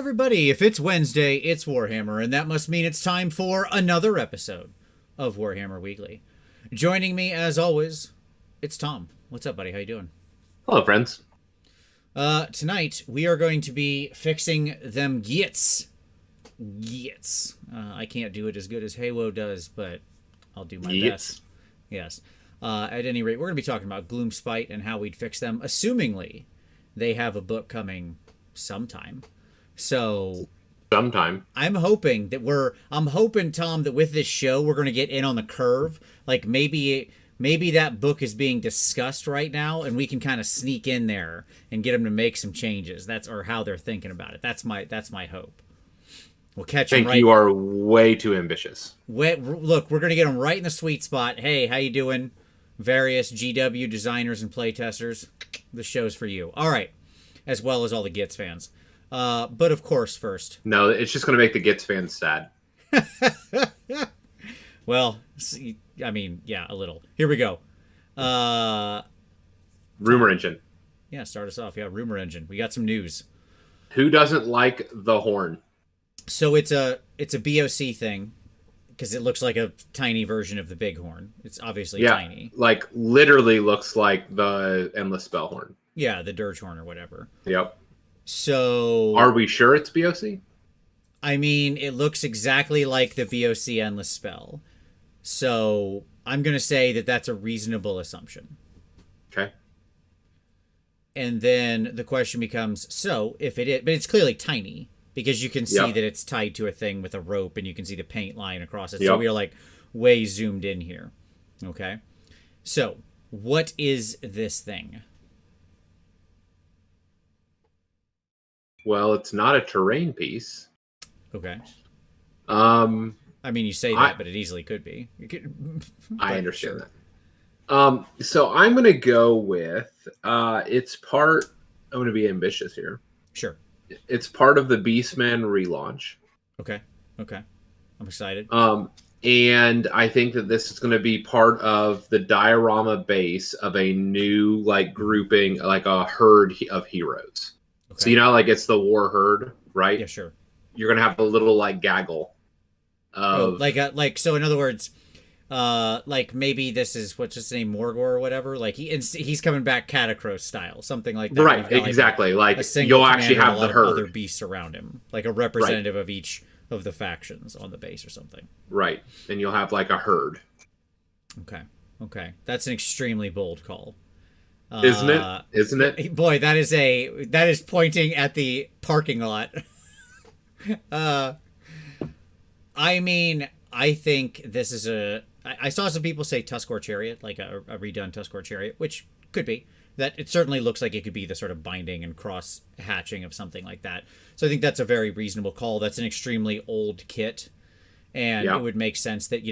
everybody. If it's Wednesday, it's Warhammer, and that must mean it's time for another episode of Warhammer Weekly. Joining me, as always, it's Tom. What's up, buddy? How you doing? Hello, friends. Tonight, we are going to be fixing them Gitz. Gitz. I can't do it as good as Halo does, but I'll do my best. Yes. At any rate, we're going to be talking about Gloomspite and how we'd fix them, assumingly they have a book coming sometime. So sometime. I'm hoping, Tom, that with this show we're going to get in on the curve. Like maybe that book is being discussed right now and we can kind of sneak in there and get them to make some changes. That's or how they're thinking about it. That's my hope. We'll catch them right. You are way too ambitious. Look, we're going to get them right in the sweet spot. Hey, how you doing? Various GW designers and playtesters. The show's for you. All right. As well as all the Gitz fans. But of course, first. No, it's just going to make the Gitz fans sad. Well, I mean, yeah, a little. Here we go. Rumor engine. Yeah, start us off. Yeah, rumor engine. We got some news. Who doesn't like the horn? So it's a BOC thing because it looks like a tiny version of the big horn. It's obviously tiny. Like literally looks like the endless spell horn. Yeah, the dirge horn or whatever. Yep. So are we sure it's BOC? I mean, it looks exactly like the BOC endless spell. So I'm going to say that that's a reasonable assumption. Okay. And then the question becomes, so if it is, but it's clearly tiny because you can see that it's tied to a thing with a rope and you can see the paint line across it. So we are like way zoomed in here. Okay. So what is this thing? Well, it's not a terrain piece. Okay. I mean, you say that, but it easily could be. I understand that. So I'm going to go with it's part. I'm going to be ambitious here. Sure. It's part of the Beastman relaunch. Okay. I'm excited. And I think that this is going to be part of the diorama base of a new grouping, like a herd of heroes. Okay. So like it's the war herd, right? Yeah, sure. You're gonna have a little gaggle of so in other words, maybe this is what's his name, Morgor or whatever. Like he's coming back Catacross style, something like that. Right, exactly. You'll actually have the herd, other beasts around him, like a representative of each of the factions on the base or something. Right, and you'll have a herd. Okay, that's an extremely bold call. Isn't it? Boy, that is pointing at the parking lot. I mean, I think this is I saw some people say Tuskor Chariot, like a redone Tuskor Chariot, which could be. That it certainly looks like it could be the sort of binding and cross hatching of something like that. So I think that's a very reasonable call. That's an extremely old kit, and it would make sense that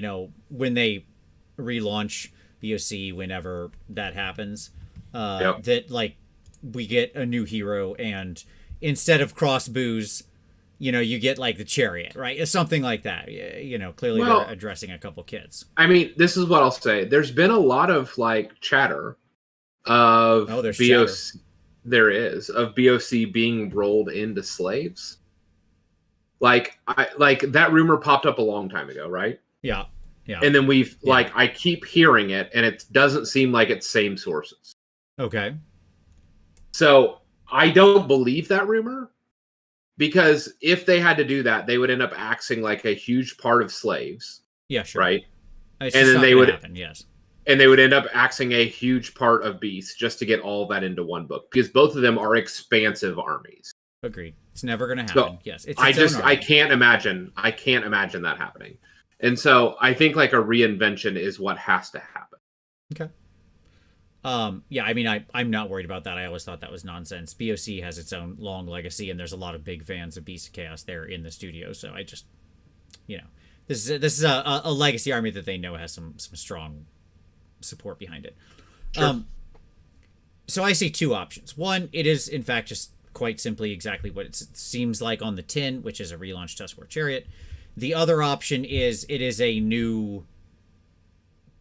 when they relaunch BOC, whenever that happens. That we get a new hero and instead of crossbows, you get the chariot, right? Something like that. Clearly they're addressing a couple kids. I mean, this is what I'll say. There's been a lot of chatter of there's BOC. chatter. There is of BOC being rolled into slaves. That rumor popped up a long time ago, right? Yeah. And then I keep hearing it and it doesn't seem like it's same sources. Okay. So I don't believe that rumor because if they had to do that, they would end up axing a huge part of slaves. Yeah, sure. Right. It's and then they would happen, yes. And they would end up axing a huge part of beasts just to get all of that into one book because both of them are expansive armies. Agreed. It's never going to happen. So yes. I can't imagine that happening. And so I think a reinvention is what has to happen. Okay. Yeah, I mean, I'm not worried about that. I always thought that was nonsense. BOC has its own long legacy, and there's a lot of big fans of Beast of Chaos there in the studio. So I just, this is a legacy army that they know has some strong support behind it. Sure. So I see two options. One, it is in fact just quite simply exactly what it seems like on the tin, which is a relaunched Tuskor Chariot. The other option is it is a new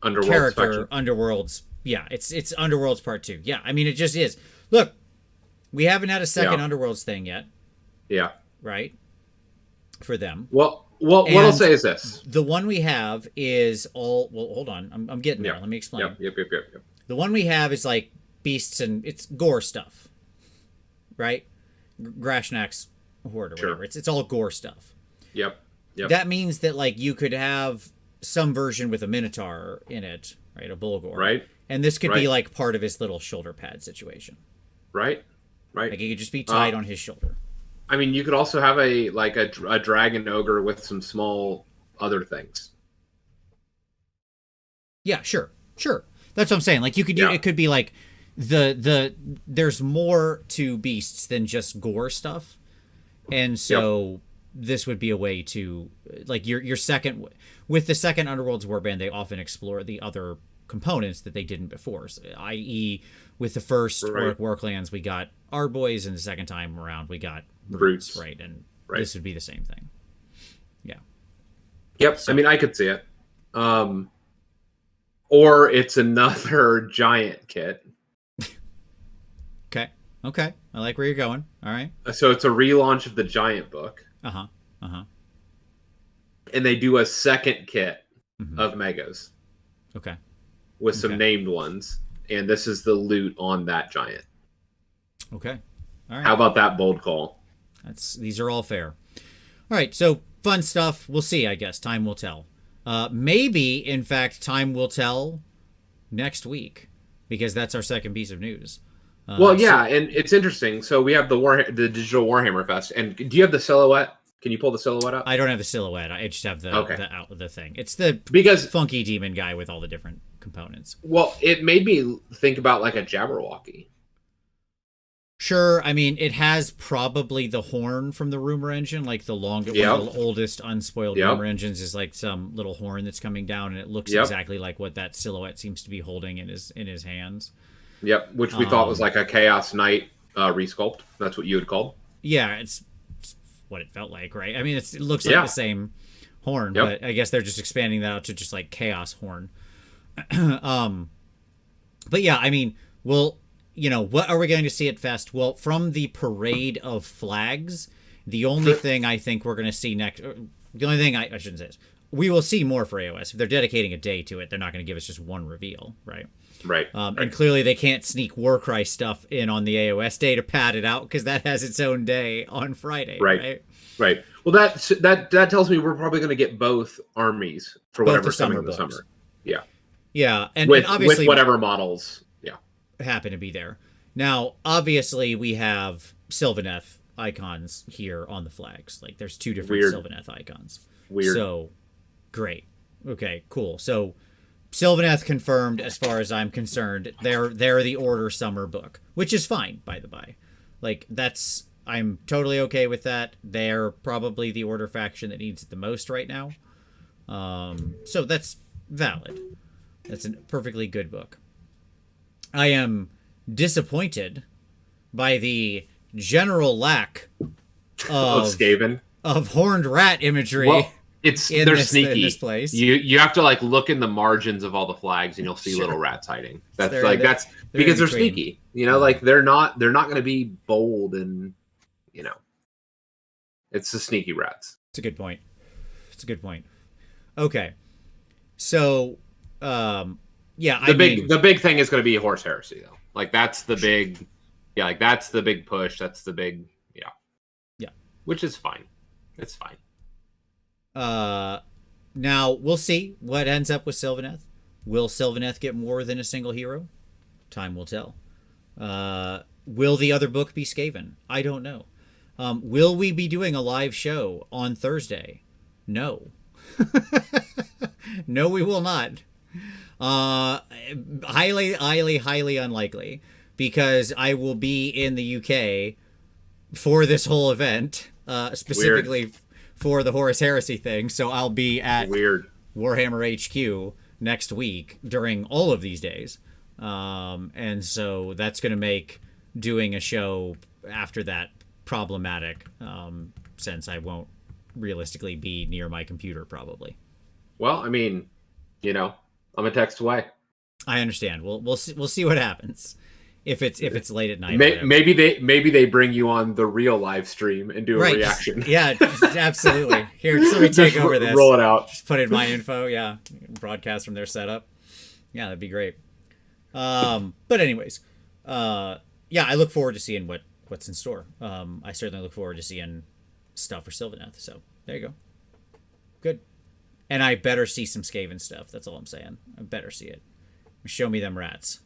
character, Underworlds. Yeah, it's Underworlds Part 2. Yeah, I mean, it just is. Look, we haven't had a second Underworlds thing yet. Yeah. right? For them. Well, what I'll say is this: the one we have is all. Well, hold on, I'm getting there. Let me explain. Yep. The one we have is like beasts and it's gore stuff, right? Grashnak's horde or whatever. It's all gore stuff. Yep. That means that like you could have some version with a minotaur in it, right? A Bulgor, right? And this could be like part of his little shoulder pad situation, right? Like he could just be tied on his shoulder. I mean, you could also have a dragon ogre with some small other things. Yeah, sure. That's what I'm saying. Like you could do it could be like there's more to beasts than just gore stuff. And so this would be a way to like your second with the second Underworld's Warband, they often explore the other components that they didn't before. So, i.e. with the first Orc War Clans, we got Ardboys, and the second time around we got Brutes, right? And this would be the same thing. Yeah. Yep. So, I mean, I could see it. Or it's another giant kit. Okay. I like where you're going. All right. So it's a relaunch of the giant book. Uh-huh. And they do a second kit of Megas. Okay. With some named ones. And this is the loot on that giant. Okay. All right. How about that bold call? These are all fair. All right. So fun stuff. We'll see, I guess. Time will tell. Maybe, in fact, time will tell next week. Because that's our second piece of news. And it's interesting. So we have the digital Warhammer Fest. And do you have the silhouette? Can you pull the silhouette up? I don't have the silhouette. I just have the thing. It's the funky demon guy with all the different components. Well, it made me think about like a Jabberwocky. Sure. I mean, it has probably the horn from the rumor engine, like the longest, one of the oldest unspoiled rumor engines is like some little horn that's coming down, and it looks exactly like what that silhouette seems to be holding in his hands. Yep, which we thought was like a Chaos Knight resculpt. That's what you had called. Yeah, it's what it felt like, right? I mean, it looks like the same horn, but I guess they're just expanding that out to just like Chaos Horn. But yeah, I mean, well, what are we going to see at Fest? Well, from the parade of flags, the only thing I think we're going to see next, the only thing I shouldn't say is, we will see more for AOS. If they're dedicating a day to it, they're not going to give us just one reveal, right? Right. And clearly they can't sneak Warcry stuff in on the AOS day to pad it out because that has its own day on Friday, right? Right. Well, that tells me we're probably going to get both armies for whatever's coming in the summer. Yeah. Yeah, and with obviously whatever models, happen to be there. Now, obviously, we have Sylvaneth icons here on the flags. Like, there's two different Sylvaneth icons. Weird. So, great. Okay, cool. So, Sylvaneth confirmed, as far as I'm concerned. They're the Order Summer book, which is fine, by the by. Like, I'm totally okay with that. They're probably the Order faction that needs it the most right now. So that's valid. That's a perfectly good book. I am disappointed by the general lack of Skaven, of horned rat imagery. Well, they're sneaky. In this place. You have to like look in the margins of all the flags, and you'll see little rats hiding. That's because they're sneaky. Like they're not going to be bold, and it's the sneaky rats. It's a good point. Okay, so. The big thing is going to be Horse Heresy, though. Like that's the big, that's the big push. That's the big, which is fine. It's fine. Now we'll see what ends up with Sylvaneth. Will Sylvaneth get more than a single hero? Time will tell. Will the other book be Skaven? I don't know. Will we be doing a live show on Thursday? No. No, we will not. Highly unlikely, because I will be in the UK for this whole event, specifically for the Horus Heresy thing. So I'll be at Warhammer HQ next week during all of these days. And so that's going to make doing a show after that problematic, since I won't realistically be near my computer probably. Well, I mean, I'm a text away. I understand. We'll see what happens. if it's late at night. Or whatever. Maybe they bring you on the real live stream and do a reaction. Yeah, absolutely. Here, just let me take over this. Roll it out. Just put in my info. Yeah, broadcast from their setup. Yeah, that'd be great. But anyways, yeah, I look forward to seeing what's in store. I certainly look forward to seeing stuff for Sylvaneth. So there you go. Good. And I better see some Skaven stuff. That's all I'm saying. I better see it. Show me them rats.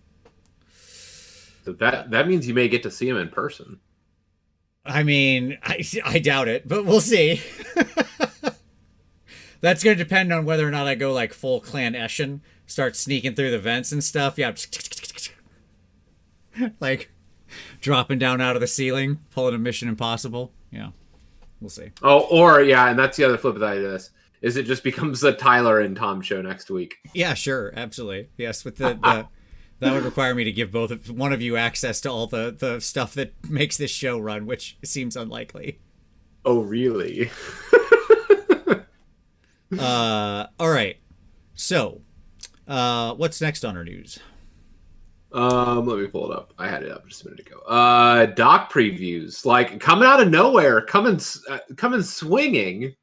So that means you may get to see him in person. I mean, I doubt it, but we'll see. That's going to depend on whether or not I go like full Clan Eshin, start sneaking through the vents and stuff. Yeah, like dropping down out of the ceiling, pulling a Mission Impossible. Yeah, we'll see. Oh, or yeah, and that's the other flip side of this. Is it just becomes the Tyler and Tom show next week? Yeah, sure, absolutely. Yes, with the that would require me to give one of you access to all the stuff that makes this show run, which seems unlikely. Oh, really? All right. So, what's next on our news? Let me pull it up. I had it up just a minute ago. Doc previews, like coming out of nowhere, coming swinging.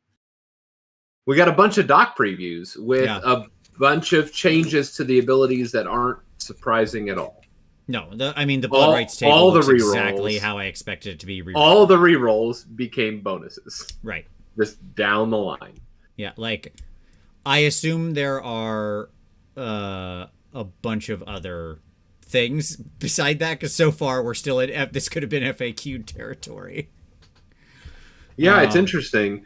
We got a bunch of doc previews with a bunch of changes to the abilities that aren't surprising at all. No, the blood rights table all the looks rerolls, exactly how I expected it to be. All the rerolls became bonuses. Right. Just down the line. Yeah, like I assume there are a bunch of other things beside that, because so far we're still in this could have been FAQ territory. Yeah, it's interesting.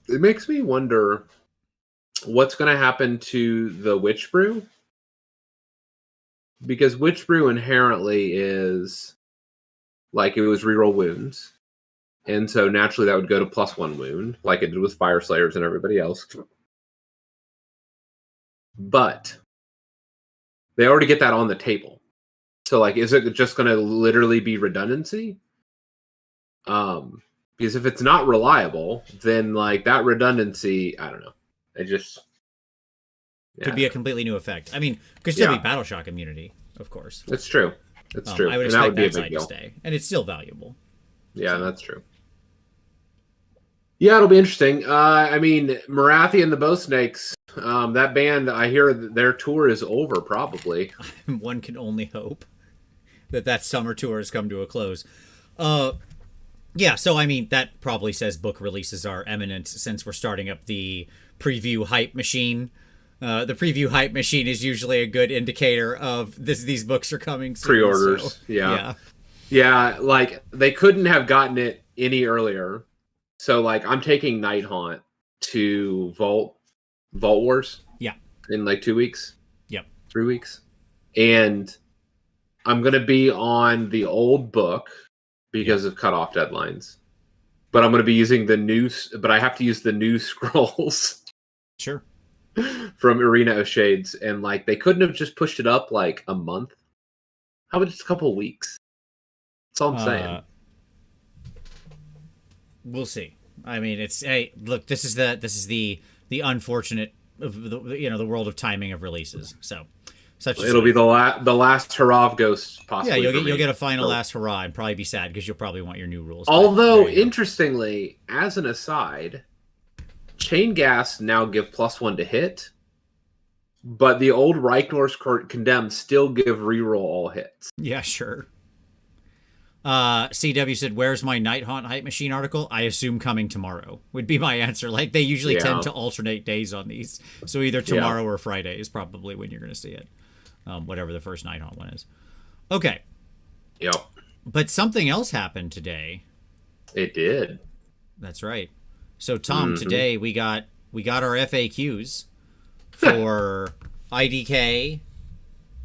It makes me wonder what's going to happen to the Witch Brew. Because Witch Brew inherently is like it was reroll wounds. And so naturally that would go to +1 wound, like it did with Fire Slayers and everybody else. But they already get that on the table. So like, is it just going to literally be redundancy? Because if it's not reliable, then like that redundancy, I don't know. It just could be a completely new effect. I mean, could still be Battle Shock immunity, of course. It's true. It's true. I would expect that side to stay, and it's still valuable. Yeah, so. That's true. Yeah, it'll be interesting. I mean, Marathi and the Bow Snakes, that band, I hear their tour is over, probably. One can only hope that summer tour has come to a close. Yeah, so I mean, that probably says book releases are imminent since we're starting up the preview hype machine. The preview hype machine is usually a good indicator of these books are coming soon. Pre-orders, so, yeah. Like they couldn't have gotten it any earlier. So like I'm taking Night Haunt to Vault Wars. Yeah. In like 2 weeks. Yep. 3 weeks. And I'm gonna be on the old book because of cutoff deadlines. But I'm gonna be using but I have to use the new scrolls. Sure. From Arena of Shades, and like they couldn't have just pushed it up like a month. How about just a couple of weeks? That's all I'm saying. We'll see. I mean, look, this is the unfortunate of the world of timing of releases. So it'll be the last hurrah of Ghosts possibly. Yeah, you'll get a final last hurrah and probably be sad because you'll probably want your new rules. Although interestingly, as an aside, Chain Gas now give +1 to hit, but the old Reichnor's Condemned still give reroll all hits. Yeah, sure. CW said, "Where's my Night Haunt hype machine article?" I assume coming tomorrow would be my answer. Like they usually tend to alternate days on these, so either tomorrow or Friday is probably when you're going to see it. Whatever the first Night Haunt one is. Okay. Yep. But something else happened today. It did. That's right. So Tom, today we got our FAQs for IDK,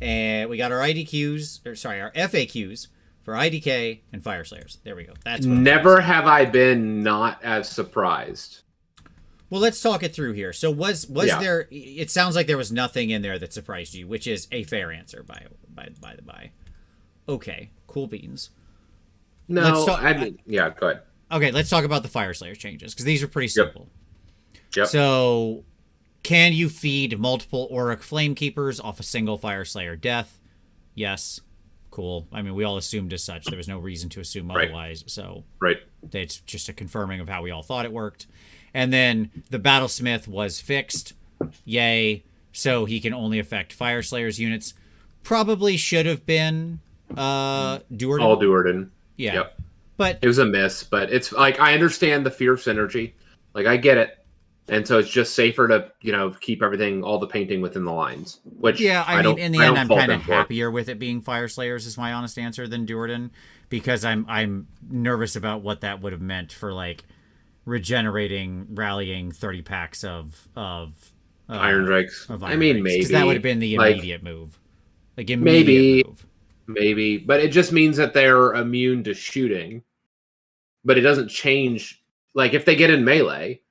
and we got our our FAQs for IDK and Fire Slayers. There we go. That's what never have I been not as surprised. Well, let's talk it through here. So was there? It sounds like there was nothing in there that surprised you, which is a fair answer by the by. Okay, cool beans. No, go ahead. Okay, let's talk about the Fire Slayers changes, because these are pretty simple. Yep. So, can you feed multiple Auric Flamekeepers off a single Fire Slayer death? Yes. cool. I mean, we all assumed as such. There was no reason to assume otherwise. So it's just a confirming of how we all thought it worked. And then the Battlesmith was fixed. Yay. So he can only affect Fire Slayer's units. Probably should have been Duerden. All Duerden. Yeah. Yep. But it was a miss, but it's like, I understand the fear synergy. Like, I get it. And so it's just safer to, keep everything, all the painting within the lines. Which, yeah, I mean, in the end, I'm kind of happier with it being Fire Slayers, is my honest answer, than Duerden, because I'm nervous about what that would have meant for, like, rallying 30 packs of Iron Drakes. I mean, maybe. Because that would have been the immediate move. Like, move. Maybe. But it just means that they're immune to shooting. But it doesn't change. Like, if they get in melee,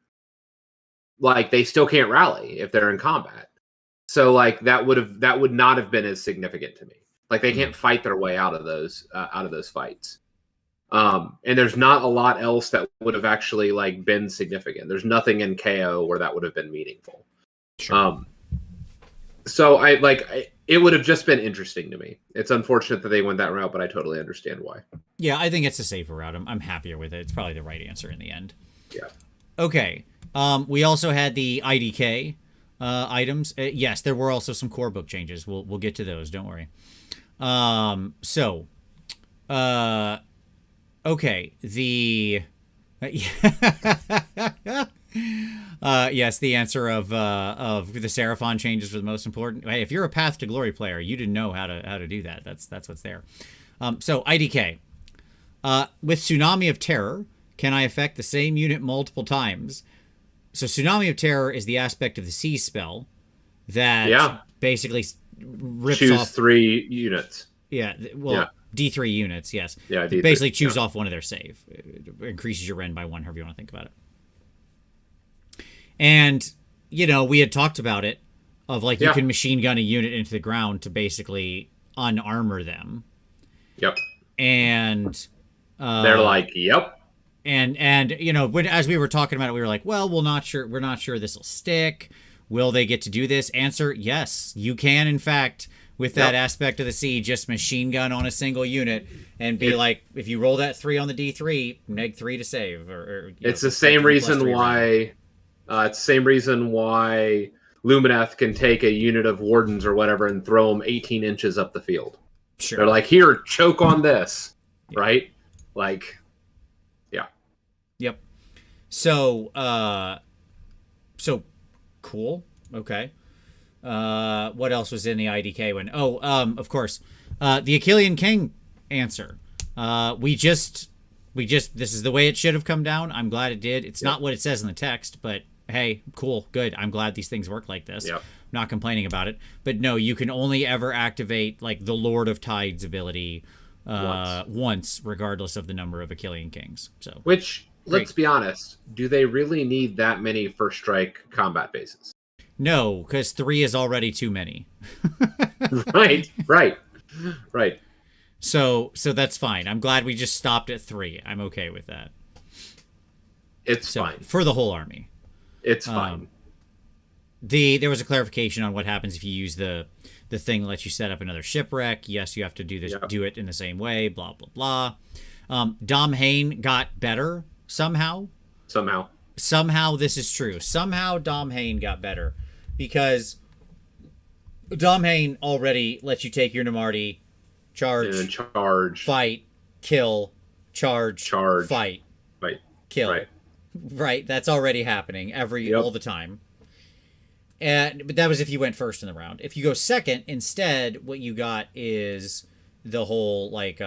like, they still can't rally if they're in combat. So, like, that would not have been as significant to me. Like, they can't fight their way out of those fights. And there's not a lot else that would have actually, like, been significant. There's nothing in KO where that would have been meaningful. Sure. So it would have just been interesting to me. It's unfortunate that they went that route, but I totally understand why. Yeah, I think it's a safer route. I'm happier with it. It's probably the right answer in the end. Yeah. Okay. We also had the IDK items. Yes, there were also some core book changes. We'll get to those. Don't worry. Okay. Yes, the answer of the Seraphon changes were the most important. Hey, if you're a Path to Glory player, you didn't know how to do that. That's what's there. So IDK. With Tsunami of Terror, can I affect the same unit multiple times? So Tsunami of Terror is the aspect of the Sea spell that basically rips off... Choose 3 units. Yeah, well, D3 units, yes. Yeah, D3, basically choose off one of their save. It increases your Ren by 1, however you want to think about it. And, we had talked about it, of, like, you can machine gun a unit into the ground to basically unarmor them. Yep. And... they're like, yep. And as we were talking about it, we were like, well, we're not sure this will stick. Will they get to do this? Answer, yes. You can, in fact, with that aspect of the sea, just machine gun on a single unit and be like, if you roll that 3 on the D3, neg 3 to save. It's the same reason why... it's the same reason why Lumineth can take a unit of Wardens or whatever and throw them 18 inches up the field. Sure. They're like, here, choke on this. Right? Like... Yep. So cool. Okay. What else was in the IDK one? Of course, the Achillean King answer. This is the way it should have come down. I'm glad it did. It's not what it says in the text, but hey, cool, good. I'm glad these things work like this. Yep. Not complaining about it. But no, you can only ever activate, like, the Lord of Tides ability once, regardless of the number of Achillean Kings. So which... Let's be honest. Do they really need that many first strike combat bases? No, because 3 is already too many. Right. So that's fine. I'm glad we just stopped at 3. I'm okay with that. It's fine. For the whole army. It's fine. There was a clarification on what happens if you use the thing that lets you set up another shipwreck. Yes, you have to do this. Yep. Do it in the same way, blah, blah, blah. Dom Hain got better. Somehow this is true. Somehow Dom Hain got better, because Dom Hain already lets you take your Namarti, charge, fight, kill, charge, fight, kill. Right, that's already happening all the time. But that was if you went first in the round. If you go second, instead, what you got is the whole, like,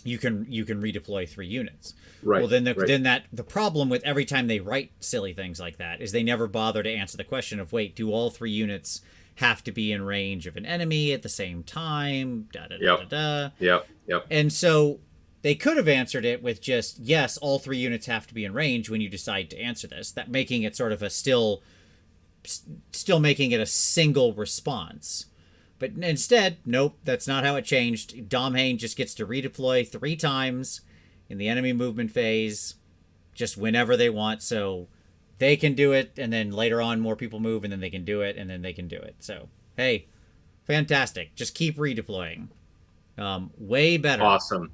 you can redeploy 3 units. Right. Well, then the problem with every time they write silly things like that is they never bother to answer the question of, wait, do all 3 units have to be in range of an enemy at the same time? Yep. And so they could have answered it with just, yes, all 3 units have to be in range when you decide to answer this. That making it sort of a still making it a single response. But instead, nope, that's not how it changed. Dom Hain just gets to redeploy 3 times in the enemy movement phase, just whenever they want. So they can do it, and then later on more people move, and then they can do it, and then they can do it. So, hey, fantastic. Just keep redeploying. Way better. Awesome.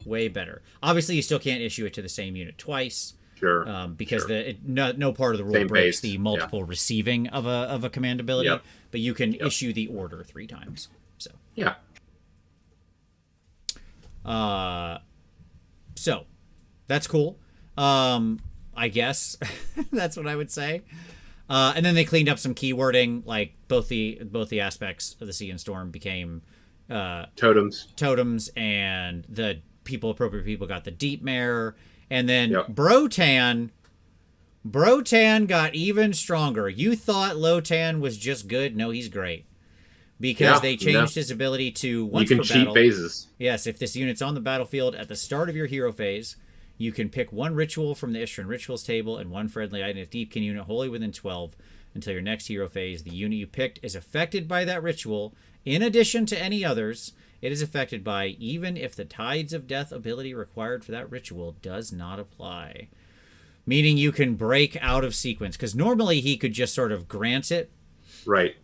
Way better. Obviously, you still can't issue it to the same unit twice. Sure. Because no part of the rule Same breaks base. the multiple receiving of a command ability, Yep. but you can issue the order 3 times. So yeah. So that's cool. I guess that's what I would say. And then they cleaned up some keywording, like both the aspects of the Sea and Storm became Totems, and the appropriate people got the Deep Mare, and then Yep. Brotan got even stronger. You thought Lotan was just good? No, he's great. Because they changed his ability to once you can per cheat battle. phases. Yes, if this unit's on the battlefield at the start of your hero phase, you can pick 1 ritual from the Ishran Rituals table and 1 friendly item of Deepkin unit wholly within 12 until your next hero phase. The unit you picked is affected by that ritual. In addition to any others, it is affected by even if the Tides of Death ability required for that ritual does not apply. Meaning you can break out of sequence, because normally he could just sort of grant it. Right.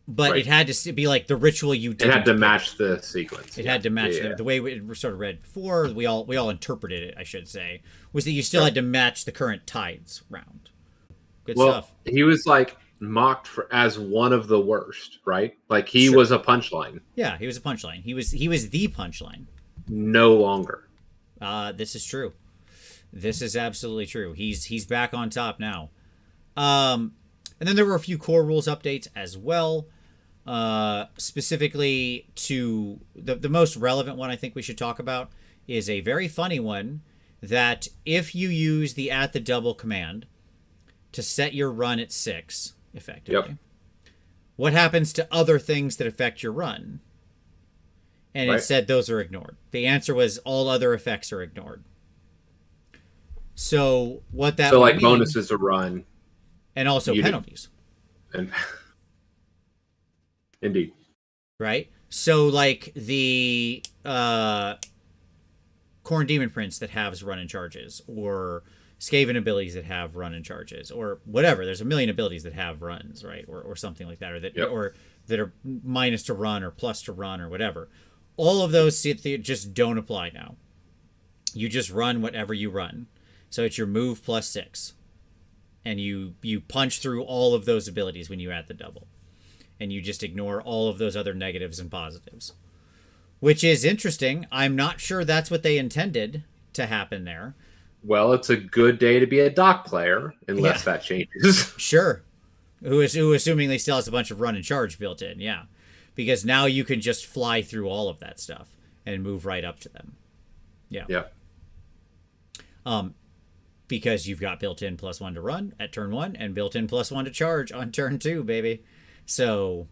But it had to be like the ritual you did. It had to match the sequence. It had to match the way it sort of read before. We all interpreted it, I should say, was that you still had to match the current tides round. Good stuff. He was like mocked as one of the worst, right? Like he was a punchline. Yeah, he was a punchline. He was the punchline. No longer. This is true. This is absolutely true. He's back on top now. And then there were a few core rules updates as well. Specifically to the most relevant one I think we should talk about is a very funny one that if you use the @double command to set your run at 6 effectively, what happens to other things that affect your run? And it said those are ignored. The answer was all other effects are ignored. So what that would mean, bonuses to run and also penalties. And indeed. Right? So, like, the Khorne Demon Prince that has run and charges, or Skaven abilities that have run and charges, or whatever. There's a million abilities that have runs, right? Or something like that, or that are minus to run or plus to run or whatever. All of those just don't apply now. You just run whatever you run. So it's your move plus 6. And you punch through all of those abilities when you add the double. And you just ignore all of those other negatives and positives. Which is interesting. I'm not sure that's what they intended to happen there. Well, it's a good day to be a dock player, unless that changes. Sure. Who assumingly still has a bunch of run and charge built in, yeah. Because now you can just fly through all of that stuff and move right up to them. Yeah. Because you've got built-in +1 to run at turn 1 and built-in +1 to charge on turn 2, baby. So,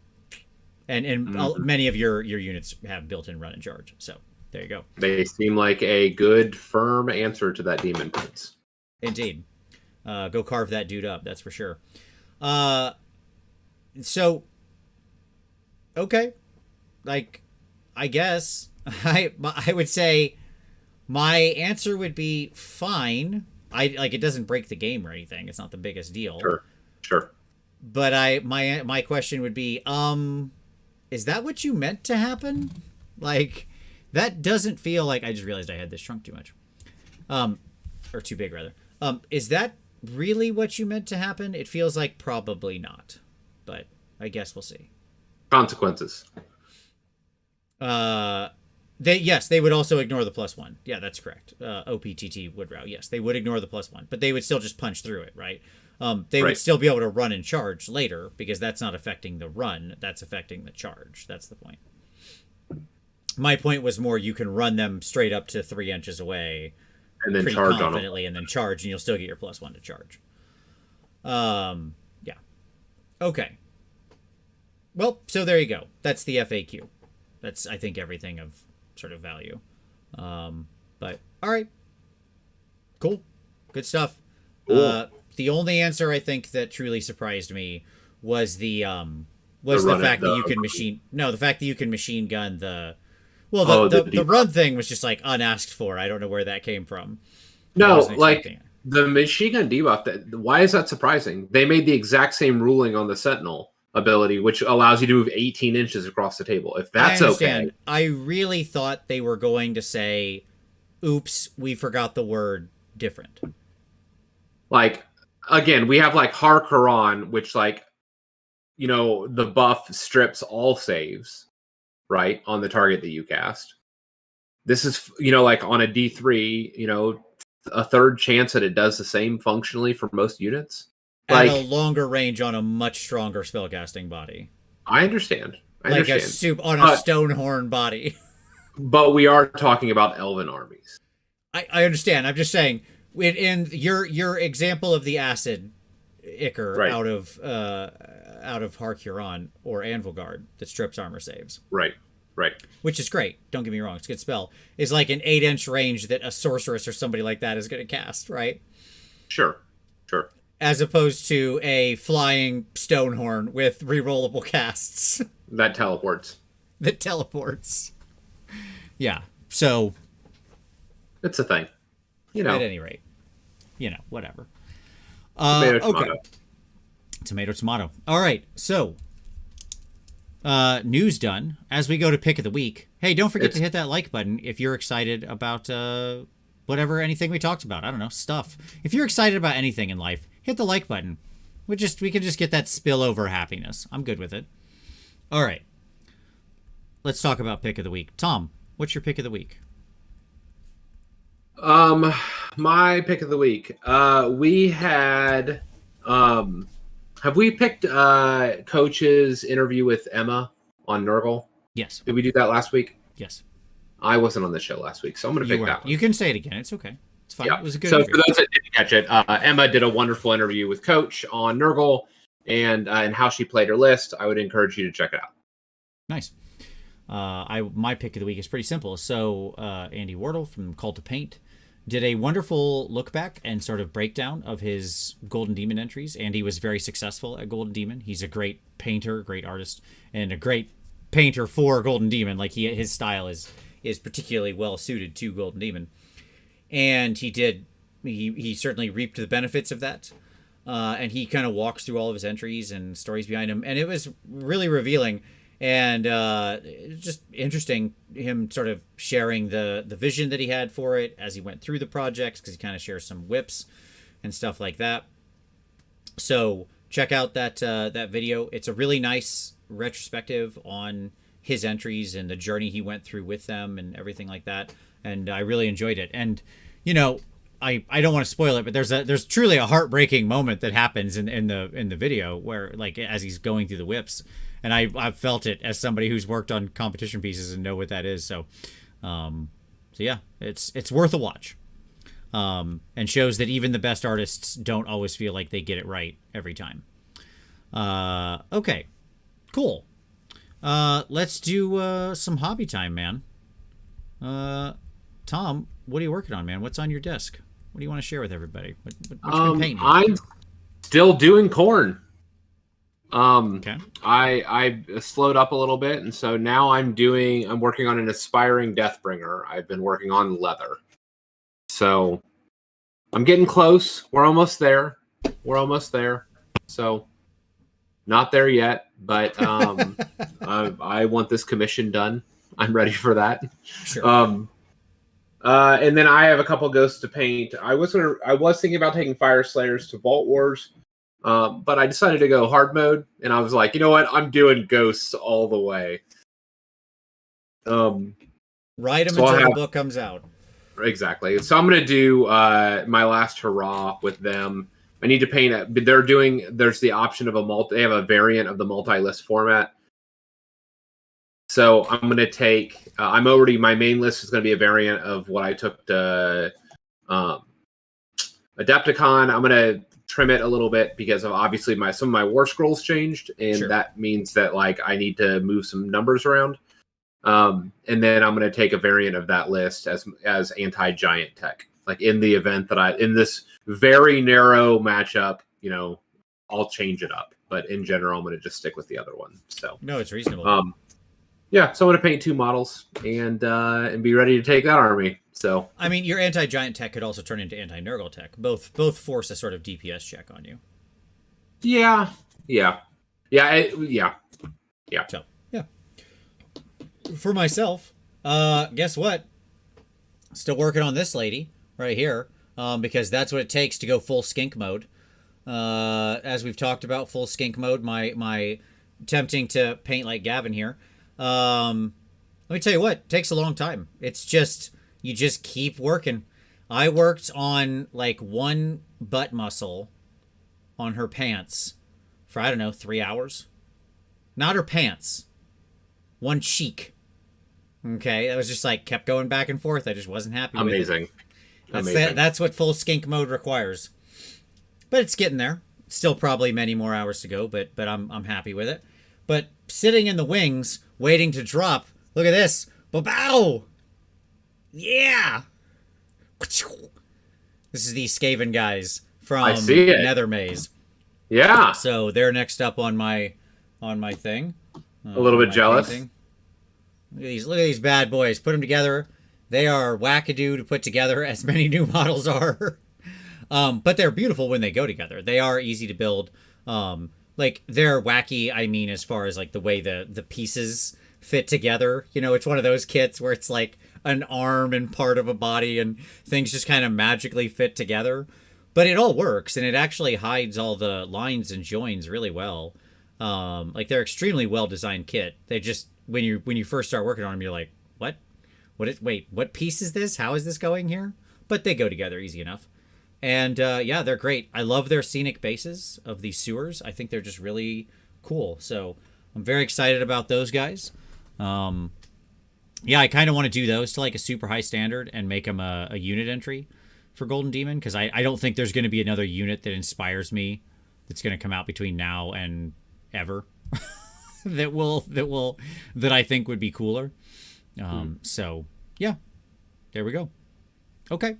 and many of your units have built-in run and charge. So there you go. They seem like a good, firm answer to that Demon Prince. Indeed. Go carve that dude up. That's for sure. So, okay. Like, I guess I would say my answer would be fine. It doesn't break the game or anything. It's not the biggest deal. Sure. But my question would be, is that what you meant to happen? Like, that doesn't feel like, I just realized I had this shrunk too much. Or too big, rather. Is that really what you meant to happen? It feels like probably not. But I guess we'll see. Consequences. They would also ignore the +1. Yeah, that's correct. OPTT would route. Yes, they would ignore the +1, but they would still just punch through it, right? They would still be able to run and charge later because that's not affecting the run. That's affecting the charge. That's the point. My point was more you can run them straight up to 3 inches away and then charge confidently and then charge, and you'll still get your +1 to charge. Yeah. Okay. Well, so there you go. That's the FAQ. That's, I think, everything of sort of value. But all right. Cool. Good stuff. Cool. The only answer I think that truly surprised me was the fact that you can machine gun the run thing was just like unasked for. I don't know where that came from. No, like the machine gun debuff. Why is that surprising? They made the exact same ruling on the Sentinel ability, which allows you to move 18 inches across the table. If that's okay. I really thought they were going to say, oops, we forgot the word different. Like, again, we have like Harkaron, which like, you know, the buff strips all saves, right, on the target that you cast. This is, you know, like on a D3, you know, a third chance that it does the same functionally for most units. At Like, a longer range on a much stronger spellcasting body. I understand. Like a Stonehorn body. But we are talking about elven armies. I understand. I'm just saying, in your example of the acid Ichor right. out of Harkuron or Anvilguard that strips armor saves. Right. Which is great. Don't get me wrong. It's a good spell. Is like an 8-inch range that a sorceress or somebody like that is going to cast, right? Sure. As opposed to a flying Stonehorn with rerollable casts. That teleports. Yeah. So. It's a thing. You know. At any rate. You know, whatever. Tomato, tomato. All right. So. News done. As we go to pick of the week. Hey, don't forget to hit that like button if you're excited about anything we talked about. I don't know, stuff. If you're excited about anything in life, hit the like button. We can just get that spillover happiness. I'm good with it. All right. Let's talk about pick of the week. Tom, what's your pick of the week? My pick of the week. We had have we picked Coach's interview with Emma on Nurgle? Yes. Did we do that last week? Yes. I wasn't on the show last week, so I'm going to pick that one. You can say it again. It's okay. It's fine. Yeah. It was a good So interview. for those that didn't catch it, Emma did a wonderful interview with Coach on Nurgle and how she played her list. I would encourage you to check it out. Nice. My pick of the week is pretty simple. So Andy Wardle from Cult of Paint did a wonderful look back and sort of breakdown of his Golden Demon entries. Andy was very successful at Golden Demon. He's a great painter, great artist, and a great painter for Golden Demon. Like his style is particularly well suited to Golden Demon. And he certainly reaped the benefits of that. And he kind of walks through all of his entries and stories behind him. And it was really revealing and just interesting, him sort of sharing the vision that he had for it as he went through the projects, because he kind of shares some whips and stuff like that. So check out that video. It's a really nice retrospective on his entries and the journey he went through with them and everything like that. And I really enjoyed it. And, you know, I don't want to spoil it, but there's truly a heartbreaking moment that happens in the video where, like, as he's going through the whips, and I've felt it as somebody who's worked on competition pieces and know what that is. So yeah, it's worth a watch. And shows that even the best artists don't always feel like they get it right every time. Okay, cool. Let's do some hobby time, man. Tom, what are you working on, man? What's on your desk? What do you want to share with everybody? What you been painting? I'm still doing corn. Okay. I slowed up a little bit, and so now I'm working on an aspiring Deathbringer. I've been working on leather. So I'm getting close. We're almost there. So not there yet, but I want this commission done. I'm ready for that. Sure. And then I have a couple ghosts to paint. I was thinking about taking Fire Slayers to Vault Wars, but I decided to go hard mode, and I was like, you know what? I'm doing ghosts all the way. Ride them until the book comes out. Exactly. So I'm gonna do my last hurrah with them. I need to paint it. There's the option of they have a variant of the multi-list format. So I'm going to take, my main list is going to be a variant of what I took to Adepticon. I'm going to trim it a little bit because of obviously some of my war scrolls changed. And Sure. That means that like I need to move some numbers around. And then I'm going to take a variant of that list as anti-giant tech. Like in the event that in this very narrow matchup, you know, I'll change it up. But in general, I'm going to just stick with the other one. So no, it's reasonable. Yeah, so I'm going to paint 2 models and be ready to take that army. So I mean, your anti-giant tech could also turn into anti-Nurgle tech. Both force a sort of DPS check on you. Yeah. Yeah. So yeah. For myself, guess what? Still working on this lady right here, because that's what it takes to go full skink mode. As we've talked about, full skink mode. My attempting to paint like Gavin here. Let me tell you what, it takes a long time. It's just you just keep working. I worked on like one butt muscle on her pants for, I don't know, 3 hours. Not her pants. One cheek. Okay, that was just like kept going back and forth. I just wasn't happy with it. Amazing. That's what full skink mode requires. But it's getting there. Still probably many more hours to go, but I'm happy with it. But sitting in the wings, waiting to drop. Look at this. Bow! Yeah! This is the Skaven guys from Nether Maze. Yeah. So they're next up on my thing. A little bit jealous. Painting. Look at these bad boys. Put them together. They are wackadoo to put together, as many new models are. But they're beautiful when they go together. They are easy to build. Like they're wacky. I mean, as far as like the way the pieces fit together. You know, it's one of those kits where it's like an arm and part of a body, and things just kind of magically fit together. But it all works, and it actually hides all the lines and joins really well. Like they're extremely well designed kit. They just when you first start working on them, you're like, what? Wait, what piece is this? How is this going here? But they go together easy enough. And yeah, they're great. I love their scenic bases of these sewers. I think they're just really cool. So I'm very excited about those guys. Yeah, I kind of want to do those to like a super high standard and make them a unit entry for Golden Demon, because I don't think there's going to be another unit that inspires me that's going to come out between now and ever that I think would be cooler. So yeah, there we go. Okay.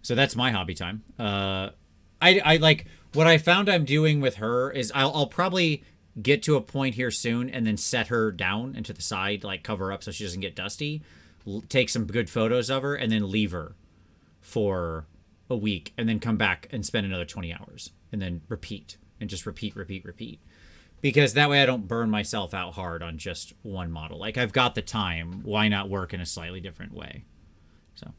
So that's my hobby time. I like what I found I'm doing with her is I'll probably get to a point here soon and then set her down and to the side, like cover up so she doesn't get dusty, take some good photos of her, and then leave her for a week and then come back and spend another 20 hours and then repeat and just repeat. Because that way I don't burn myself out hard on just one model. Like I've got the time. Why not work in a slightly different way? So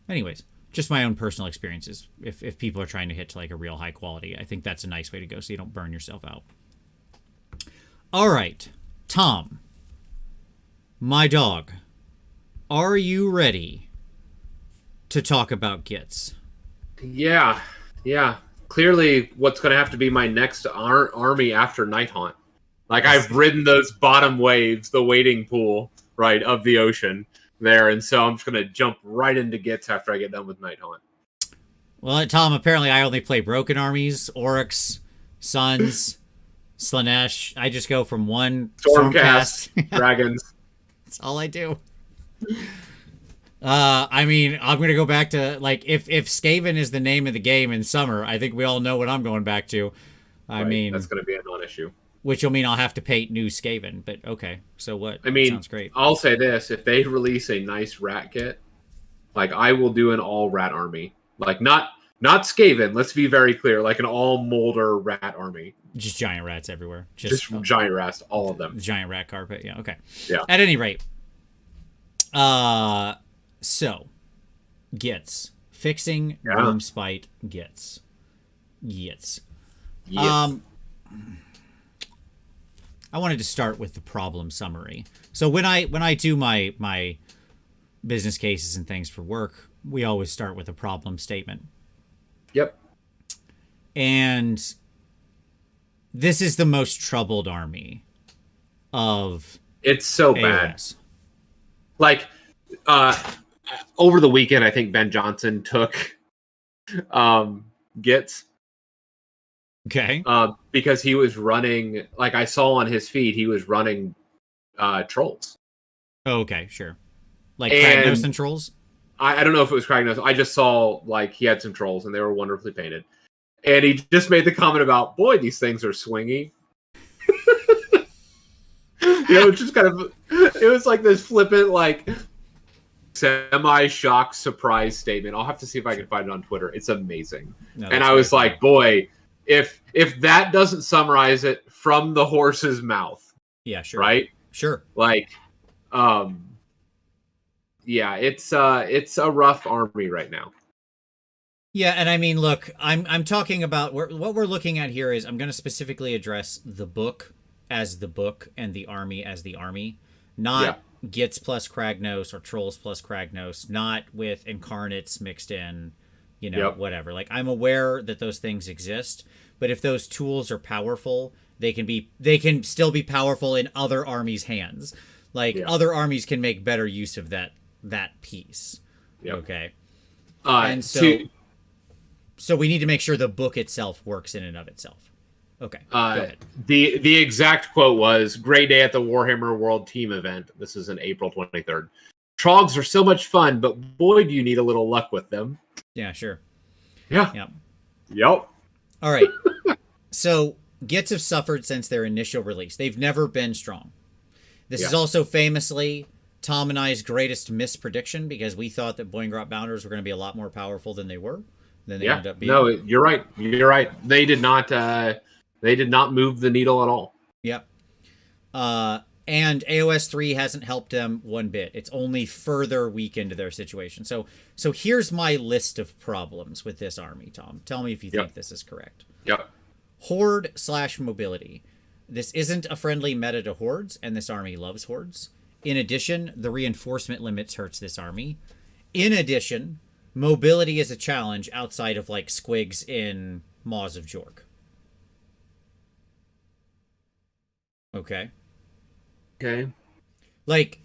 anyways, just my own personal experiences. If people are trying to hit to like a real high quality, I think that's a nice way to go so you don't burn yourself out. All right, Tom, my dog, are you ready to talk about Gitz? Yeah. Clearly, what's going to have to be my next army after Night Haunt. Like, I've ridden those bottom waves, the wading pool, right, of the ocean there, and so I'm just going to jump right into Gitz after I get done with Night Haunt. Well, Tom, apparently I only play Broken Armies, Oryx, Suns, Slanesh. I just go from one Stormcast, Dragons. That's all I do. I mean, I'm going to go back to, like, if Skaven is the name of the game in summer, I think we all know what I'm going back to. I mean... That's going to be a non-issue. Which will mean I'll have to paint new Skaven, but okay, so what? I mean, sounds great. I'll say this, if they release a nice rat kit, like, I will do an all-rat army. Like, not Skaven, let's be very clear, like an all-molder rat army. Just giant rats everywhere. Just giant rats, all of them. Giant rat carpet, yeah, okay. Yeah. At any rate, so, Gitz. Fixing Gloomspite Gitz. Gitz. I wanted to start with the problem summary. So when I do my business cases and things for work, we always start with a problem statement. Yep. And this is the most troubled army of It's so AOS. Bad. Like, over the weekend, I think Ben Johnson took Gitz. Okay. Because he was running, like I saw on his feed, he was running trolls. Oh, okay, sure. Like Kragnos and trolls? I don't know if it was Kragnos. I just saw, like, he had some trolls, and they were wonderfully painted. And he just made the comment about, boy, these things are swingy. It's just kind of, it was like this flippant, like, semi-shocked surprise statement. I'll have to see if I can find it on Twitter. It's amazing. No, and I was like, boy, if that doesn't summarize it from the horse's mouth, Yeah, sure. right? Sure. Like, yeah, it's a rough army right now. Yeah, and I mean, look, I'm talking about what we're looking at here is I'm going to specifically address the book as the book and the army as the army, not Gitz plus Kragnos or Trolls plus Kragnos, not with incarnates mixed in, whatever. Like, I'm aware that those things exist, but if those tools are powerful, they can still be powerful in other armies' hands. Like, other armies can make better use of that piece. Yep. Okay. And so we need to make sure the book itself works in and of itself. Okay. Go ahead. The exact quote was, "Great day at the Warhammer World Team event." This is in April 23rd. "Trogs are so much fun, but boy, do you need a little luck with them." Yeah, sure. Yeah. Yep. All right. So Gitz have suffered since their initial release. They've never been strong. This is also famously Tom and I's greatest misprediction, because we thought that Boingrot Bounders were going to be a lot more powerful than they were. Than they ended up being. No, you're right. You're right. They did not move the needle at all. Yep. And AOS 3 hasn't helped them one bit. It's only further weakened their situation. So here's my list of problems with this army, Tom. Tell me if you think this is correct. Yep. Horde / mobility. This isn't a friendly meta to hordes, and this army loves hordes. In addition, the reinforcement limits hurts this army. In addition, mobility is a challenge outside of, like, squigs in Maws of Jork. Okay. Like,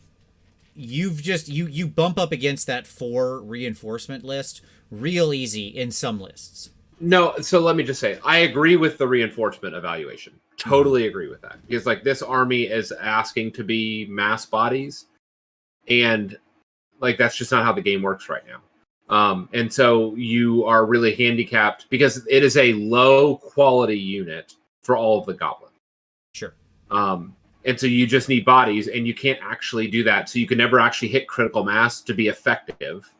you've just you bump up against that 4 reinforcement list real easy in some lists. No, so let me just say, I agree with the reinforcement evaluation. Totally agree with that. Because, like, this army is asking to be mass bodies, and, like, that's just not how the game works right now. And so you are really handicapped because it is a low quality unit for all of the goblins. Sure. And so you just need bodies, and you can't actually do that. So you can never actually hit critical mass to be effective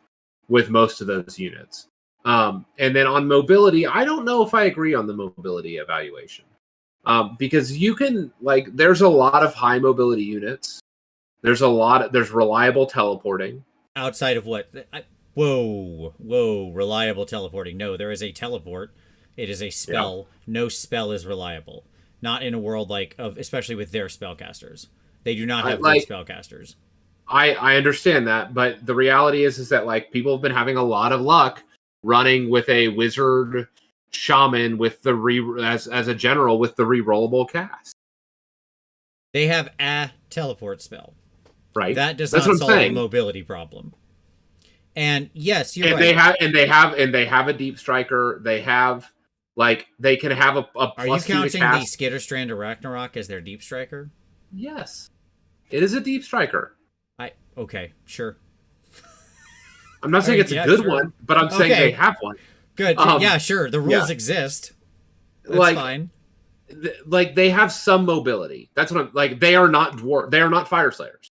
with most of those units. And then on mobility, I don't know if I agree on the mobility evaluation. Because you can, like, there's a lot of high mobility units. There's reliable teleporting. Outside of what? Whoa, reliable teleporting. No, there is a teleport. It is a spell. Yeah. No spell is reliable. Not in a world especially with their spellcasters. They do not have good spellcasters. I understand that, but the reality is that, like, people have been having a lot of luck running with a wizard shaman with the as a general with the rerollable cast. They have a teleport spell. Right. That does not solve a mobility problem. And yes, you're right. They have a deep striker. They have, like, they can have a plus. Are you counting the Skitterstrand of Ragnarok as their deep striker? Yes. It is a deep striker. Okay, sure. I'm not saying it's a good one, but I'm saying they have one. Good. Yeah, sure. The rules exist. That's fine. Like, they have some mobility. That's what I'm like. They are not They are not Fire Slayers.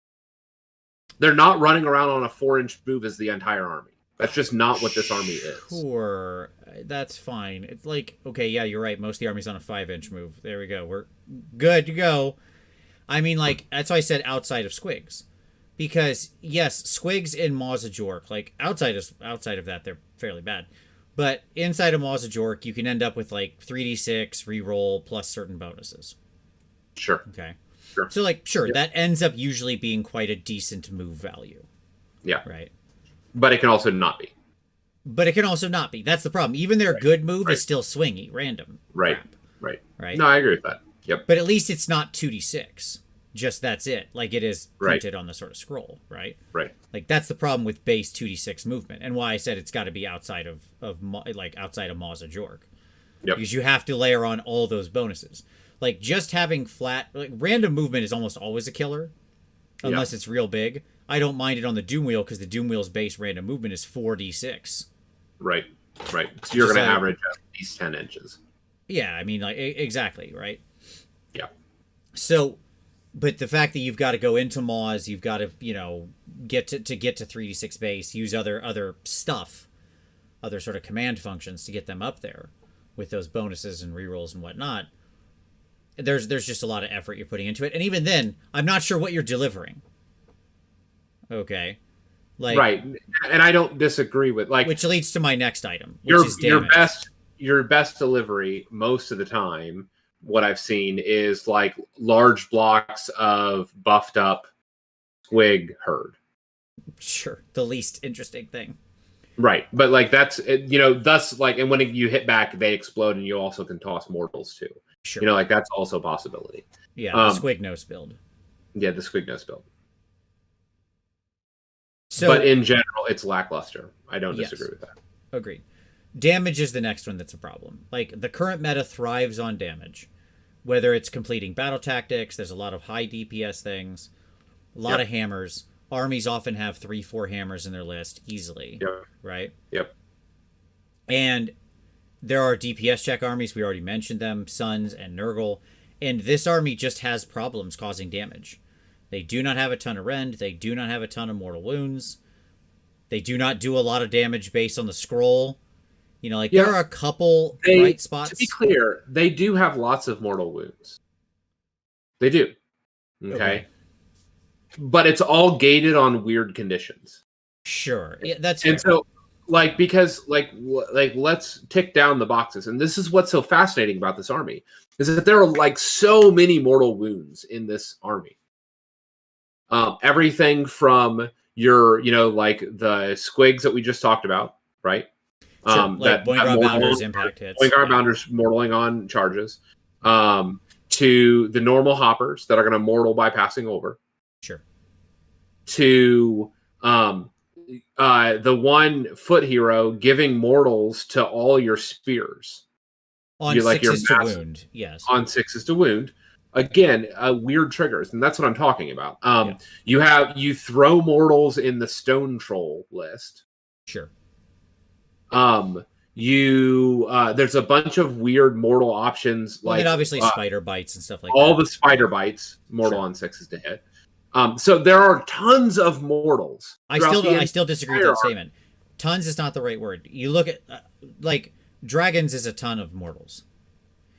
They're not running around on a 4-inch move as the entire army. That's just not what this army is. Sure, that's fine. It's like, okay, yeah, you're right. Most of the army's on a 5-inch move. There we go. We're good to go. I mean, like, that's why I said outside of squigs. Because, yes, squigs in Maws of Jork, like, outside of that, they're fairly bad. But inside of Maws of Jork, you can end up with, like, 3d6, reroll, plus certain bonuses. Sure. Okay. Sure. So, like, that ends up usually being quite a decent move value. Yeah. Right. But it can also not be. That's the problem. Even their good move is still swingy, random. Right. Crap. Right. No, I agree with that. Yep. But at least it's not 2d6. Just that's it. Like, it is printed on the sort of scroll, right? Right. Like, that's the problem with base 2d6 movement, and why I said it's got to be outside of outside of Maws of Jork. Yep. Because you have to layer on all those bonuses. Like, just having random movement is almost always a killer, unless it's real big. I don't mind it on the Doom Wheel because the Doom Wheel's base random movement is 4d6. Right. So you're going to average at least 10 inches. Yeah, I mean, like, exactly, right? Yeah. So, but the fact that you've got to go into Maws, you've got to, get to 3d6 base, use other stuff, other sort of command functions to get them up there. with those bonuses and rerolls and whatnot, there's just a lot of effort you're putting into it. And even then, I'm not sure what you're delivering. Okay. Like, right. And I don't disagree with, like, which leads to my next item, which is damage. Your best delivery most of the time, what I've seen is like large blocks of buffed up squig herd. Sure, the least interesting thing. Right, but like that's, you know, thus like, and when you hit back, they explode, and you also can toss mortals too. Sure, you know, like that's also a possibility. Yeah, the Squignos build. Yeah, the Squignos build. So, but in general, it's lackluster. I don't disagree with that. Agreed. Damage is the next one that's a problem. Like, the current meta thrives on damage. Whether it's completing battle tactics, there's a lot of high DPS things, a lot of hammers. Armies often have 3-4 hammers in their list easily. Yep. Right? Yep. And there are DPS check armies. We already mentioned them, Suns and Nurgle. And this army just has problems causing damage. They do not have a ton of rend. They do not have a ton of mortal wounds. They do not do a lot of damage based on the scroll. You know, like, there are a couple bright spots. To be clear, they do have lots of mortal wounds. They do. Okay. But it's all gated on weird conditions. Sure. Yeah, that's and fair. So, like, because, like, let's tick down the boxes. And this is what's so fascinating about this army, is that there are, like, so many mortal wounds in this army. Everything from your, you know, like, the squigs that we just talked about, right? Sure, like Boingar Bounders impact hits. Boingar Bounders mortaling on charges. To the normal hoppers that are going to mortal by passing over. Sure. To the 1 foot hero giving mortals to all your spears. On 6s to wound, yes. On 6s to wound. Again, weird triggers, and that's what I'm talking about. You throw mortals in the Stone Troll list. Sure. There's a bunch of weird mortal options, like, and obviously spider bites and stuff like all that. the spider bites, mortal on 6s to hit. So there are tons of mortals. I still disagree with that statement. Tons is not the right word. You look at like, dragons is a ton of mortals.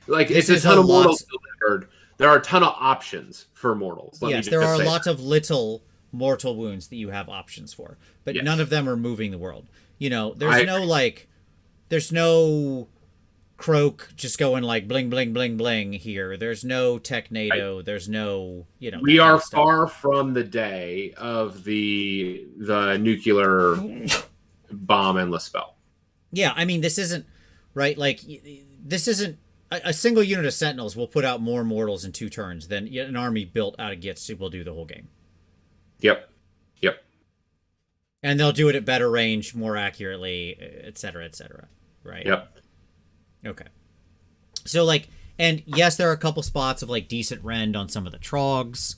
Like, it's a ton of mortals delivered. There are a ton of options for mortals. Yes, there are lots of little mortal wounds that you have options for, but none of them are moving the world. You know, there's no Croak just going like bling, bling, bling, bling here. There's no Technado. There's no, you know. We are far from the day of the nuclear bomb endless spell. Yeah, I mean, this isn't, right? Like, this isn't, a single unit of Sentinels will put out more mortals in 2 turns than an army built out of Gitz will do the whole game. Yep. And they'll do it at better range, more accurately, et cetera, right? Yep. Okay. So, like, and yes, there are a couple spots of, like, decent rend on some of the trogs,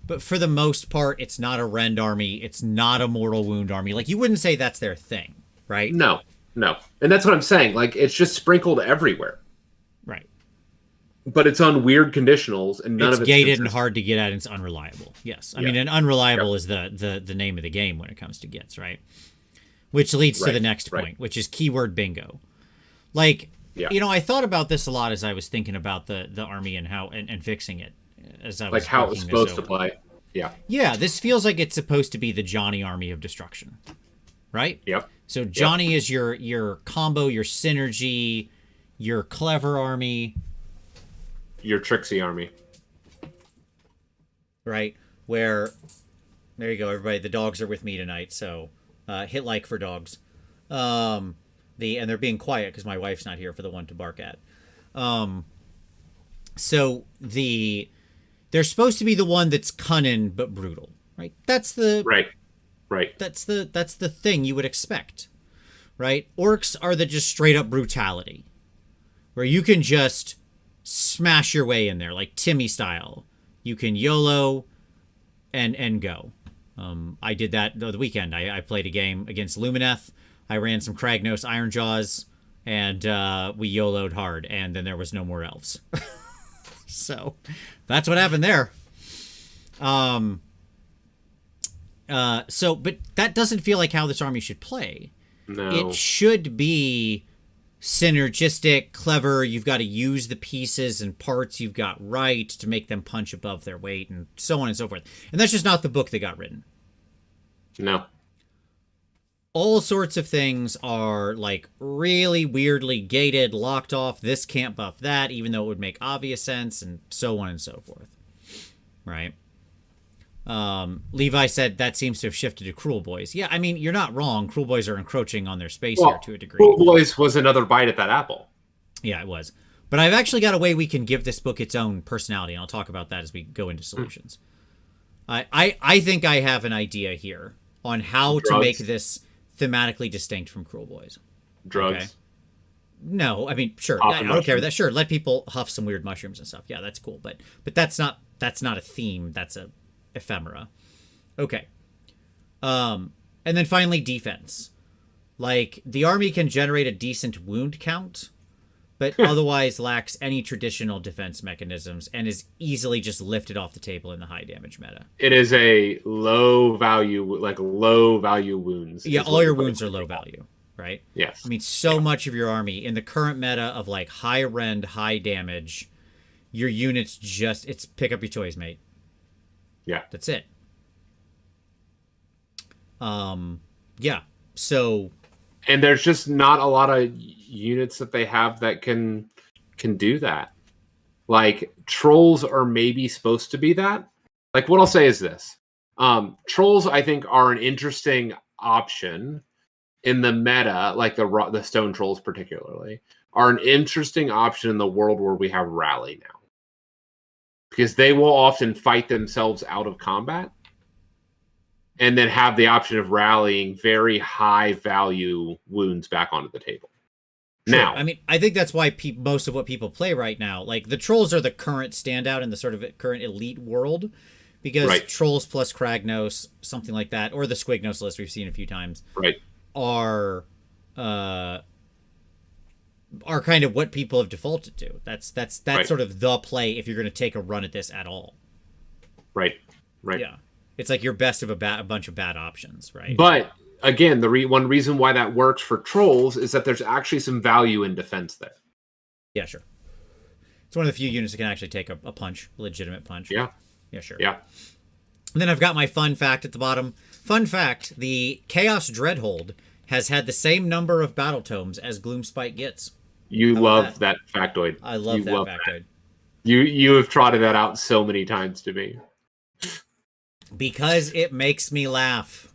but for the most part, it's not a rend army. It's not a mortal wound army. Like, you wouldn't say that's their thing, right? No. And that's what I'm saying. Like, it's just sprinkled everywhere. Right. But it's on weird conditionals, and none of it's gated and hard to get at, and it's unreliable. Yes. I mean, and unreliable is the name of the game when it comes to Gitz, right? Which leads to the next point, which is keyword bingo. Like, you know, I thought about this a lot as I was thinking about the army and how and fixing it as I was, like, how it was supposed to play. Yeah, this feels like it's supposed to be the Johnny army of destruction, right? Yep. So Johnny is your combo, your synergy, your clever army, your tricksy army, right? Where, there you go, everybody. The dogs are with me tonight, so hit like for dogs. And they're being quiet because my wife's not here for the one to bark at. So they're supposed to be the one that's cunning but brutal, right? That's the right. That's the thing you would expect, right? Orcs are the just straight up brutality, where you can just smash your way in there, like Timmy style. You can YOLO and go. I did that the weekend. I played a game against Lumineth. I ran some Kragnos Ironjaws, and we YOLO'd hard, and then there was no more elves. So that's what happened there. But that doesn't feel like how this army should play. No. It should be synergistic, clever. You've got to use the pieces and parts you've got right to make them punch above their weight, and so on and so forth. And that's just not the book that got written. No. All sorts of things are like really weirdly gated, locked off. This can't buff that, even though it would make obvious sense, and so on and so forth. Right? Levi said that seems to have shifted to Cruel Boys. Yeah, I mean, you're not wrong. Cruel Boys are encroaching on their space here to a degree. Cruel Boys was another bite at that apple. Yeah, it was. But I've actually got a way we can give this book its own personality, and I'll talk about that as we go into solutions. I think I have an idea here on how to make this thematically distinct from Cruel Boys. Drugs. Okay? No, I mean, sure. I don't care with that. Sure, let people huff some weird mushrooms and stuff. Yeah, that's cool. But that's not a theme. That's a ephemera. Okay. And then finally, defense. Like, the army can generate a decent wound count, but otherwise lacks any traditional defense mechanisms and is easily just lifted off the table in the high damage meta. It is a low value wounds. Yeah, all your wounds are low value, right? Yes. I mean, so much of your army in the current meta of like high rend, high damage, your units it's pick up your toys, mate. Yeah. That's it. Yeah. So. And there's just not a lot of units that they have that can do that. Like, trolls are maybe supposed to be that. Like, what I'll say is this. Trolls, I think, are an interesting option in the meta, like the stone trolls particularly, are an interesting option in the world where we have rally now. Because they will often fight themselves out of combat and then have the option of rallying very high value wounds back onto the table. Sure. Now, I mean, I think that's why most of what people play right now, like the trolls are the current standout in the sort of current elite world, because trolls plus Kragnos, something like that, or the Squignos list we've seen a few times, are kind of what people have defaulted to. That's sort of the play if you're going to take a run at this at all. Right. Yeah. It's like your best of a bunch of bad options, right? But again, one reason why that works for trolls is that there's actually some value in defense there. Yeah, sure. It's one of the few units that can actually take a punch, a legitimate punch. Yeah. Yeah, sure. Yeah. And then I've got my fun fact at the bottom. Fun fact, the Chaos Dreadhold has had the same number of battle tomes as Gloomspite Gitz. You love that factoid. I love that factoid. You have trotted that out so many times to me. Because it makes me laugh.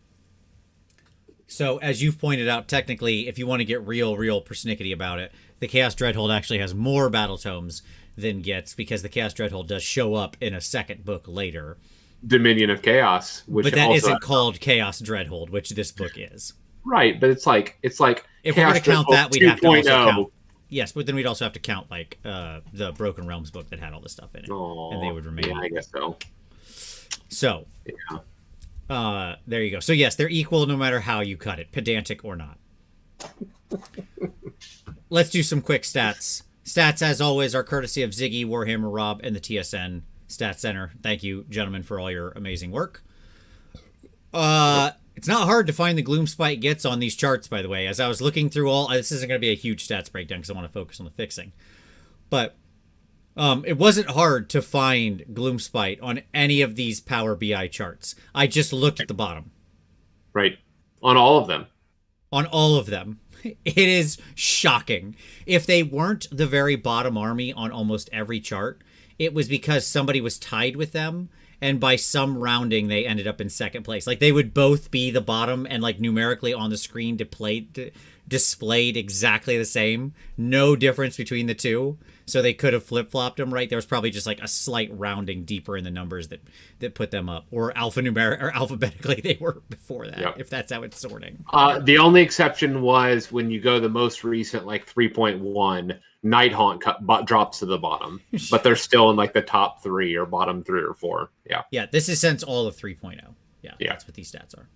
So, as you've pointed out, technically, if you want to get real persnickety about it, the Chaos Dreadhold actually has more battle tomes than Gitz, because the Chaos Dreadhold does show up in a second book later. Dominion of Chaos, but that isn't called Chaos Dreadhold, which this book is. Right, but it's like if Chaos we're going to count that, we'd have to also count. 2.0. Yes, but then we'd also have to count like the Broken Realms book that had all this stuff in it, and they would remain. Yeah, I guess so. So, there you go. So yes, they're equal no matter how you cut it, pedantic or not. Let's do some quick stats. Stats, as always, are courtesy of Ziggy, Warhammer Rob, and the TSN Stat Center. Thank you, gentlemen, for all your amazing work. It's not hard to find the Gloomspite Gitz on these charts, by the way. As I was looking through this isn't going to be a huge stats breakdown because I want to focus on the fixing. But it wasn't hard to find Gloomspite on any of these Power BI charts. I just looked at the bottom. Right. On all of them. On all of them. It is shocking. If they weren't the very bottom army on almost every chart, it was because somebody was tied with them, and by some rounding, they ended up in second place. Like, they would both be the bottom, and like numerically on the screen displayed exactly the same. No difference between the two. So they could have flip-flopped them, right? There was probably just like a slight rounding deeper in the numbers that put them up. Or alphabetically they were before that, if that's how it's sorting. The only exception was when you go the most recent, like 3.1, Nighthaunt drops to the bottom. But they're still in like the top 3 or bottom 3 or 4. Yeah. Yeah, this is since all of 3.0. Yeah, that's what these stats are.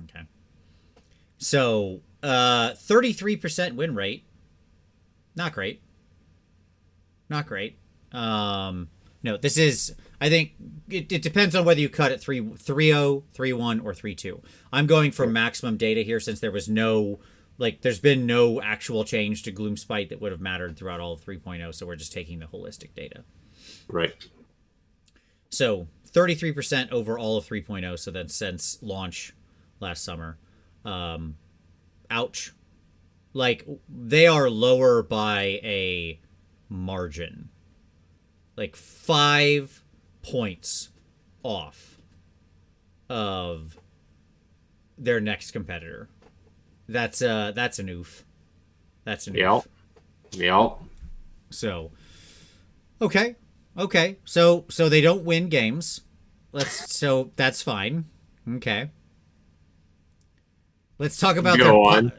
Okay. So, 33% win rate. Not great. Not great. No, this is, I think, it depends on whether you cut it 3.0, 3.1, or 3.2. I'm going for maximum data here since there was no like there's been no actual change to Gloomspite that would have mattered throughout all of 3.0, so we're just taking the holistic data. Right. So 33% over all of 3.0, so that's since launch last summer. Ouch. Like, they are lower by a margin. Like 5 points off of their next competitor. That's an oof. That's an oof. Yep. So, okay. So they don't win games. So that's fine. Okay. Let's talk about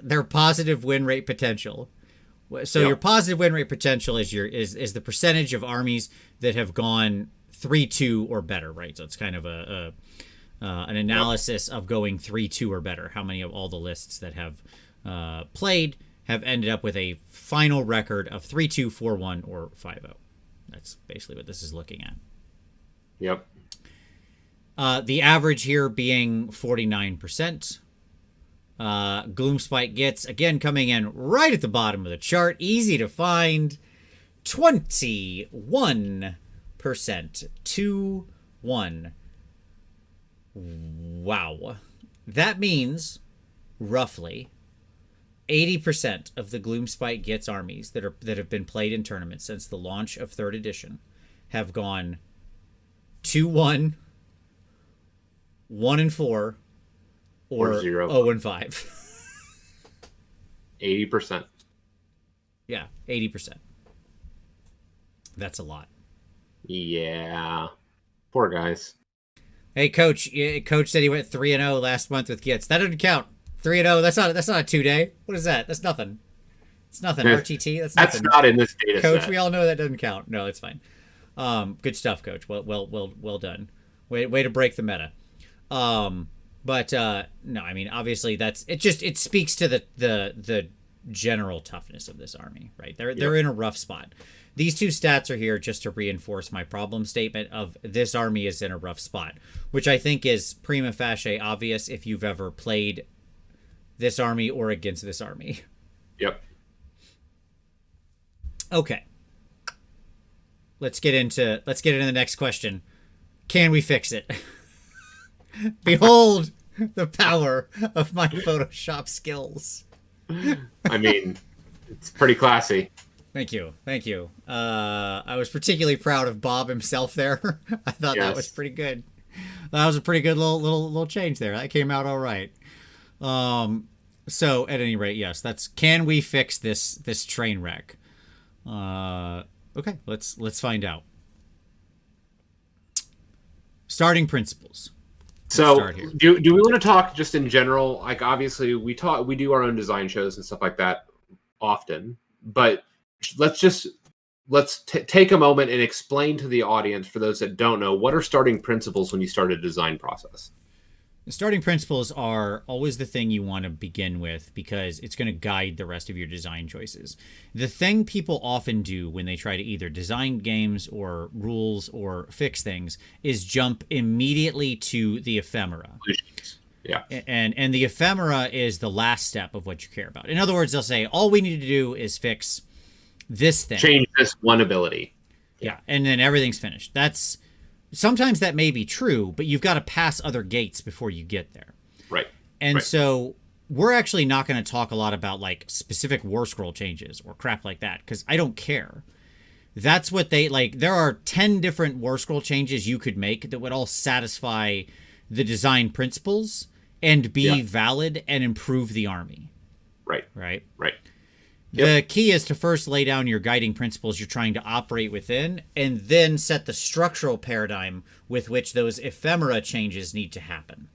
their positive win rate potential. So your positive win rate potential is is the percentage of armies that have gone 3-2 or better, right? So it's kind of an analysis of going 3-2 or better. How many of all the lists that have played have ended up with a final record of 3-2, 4-1, or 5-0. That's basically what this is looking at. Yep. The average here being 49%. Gloomspite Gitz, again, coming in right at the bottom of the chart. Easy to find. 21%. 2-1. Wow. That means, roughly, 80% of the Gloomspite Gitz armies that have been played in tournaments since the launch of 3rd edition have gone 2-1, 1-4, or 0-5. 80%. Yeah, 80%. That's a lot. Yeah. Poor guys. Hey, Coach. Coach said he went 3-0 last month with Gitz. That doesn't count. 3-0. That's not a 2-day. What is that? That's nothing. It's nothing. RTT. That's nothing. That's not in this data Coach, set. we all know that doesn't count. No, it's fine. Good stuff, Coach. Well done. Way to break the meta. But no, I mean, obviously it speaks to the general toughness of this army, right? They're in a rough spot. These two stats are here just to reinforce my problem statement of this army is in a rough spot, which I think is prima facie obvious if you've ever played this army or against this army. Yep. Okay. Let's get into the next question. Can we fix it? Behold the power of my Photoshop skills. I mean, it's pretty classy. Thank you. I was particularly proud of Bob himself there. I thought that was pretty good. That was a pretty good little change there. That came out all right. So at any rate, yes, can we fix this train wreck? Okay, let's find out. Starting principles. So do we want to talk just in general? Like, obviously we do our own design shows and stuff like that often, but let's take a moment and explain to the audience, for those that don't know, what are starting principles when you start a design process? The starting principles are always the thing you want to begin with because it's going to guide the rest of your design choices. The thing people often do when they try to either design games or rules or fix things is jump immediately to the ephemera. Yeah. And the ephemera is the last step of what you care about. In other words, they'll say, all we need to do is fix this thing. Change this one ability. Yeah. And then everything's finished. Sometimes that may be true, but you've got to pass other gates before you get there. Right. And so we're actually not going to talk a lot about like specific war scroll changes or crap like that because I don't care. That's what they like. There are 10 different war scroll changes you could make that would all satisfy the design principles and be valid and improve the army. Right. The key is to first lay down your guiding principles you're trying to operate within, and then set the structural paradigm with which those ephemera changes need to happen.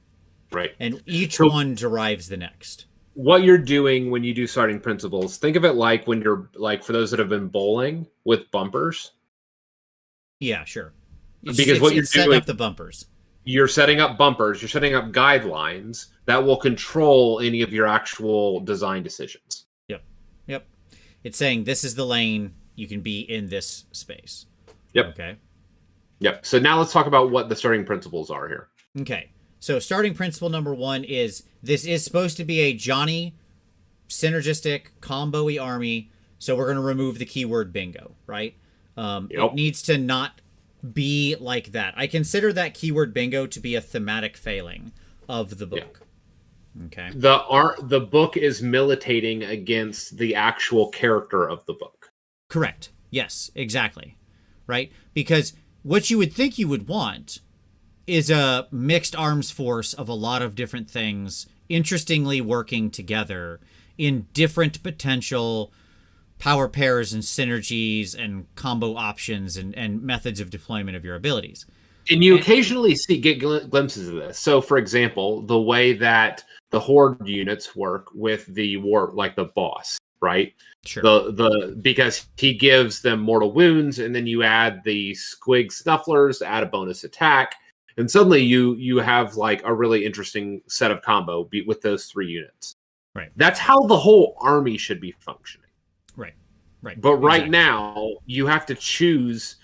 Right. And each one derives the next. What you're doing when you do starting principles, think of it like when you're, like, for those that have been bowling with bumpers. Yeah, sure. Because what you're setting doing, up the bumpers. You're setting up bumpers, you're setting up guidelines that will control any of your actual design decisions. Yep. It's saying this is the lane, you can be in this space. Yep. Okay. Yep. So now let's talk about what the starting principles are here. Okay. So starting principle number 1 is this is supposed to be a Johnny synergistic, combo-y army, so we're going to remove the keyword bingo, right? It needs to not be like that. I consider that keyword bingo to be a thematic failing of the book. Yeah. Okay. The book is militating against the actual character of the book. Correct. Yes, exactly. Right? Because what you would think you would want is a mixed arms force of a lot of different things interestingly working together in different potential power pairs and synergies and combo options and methods of deployment of your abilities. And you occasionally get glimpses of this. So, for example, the way that the Horde units work with the the boss, right? Sure. Because he gives them mortal wounds, and then you add the Squig Snufflers, add a bonus attack, and suddenly you have like a really interesting set of combo with those 3 units. Right. That's how the whole army should be functioning. Right. But right now, you have to choose.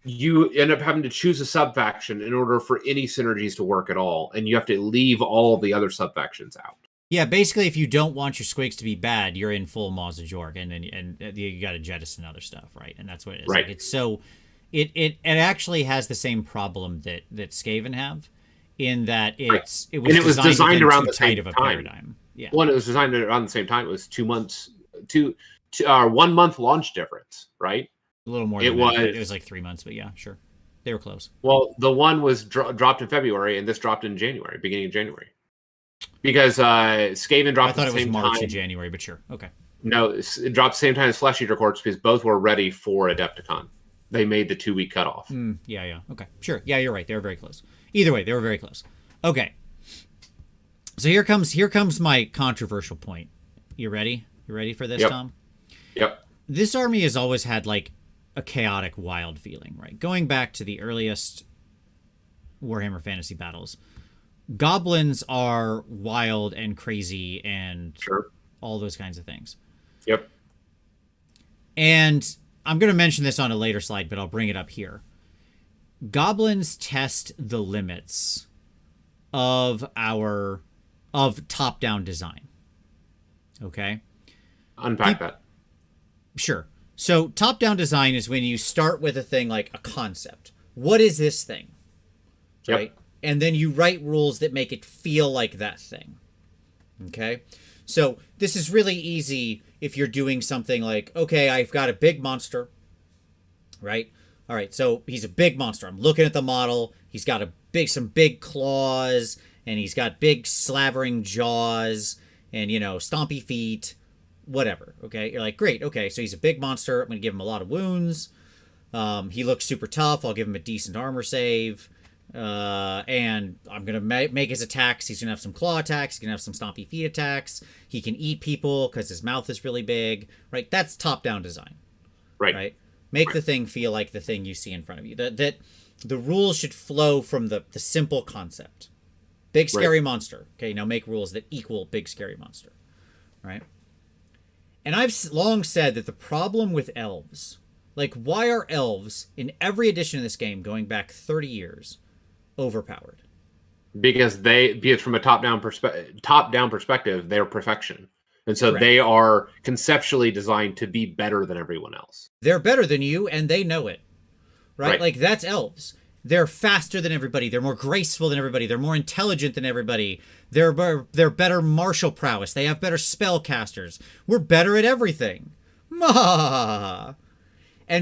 You end up having to choose a sub-faction in order for any synergies to work at all, and you have to leave all of the other sub-factions out. Yeah, basically, if you don't want your Squigs to be bad, you're in full Maws of Jorg, and you got to jettison other stuff, right? And that's what it is. Right. Like, it's so it actually has the same problem that Skaven have, in that it was designed around the same time. Paradigm. Yeah. Well, it was designed around the same time. It was 2 months, 1 month launch difference, right? A little more. It was like 3 months, but yeah, sure, they were close. Well, the one was dropped in February, and this dropped in January, beginning of January, because Skaven dropped. I thought at the same it was March time. and January, but sure, okay. No, it dropped the same time as Flesh Eater Courts because both were ready for Adepticon. They made the 2-week cutoff. Yeah, okay, sure, yeah, you're right. They were very close. Either way, they were very close. Okay, so here comes my controversial point. You ready? You ready for this, Yep. Tom? Yep. This army has always had like a chaotic, wild feeling, right? Going back to the earliest Warhammer Fantasy battles, goblins are wild and crazy and all those kinds of things. Yep. And I'm going to mention this on a later slide, but I'll bring it up here. Goblins test the limits of top-down design. Okay? Unpack that. Sure. So top-down design is when you start with a thing like a concept. What is this thing? Yep. Right? And then you write rules that make it feel like that thing. Okay? So this is really easy if you're doing something like, okay, I've got a big monster, right? All right, so he's a big monster. I'm looking at the model. He's got some big claws, and he's got big slavering jaws, and, stompy feet, whatever, okay? You're like, great, okay, so he's a big monster. I'm going to give him a lot of wounds. He looks super tough. I'll give him a decent armor save. And I'm going to make his attacks. He's going to have some claw attacks. He's going to have some stompy feet attacks. He can eat people because his mouth is really big, right? That's top-down design, right? Make the thing feel like the thing you see in front of you. That the rules should flow from the simple concept. Big scary monster. Okay, now make rules that equal big scary monster, right? And I've long said that the problem with elves, like why are elves in every edition of this game going back 30 years overpowered? Because from a top-down perspective, they're perfection. And so they are conceptually designed to be better than everyone else. They're better than you, and they know it. Right? Like, that's elves. They're faster than everybody. They're more graceful than everybody. They're more intelligent than everybody. They're better martial prowess. They have better spellcasters. We're better at everything. And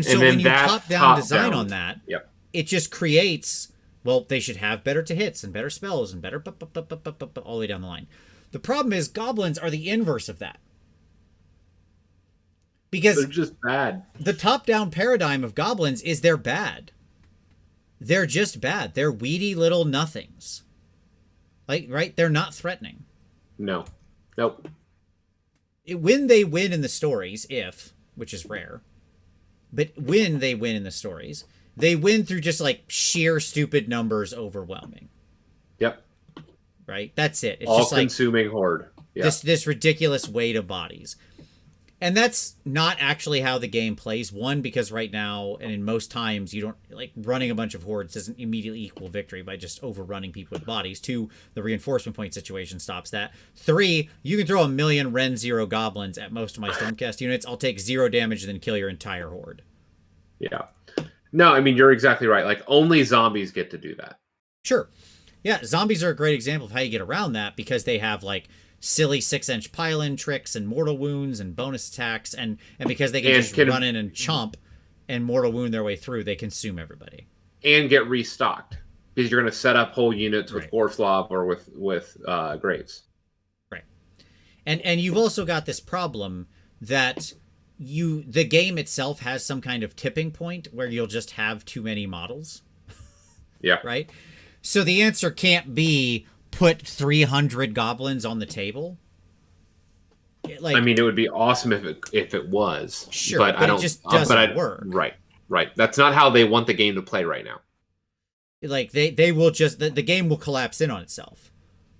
so when you top-down design on that, it just creates, well, they should have better to hits and better spells and better all the way down the line. The problem is goblins are the inverse of that. Because they're just bad. The top-down paradigm of goblins is they're bad. They're just bad. They're weedy little nothings. Like, right? They're not threatening. No. Nope. When they win in the stories, which is rare, but when they win in the stories, they win through just like sheer stupid numbers overwhelming. Yep. Right? That's it. It's all just consuming horde. This ridiculous weight of bodies. And that's not actually how the game plays. One, because right now, and in most times, you don't like running a bunch of hordes doesn't immediately equal victory by just overrunning people with bodies. Two, the reinforcement point situation stops that. Three, you can throw a million Ren Zero goblins at most of my Stormcast units. I'll take 0 damage and then kill your entire horde. Yeah. No, I mean, you're exactly right. Like, only zombies get to do that. Sure. Yeah, zombies are a great example of how you get around that because they have, like, silly 6-inch pile-in tricks and mortal wounds and bonus attacks, and because they can run in and chomp and mortal wound their way through, they consume everybody. And get restocked. Because you're going to set up whole units with Gorslav or with Graves. Right. And you've also got this problem that the game itself has some kind of tipping point where you'll just have too many models. Yeah. Right? So the answer can't be put 300 goblins on the table. Like, I mean, it would be awesome if it was. Sure, but I don't, it just doesn't work. Right. That's not how they want the game to play right now. Like, they will just... The game will collapse in on itself.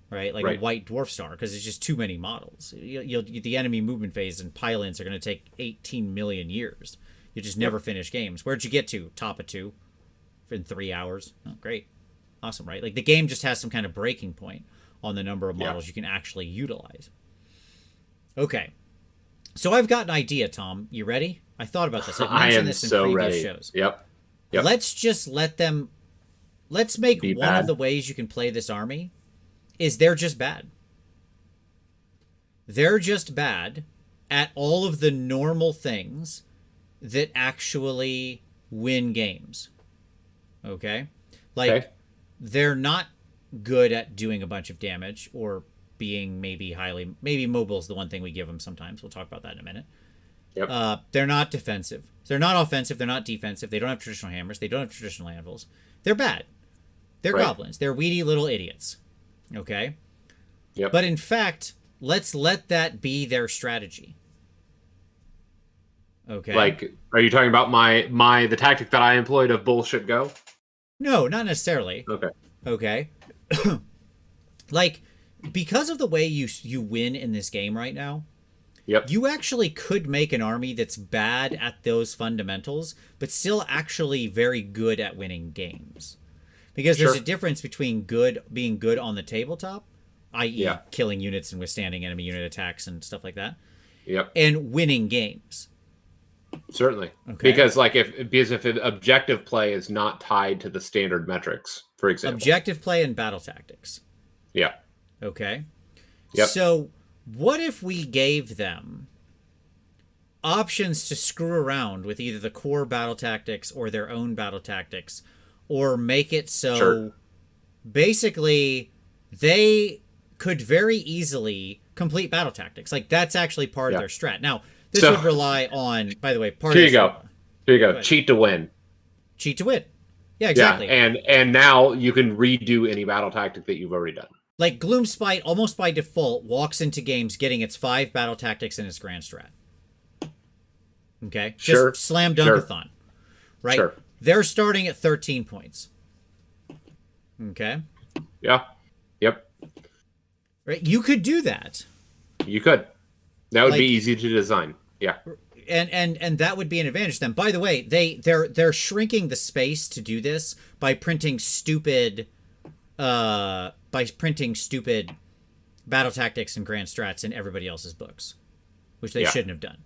Right? Like a white dwarf star, because it's just too many models. The enemy movement phase and pile-ins are going to take 18 million years. You just never finish games. Where'd you get to? Top of 2? In 3 hours? Oh, great. Awesome, right? Like, the game just has some kind of breaking point on the number of models you can actually utilize. Okay. So I've got an idea, Tom. You ready? I thought about this. I've mentioned this in previous shows. Yep. Let's just let them... Let's make Be one bad. of the ways you can play this army is they're just bad. They're just bad at all of the normal things that actually win games. Okay? Like, they're not good at doing a bunch of damage or being maybe mobile is the one thing we give them sometimes. We'll talk about that in a minute. Yep. They're not defensive. They're not offensive. They're not defensive. They don't have traditional hammers. They don't have traditional anvils. They're bad. They're goblins. They're weedy little idiots. Okay? Yep. But in fact, let's let that be their strategy. Okay? Like, are you talking about the tactic that I employed of bullshit go? No, not necessarily. Okay. Like, because of the way you win in this game right now, you actually could make an army that's bad at those fundamentals, but still actually very good at winning games. Because there's a difference between being good on the tabletop, i.e. killing units and withstanding enemy unit attacks and stuff like that, and winning games. Certainly. Okay. Because if objective play is not tied to the standard metrics, for example. Objective play and battle tactics. Yeah. Okay. Yep. So what if we gave them options to screw around with either the core battle tactics or their own battle tactics, or make it so basically they could very easily complete battle tactics. Like, that's actually part of their strat. Now, this would rely on, by the way, Here you go. Cheat to win. Cheat to win. Yeah, exactly. Yeah, and now you can redo any battle tactic that you've already done. Like, Gloomspite, almost by default, walks into games getting its 5 battle tactics and its grand strat. Okay? Just slam dunkathon. Right? Sure. They're starting at 13 points. Okay? Yeah. Yep. Right? You could do that. You could. That would be easy to design. Yeah. And that would be an advantage to them. By the way, they're shrinking the space to do this by printing stupid battle tactics and grand strats in everybody else's books, which they shouldn't have done.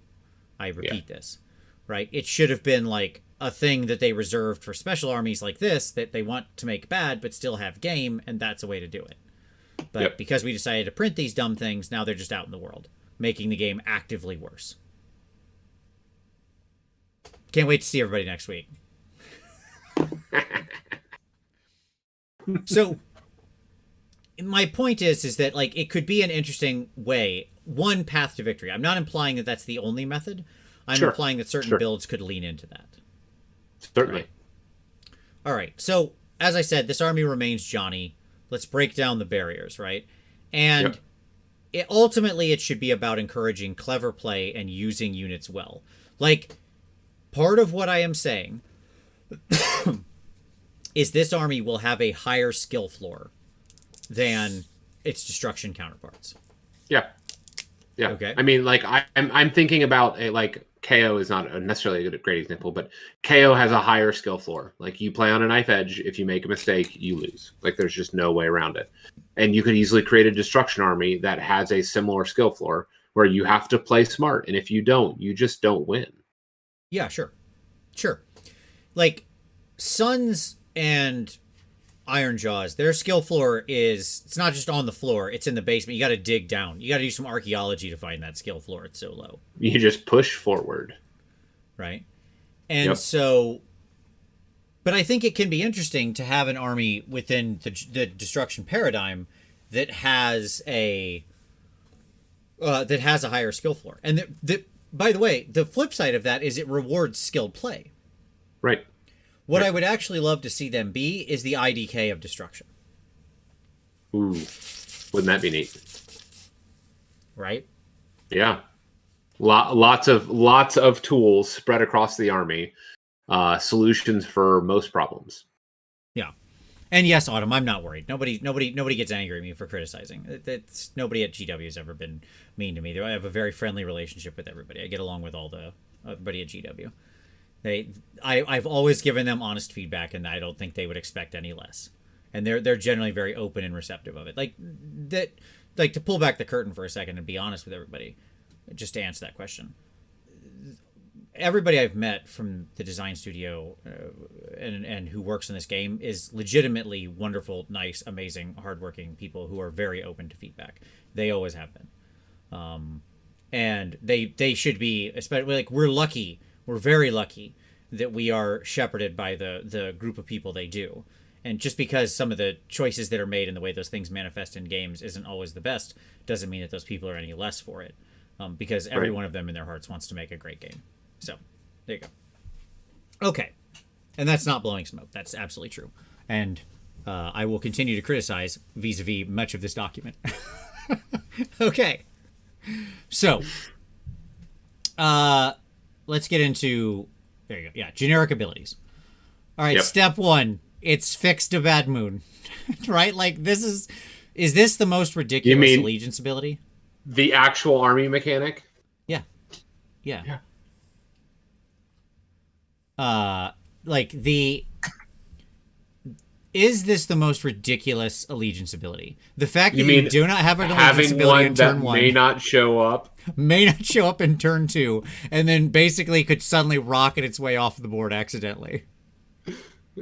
I repeat this, right? It should have been like a thing that they reserved for special armies like this that they want to make bad but still have game, and that's a way to do it. But because we decided to print these dumb things, now they're just out in the world, making the game actively worse. Can't wait to see everybody next week. So, my point is that, like, it could be an interesting way, one path to victory. I'm not implying that that's the only method. I'm implying that certain builds could lean into that. Certainly. All right. So, as I said, this army remains Johnny. Let's break down the barriers, right? And ultimately, it should be about encouraging clever play and using units well. Like, part of what I am saying is this army will have a higher skill floor than its destruction counterparts. Yeah. Yeah. Okay. I mean, like I'm thinking about like KO is not necessarily a great example, but KO has a higher skill floor. Like you play on a knife edge, if you make a mistake, you lose. Like there's just no way around it. And you could easily create a destruction army that has a similar skill floor where you have to play smart, and if you don't, you just don't win. Yeah, sure. Like Suns and Iron Jaws, their skill floor it's not just on the floor, it's in the basement. You got to dig down. You got to do some archaeology to find that skill floor. It's so low. You just push forward. Right? And so, but I think it can be interesting to have an army within the destruction paradigm that has a higher skill floor. And by the way, the flip side of that is it rewards skilled play. Right. What I would actually love to see them be is the IDK of destruction. Ooh, wouldn't that be neat? Right? Yeah. Lots of tools spread across the army. Solutions for most problems. Yeah. And yes, Autumn, I'm not worried. Nobody gets angry at me for criticizing. Nobody at GW has ever been mean to me. I have a very friendly relationship with everybody. I get along with everybody at GW. I've always given them honest feedback, and I don't think they would expect any less. And they're generally very open and receptive of it. Like to pull back the curtain for a second and be honest with everybody, just to answer that question. Everybody I've met from the design studio and who works in this game is legitimately wonderful, nice, amazing, hardworking people who are very open to feedback. They always have been, and they should be. Especially like we're lucky. We're very lucky that we are shepherded by the group of people they do. And just because some of the choices that are made and the way those things manifest in games isn't always the best, doesn't mean that those people are any less for it. Because every one of them in their hearts wants to make a great game. So, there you go. Okay. And that's not blowing smoke. That's absolutely true. And I will continue to criticize vis-a-vis much of this document. Okay. So, let's get into, there you go. Yeah, generic abilities. All right, Step 1, it's fixed a bad moon. Right? Like, is this the most ridiculous allegiance ability? The actual army mechanic? Yeah. Is this the most ridiculous allegiance ability? The fact that you do not have an allegiance ability in turn 1 may not show up in turn 2, and then basically could suddenly rocket its way off the board accidentally. And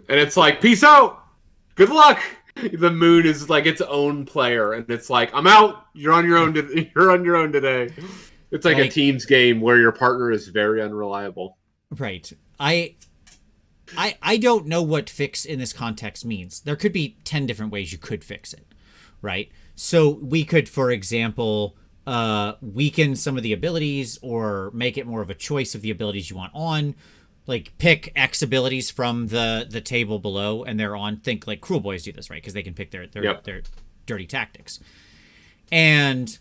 it's like, peace out! Good luck! The moon is like its own player, and it's like, I'm out! You're on your own today. It's like a team's game where your partner is very unreliable. Right. I don't know what fix in this context means. There could be 10 different ways you could fix it, right? So we could, for example, weaken some of the abilities or make it more of a choice of the abilities you want on. Like pick X abilities from the table below and they're on. Think like Cruel Boys do this, right? Because they can pick their dirty tactics. And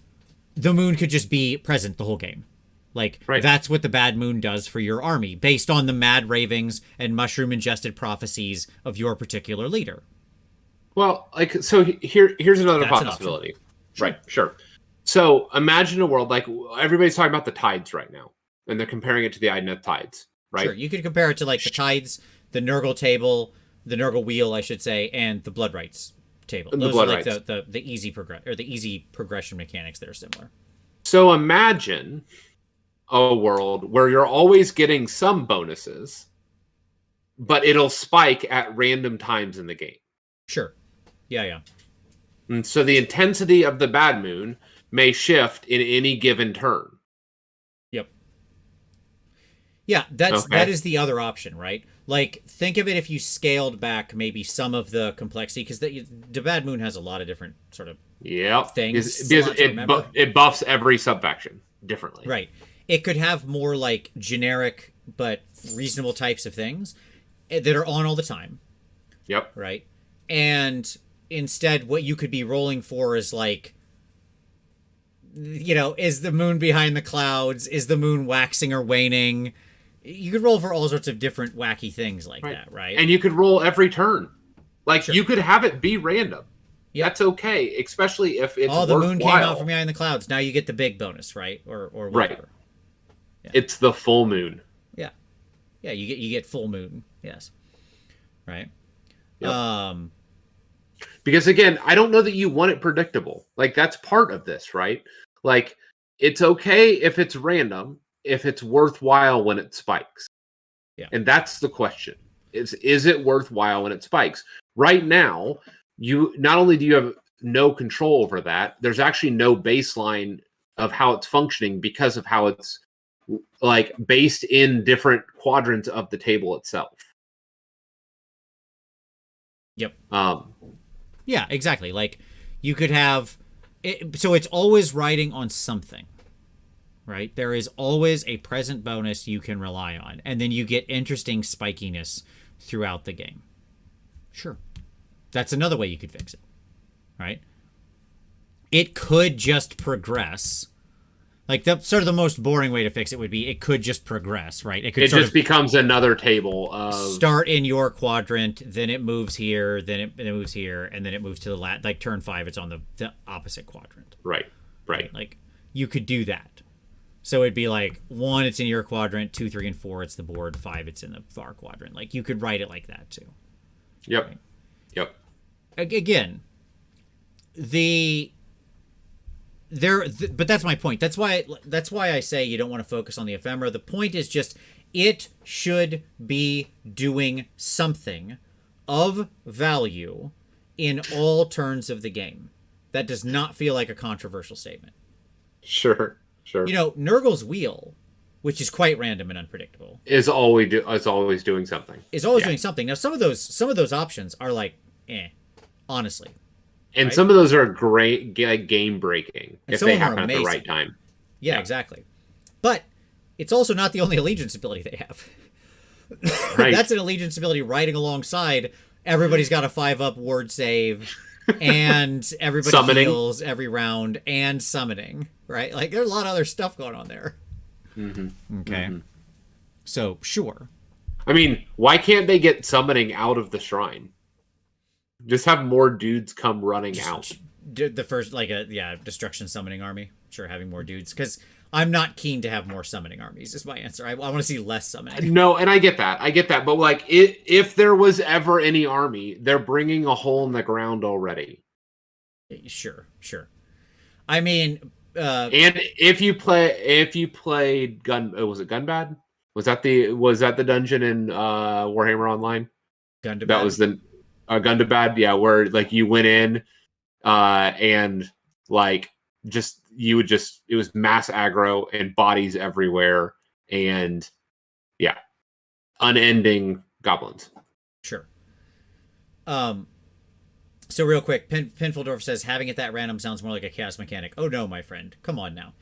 the moon could just be present the whole game. Like, that's what the bad moon does for your army, based on the mad ravings and mushroom-ingested prophecies of your particular leader. Well, like, so here's another possibility. Right, sure. So imagine a world, like, everybody's talking about the tides right now, and they're comparing it to the Idoneth tides, right? Sure, you could compare it to, like, the tides, the Nurgle table, the Nurgle wheel, I should say, and the Blood Rights table. Those are, like, the easy progression mechanics that are similar. So imagine a world where you're always getting some bonuses, but it'll spike at random times in the game. Sure. Yeah. And so the intensity of the bad moon may shift in any given turn. Yep. Yeah, that is the other option, right? Like, think of it if you scaled back maybe some of the complexity, because the bad moon has a lot of different sort of things. It buffs every subfaction differently. Right. It could have more like generic but reasonable types of things that are on all the time. Yep. Right. And instead, what you could be rolling for is like, is the moon behind the clouds? Is the moon waxing or waning? You could roll for all sorts of different wacky things like that, right? And you could roll every turn. Like, you could have it be random. Yep. That's okay, especially if it's the moon came out from worthwhile. behind the clouds. Now you get the big bonus, right? Or Right. whatever. Yeah. It's the full moon. Yeah. Yeah, you get full moon. Yes. Right? Yep. Because again, I don't know that you want it predictable. Like that's part of this, right? Like it's okay if it's random, if it's worthwhile when it spikes. Yeah. And that's the question. Is it worthwhile when it spikes? Right now, you not only do you have no control over that, there's actually no baseline of how it's functioning because of how it's like based in different quadrants of the table itself. Yep. Yeah, exactly. Like you could have it, so it's always riding on something. Right? There is always a present bonus you can rely on, and then you get interesting spikiness throughout the game. Sure. That's another way you could fix it. Right? It could just progress. Like the sort of the most boring way to fix it would be it could just progress, right? It could it just becomes another table of start in your quadrant, then it moves here, then it moves here, and then it moves to the like turn 5 it's on the opposite quadrant. Right. Like you could do that. So it'd be like 1 it's in your quadrant, 2, 3, and 4 it's the board, 5 it's in the far quadrant. Like you could write it like that too. Yep. Right? Yep. Again, but that's my point. That's why I say you don't want to focus on the ephemera. The point is just it should be doing something of value in all turns of the game. That does not feel like a controversial statement. Sure. You know, Nurgle's wheel, which is quite random and unpredictable, is always doing something. Doing something. Now some of those options are like, honestly. And right? some of those are great, game breaking if they happen at the right time. Yeah, exactly. But it's also not the only allegiance ability they have. Right. That's an allegiance ability riding alongside. Everybody's got a 5-up ward save, and everybody heals every round, and summoning. Right? Like there's a lot of other stuff going on there. Mm-hmm. Okay. Mm-hmm. So sure. I mean, why can't they get summoning out of the shrine? Just have more dudes come running out. The first, like destruction summoning army. Sure, having more dudes. Because I'm not keen to have more summoning armies, is my answer. I want to see less summoning. No, and I get that. But like, if there was ever any army, they're bringing a hole in the ground already. Sure. I mean... and if you played was it Gunbad? Was that the dungeon in Warhammer Online? Gundabad. That was the... Gundabad, yeah, where like you went in and like it was mass aggro and bodies everywhere and yeah, unending goblins. Sure. So real quick, Pinfeldorf says having it that random sounds more like a chaos mechanic. Oh no, my friend, come on now.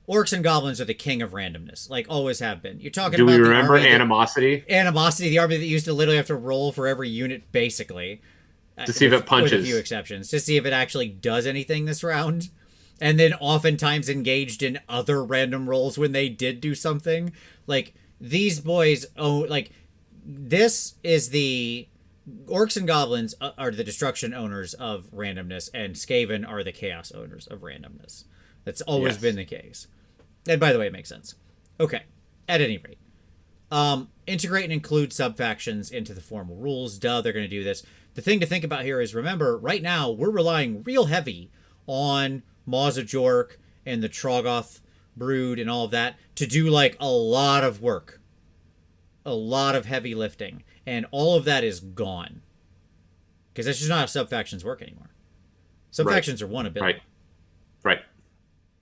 Orcs and goblins are the king of randomness, like always have been. You're talking about. Do we remember Animosity? Animosity, the army that used to literally have to roll for every unit, basically, to see if it punches. With a few exceptions, to see if it actually does anything this round, and then oftentimes engaged in other random rolls when they did do something. Like these boys, this is the orcs and goblins are the destruction owners of randomness, and Skaven are the chaos owners of randomness. That's always been the case. And by the way, it makes sense. Okay. At any rate. Integrate and include sub-factions into the formal rules. Duh, they're going to do this. The thing to think about here is, remember, right now, we're relying real heavy on Maws of Jork and the Troggoth brood and all of that to do, like, a lot of work. A lot of heavy lifting. And all of that is gone. Because that's just not how sub-factions work anymore. Sub-factions are one ability. Right.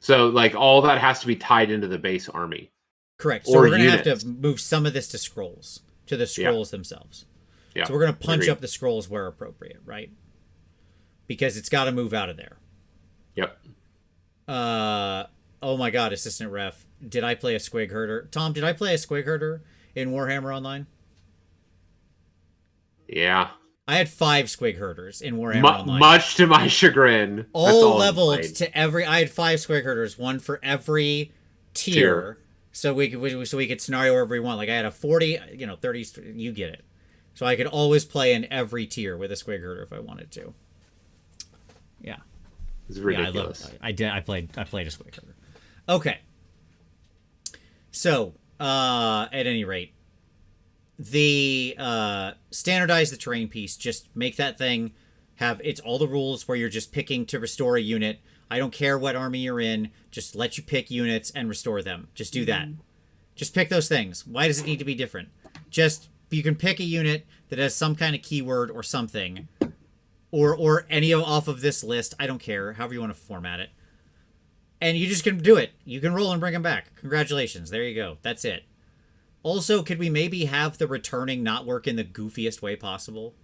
So, like, all that has to be tied into the base army. Correct. So we're going to have to move some of this to scrolls, to the scrolls themselves. Yeah. So we're going to punch up the scrolls where appropriate, right? Because it's got to move out of there. Yep. Oh my God, Assistant Ref. Did I play a Squig Herder? Tom, did I play a Squig Herder in Warhammer Online? Yeah. I had 5 Squig Herders in Warhammer Online. Much to my chagrin. All leveled to every... I had 5 Squig Herders, one for every tier. So we could scenario wherever we want. Like I had a 40, 30, you get it. So I could always play in every tier with a Squig Herder if I wanted to. Yeah. It's ridiculous. Yeah, I played a Squig Herder. Okay. So, at any rate, the standardize the terrain piece. Just make that thing it's all the rules where you're just picking to restore a unit. I don't care what army you're in. Just let you pick units and restore them. Just do that. Just pick those things. Why does it need to be different? Just you can pick a unit that has some kind of keyword or something, or any off of this list. I don't care. However you want to format it. And you just can do it. You can roll and bring them back. Congratulations. There you go. That's it. Also, could we maybe have the returning not work in the goofiest way possible?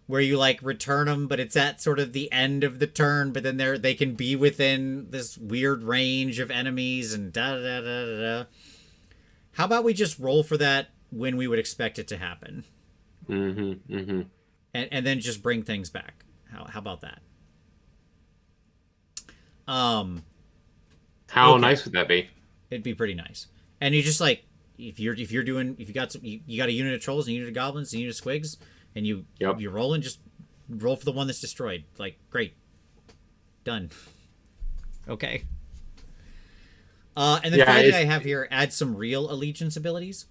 Where you, like, return them, but it's at sort of the end of the turn, but then they can be within this weird range of enemies and da-da-da-da-da. How about we just roll for that when we would expect it to happen? Mm-hmm, mm-hmm. And then just bring things back. How about that? How nice would that be? It'd be pretty nice. And you just, like, if you got a unit of trolls and a unit of goblins and a unit of squigs, and you roll and just roll for the one that's destroyed. Like, great. Done. Okay. And then finally I have here, add some real allegiance abilities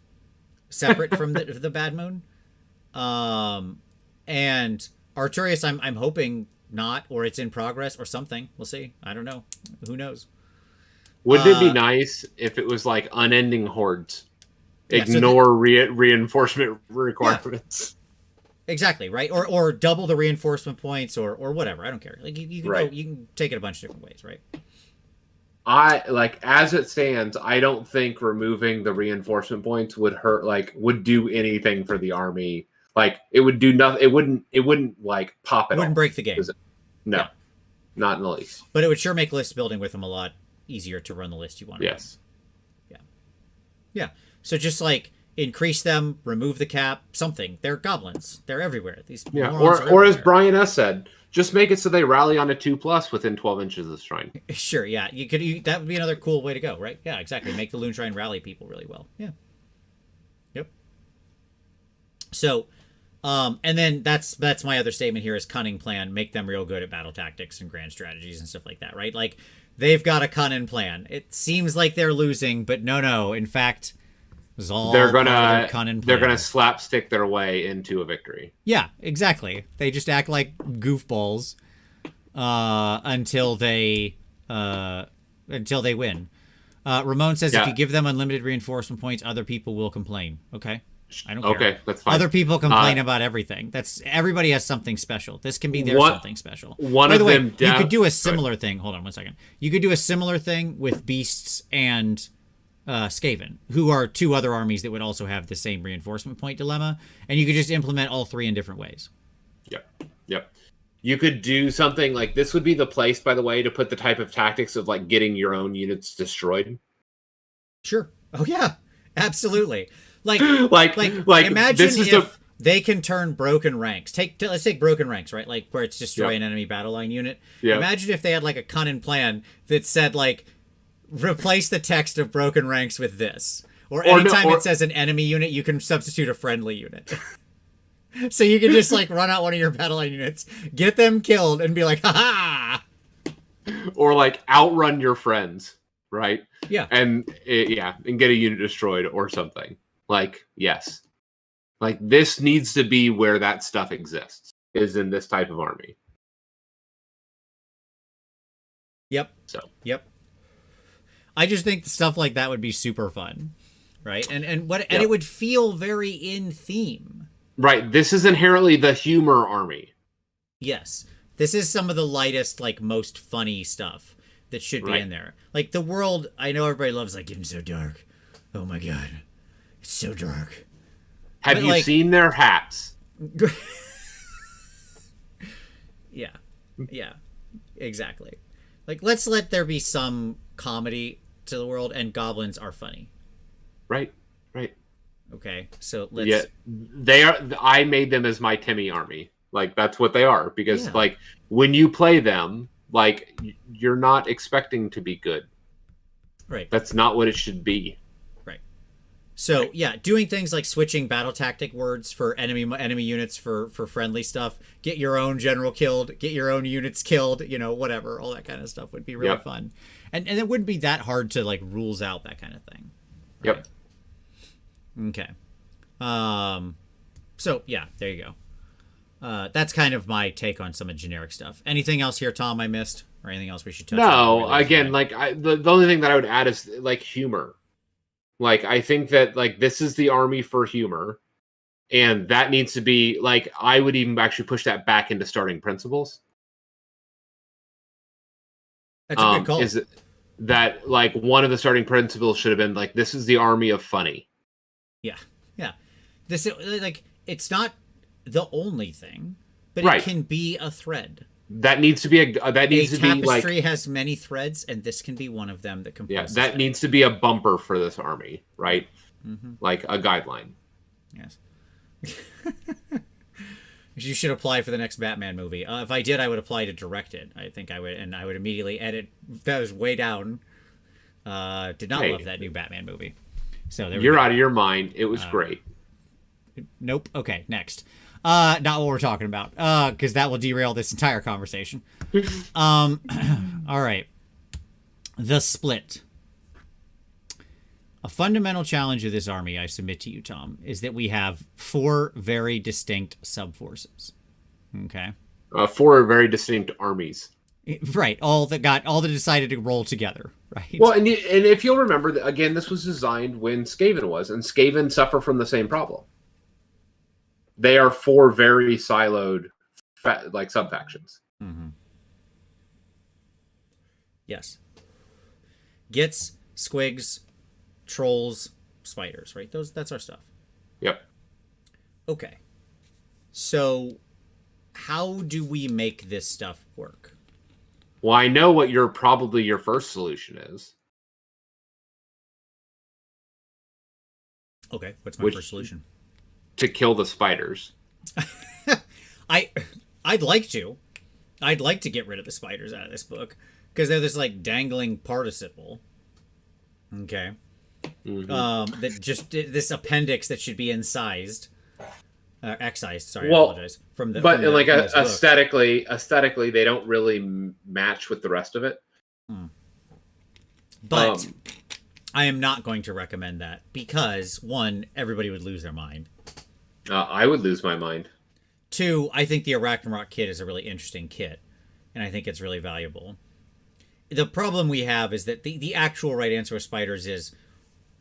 separate from the Bad Moon. And Arturius, I'm hoping not, or it's in progress or something. We'll see. I don't know. Who knows? Wouldn't it be nice if it was like unending hordes? Ignore reinforcement requirements. Yeah. Exactly, right? Or double the reinforcement points or whatever. I don't care. Like you can you can take it a bunch of different ways, right? As it stands, I don't think removing the reinforcement points would do anything for the army. Like, it would do nothing. It wouldn't like pop it. It wouldn't break the game. No. Yeah. Not in the least. But it would sure make list building with them a lot easier to run the list you want to run. Yeah. Yeah. So just like increase them, remove the cap, something. They're goblins. They're everywhere. These or as Brian S. said, just make it so they rally on a 2+ within 12 inches of the shrine. Sure, yeah. That would be another cool way to go, right? Yeah, exactly. Make the Loon Shrine rally people really well. Yeah. Yep. So, and then that's my other statement here is cunning plan. Make them real good at battle tactics and grand strategies and stuff like that, right? Like, they've got a cunning plan. It seems like they're losing, but no. In fact, they're gonna slapstick their way into a victory. Yeah, exactly. They just act like goofballs until they win. Ramon says if you give them unlimited reinforcement points, other people will complain. Okay, I don't care. Okay, that's fine. Other people complain about everything. Everybody has something special. This can be their something special. By the way, you could do a similar thing. Hold on 1 second. You could do a similar thing with beasts and Skaven, who are two other armies that would also have the same reinforcement point dilemma, and you could just implement all three in different ways. Yep. You could do something like this would be the place, by the way, to put the type of tactics of like getting your own units destroyed. Sure. Oh yeah, absolutely. Like imagine if they can turn broken ranks. Let's take broken ranks, right? Like where it's destroy an enemy battle line unit. Yep. Imagine if they had like a cunning plan that said like, replace the text of broken ranks with this. Or anytime it says an enemy unit, you can substitute a friendly unit. So you can just like run out one of your battle line units, get them killed, and be like, ha ha! Or like outrun your friends, right? Yeah. And get a unit destroyed or something. Like, yes. Like, this needs to be where that stuff exists, is in this type of army. Yep. Yep. I just think stuff like that would be super fun, right? And it would feel very in theme. Right. This is inherently the humor army. Yes. This is some of the lightest, like, most funny stuff that should be in there. Like, the world, I know everybody loves, like, getting so dark. Oh my god. It's so dark. Have you seen their hats? Yeah. Yeah. Exactly. Like, let's let there be some comedy to the world, and goblins are funny. Right. Okay, so let's... Yeah, they are... I made them as my Timmy army. Like, that's what they are. Because, like, when you play them, like, you're not expecting to be good. Right. That's not what it should be. Right. So yeah, doing things like switching battle tactic words for enemy units for friendly stuff, get your own general killed, get your own units killed, whatever, all that kind of stuff would be really fun, and it wouldn't be that hard to like rules out that kind of thing. Right? Yep. Okay. So yeah, there you go. That's kind of my take on some of the generic stuff. Anything else here, Tom? I missed, or anything else we should touch on? No, again, like the only thing that I would add is like humor. Like, I think that, like, this is the army for humor. And that needs to be, like, I would even actually push that back into starting principles. That's a good call. Is that, like, one of the starting principles should have been, like, this is the army of funny. Yeah. Yeah. This, like, it's not the only thing, but right. It can be a thread. That needs to be a tapestry has many threads, and this can be one of them that composes. Yeah, that needs to be a bumper for this army, right? Mm-hmm. Like a guideline. Yes. You should apply for the next Batman movie. If I did, I would apply to direct it. I think I would, and I would immediately edit. That was way down. Did not love that new Batman movie. So you're out of your mind. It was great. Nope. Okay, next. Not what we're talking about, because that will derail this entire conversation. All right. The split. A fundamental challenge of this army, I submit to you, Tom, is that we have 4 very distinct subforces. Okay? 4 very distinct armies. Right. All that decided to roll together, right? Well, and if you'll remember, again, this was designed when Skaven was, and Skaven suffer from the same problem. They are 4 very siloed, sub-factions. Mm-hmm. Yes. Gitz, squigs, trolls, spiders, right? That's our stuff. Yep. Okay. So, how do we make this stuff work? Well, I know what probably your first solution is. Okay, what's my first solution? To kill the spiders. I'd like to. I'd like to get rid of the spiders out of this book, because they're this like dangling participle. Okay. Mm-hmm. That just this appendix that should be incised. Excised, sorry, I apologize. Aesthetically, they don't really match with the rest of it. But I am not going to recommend that, because 1, everybody would lose their mind. I would lose my mind. 2, I think the Arachnarok kit is a really interesting kit, and I think it's really valuable. The problem we have is that the actual right answer with spiders is...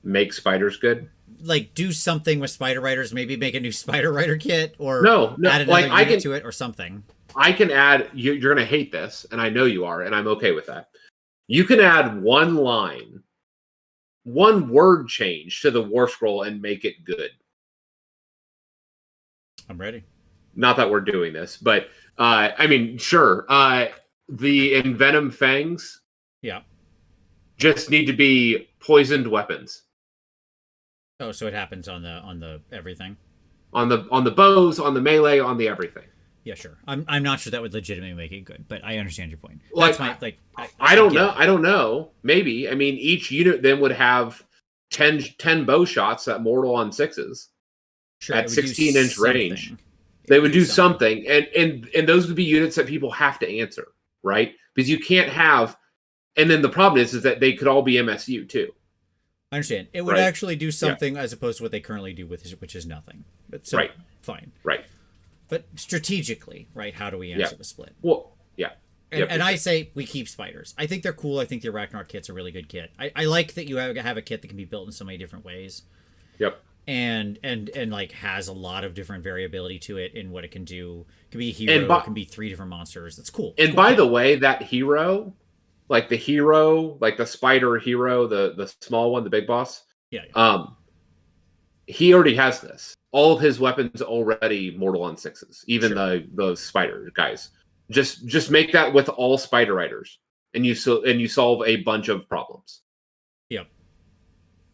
Make spiders good? Like, do something with Spider Riders, maybe make a new Spider Rider kit, or add another unit to it, or something. I can add... You're going to hate this, and I know you are, and I'm okay with that. You can add 1 line, 1 word change to the War Scroll and make it good. I'm ready. Not that we're doing this, but I mean, sure. The Envenom Fangs, just need to be poisoned weapons. Oh, so it happens on the everything, on the bows, on the melee, on the everything. Yeah, sure. I'm not sure that would legitimately make it good, but I understand your point. That's I don't know. I don't know. Maybe. I mean, each unit then would have 10 bow shots at mortal on 6s. Sure, at 16-inch range. They would do something. And those would be units that people have to answer, right? Because you can't have... And then the problem is that they could all be MSU, too. I understand. It would actually do something as opposed to what they currently do, which is nothing. But so, fine. Right. But strategically, right, how do we answer the split? Well, yeah. And I say we keep spiders. I think they're cool. I think the Arachnarok kit's a really good kit. I like that you have a kit that can be built in so many different ways. Yep. And like has a lot of different variability to it in what it can do. It can be a hero, it can be 3 different monsters. That's cool. And by the way, that hero, like the spider hero, the small one, the big boss. Yeah. He already has this. All of his weapons already mortal on 6s, even the spider guys. Just make that with all Spider Riders, and you solve a bunch of problems. Yep.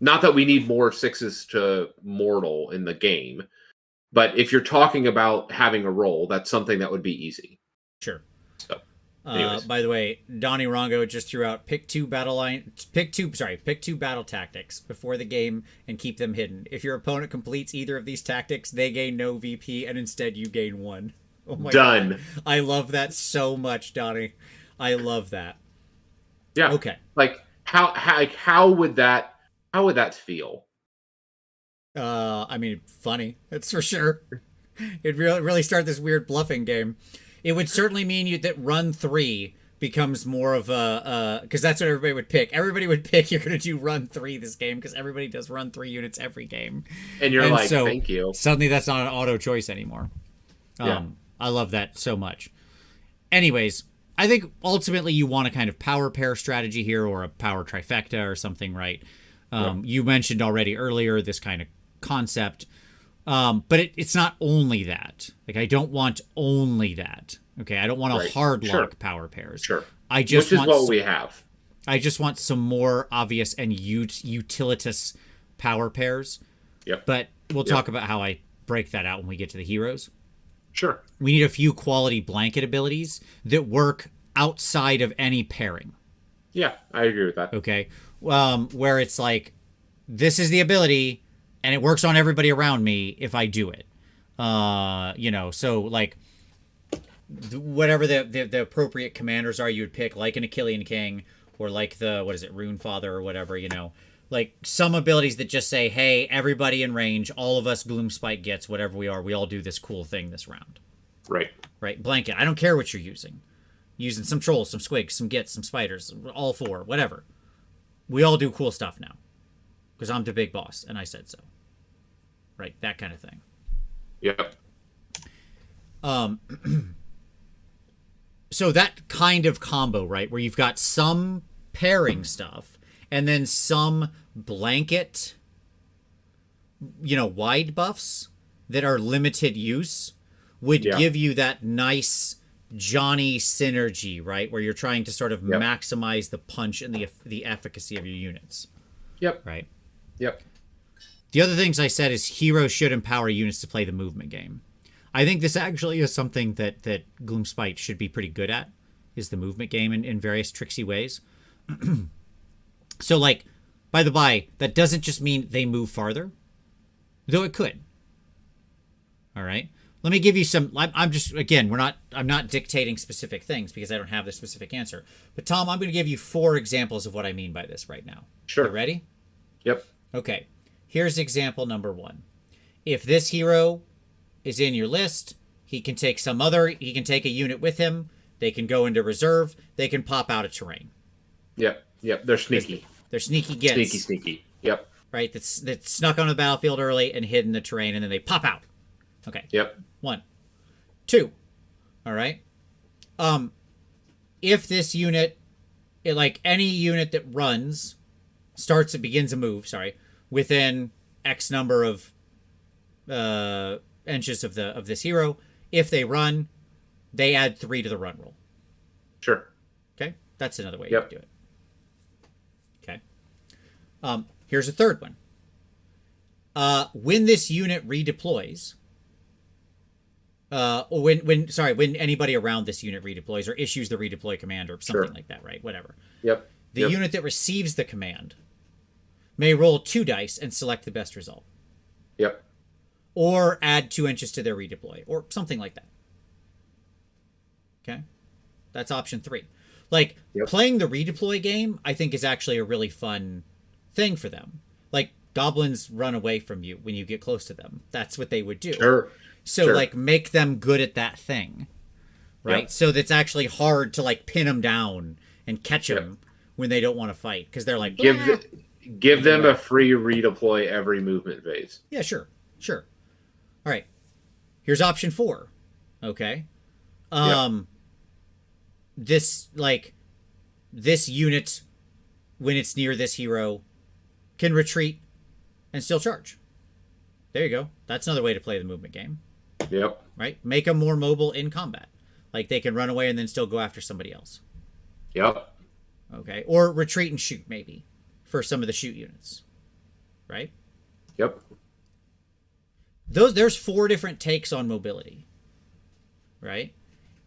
Not that we need more 6s to mortal in the game, but if you're talking about having a roll, that's something that would be easy. Sure. So. Anyways. By the way, Donnie Rongo just threw out pick two battle tactics before the game and keep them hidden. If your opponent completes either of these tactics, they gain no VP and instead you gain one. Oh my Done. God. I love that so much, Donnie. I love that. Yeah. Okay. Like how would that feel? I mean, funny. That's for sure. It'd really start this weird bluffing game. It would certainly mean that run 3 becomes more of a because that's what everybody would pick. Everybody would pick you're going to do run 3 this game because everybody does run 3 units every game. And you're like, so thank you. Suddenly that's not an auto choice anymore. Yeah. I love that so much. Anyways, I think ultimately you want a kind of power pair strategy here or a power trifecta or something, right? You mentioned already earlier this kind of concept. But it's not only that. Like, I don't want only that. Okay, I don't want a hard lock power pairs. Sure. I just Which is what we have. I just want some more obvious and utilitous power pairs. Yep. But we'll talk about how I break that out when we get to the heroes. Sure. We need a few quality blanket abilities that work outside of any pairing. Yeah, I agree with that. Okay. Where it's like, this is the ability, and it works on everybody around me if I do it. So like whatever the appropriate commanders are, you would pick like an Achillean King or like the, Rune Father or whatever, like some abilities that just say, hey, everybody in range, all of us Gloomspite Gitz, whatever we are, we all do this cool thing this round. Right. Right. Blanket. I don't care what you're using. Using some trolls, some squigs, some gits, some spiders, all 4, whatever. We all do cool stuff now. Because I'm the big boss, and I said so. Right, that kind of thing. Yep. So that kind of combo, right, where you've got some pairing stuff, and then some blanket, wide buffs that are limited use, would give you that nice Johnny synergy, right, where you're trying to sort of maximize the punch and the efficacy of your units. Yep. Right. Yep. The other things I said is heroes should empower units to play the movement game. I think this actually is something that Gloomspite should be pretty good at, is the movement game in various tricksy ways. So, like, by the by, that doesn't just mean they move farther, though it could. All right? Let me give you some... I'm not dictating specific things because I don't have the specific answer. But, Tom, I'm going to give you 4 examples of what I mean by this right now. Sure. You ready? Yep. Okay. Here's example number 1. If this hero is in your list, he can take a unit with him. They can go into reserve. They can pop out of terrain. Yep. They're sneaky. They're sneaky Gitz. Sneaky. Yep. Right? That's snuck on the battlefield early and hid in the terrain, and then they pop out. Okay. Yep. 1. 2. All right. If this unit, like any unit that begins a move, within X number of inches of this hero, if they run, they add 3 to the run roll. Sure. Okay, that's another way you can do it. Okay. Here's a third one. When this unit redeploys, when anybody around this unit redeploys or issues the redeploy command or something like that, right? Whatever. Yep. The unit that receives the command may roll 2 dice and select the best result. Yep. Or add 2 inches to their redeploy, or something like that. Okay? That's option 3. Like, playing the redeploy game, I think, is actually a really fun thing for them. Like, goblins run away from you when you get close to them. That's what they would do. Sure. So, like, make them good at that thing. Right? Yep. So that's actually hard to, like, pin them down and catch them when they don't want to fight. Because they're like... Give them a free redeploy every movement phase. Yeah, sure. All right. Here's option 4. Okay. This unit, when it's near this hero, can retreat and still charge. There you go. That's another way to play the movement game. Yep. Right? Make them more mobile in combat. Like, they can run away and then still go after somebody else. Yep. Okay. Or retreat and shoot, maybe, for some of the shoot units. Right? Yep. There's 4 different takes on mobility. Right?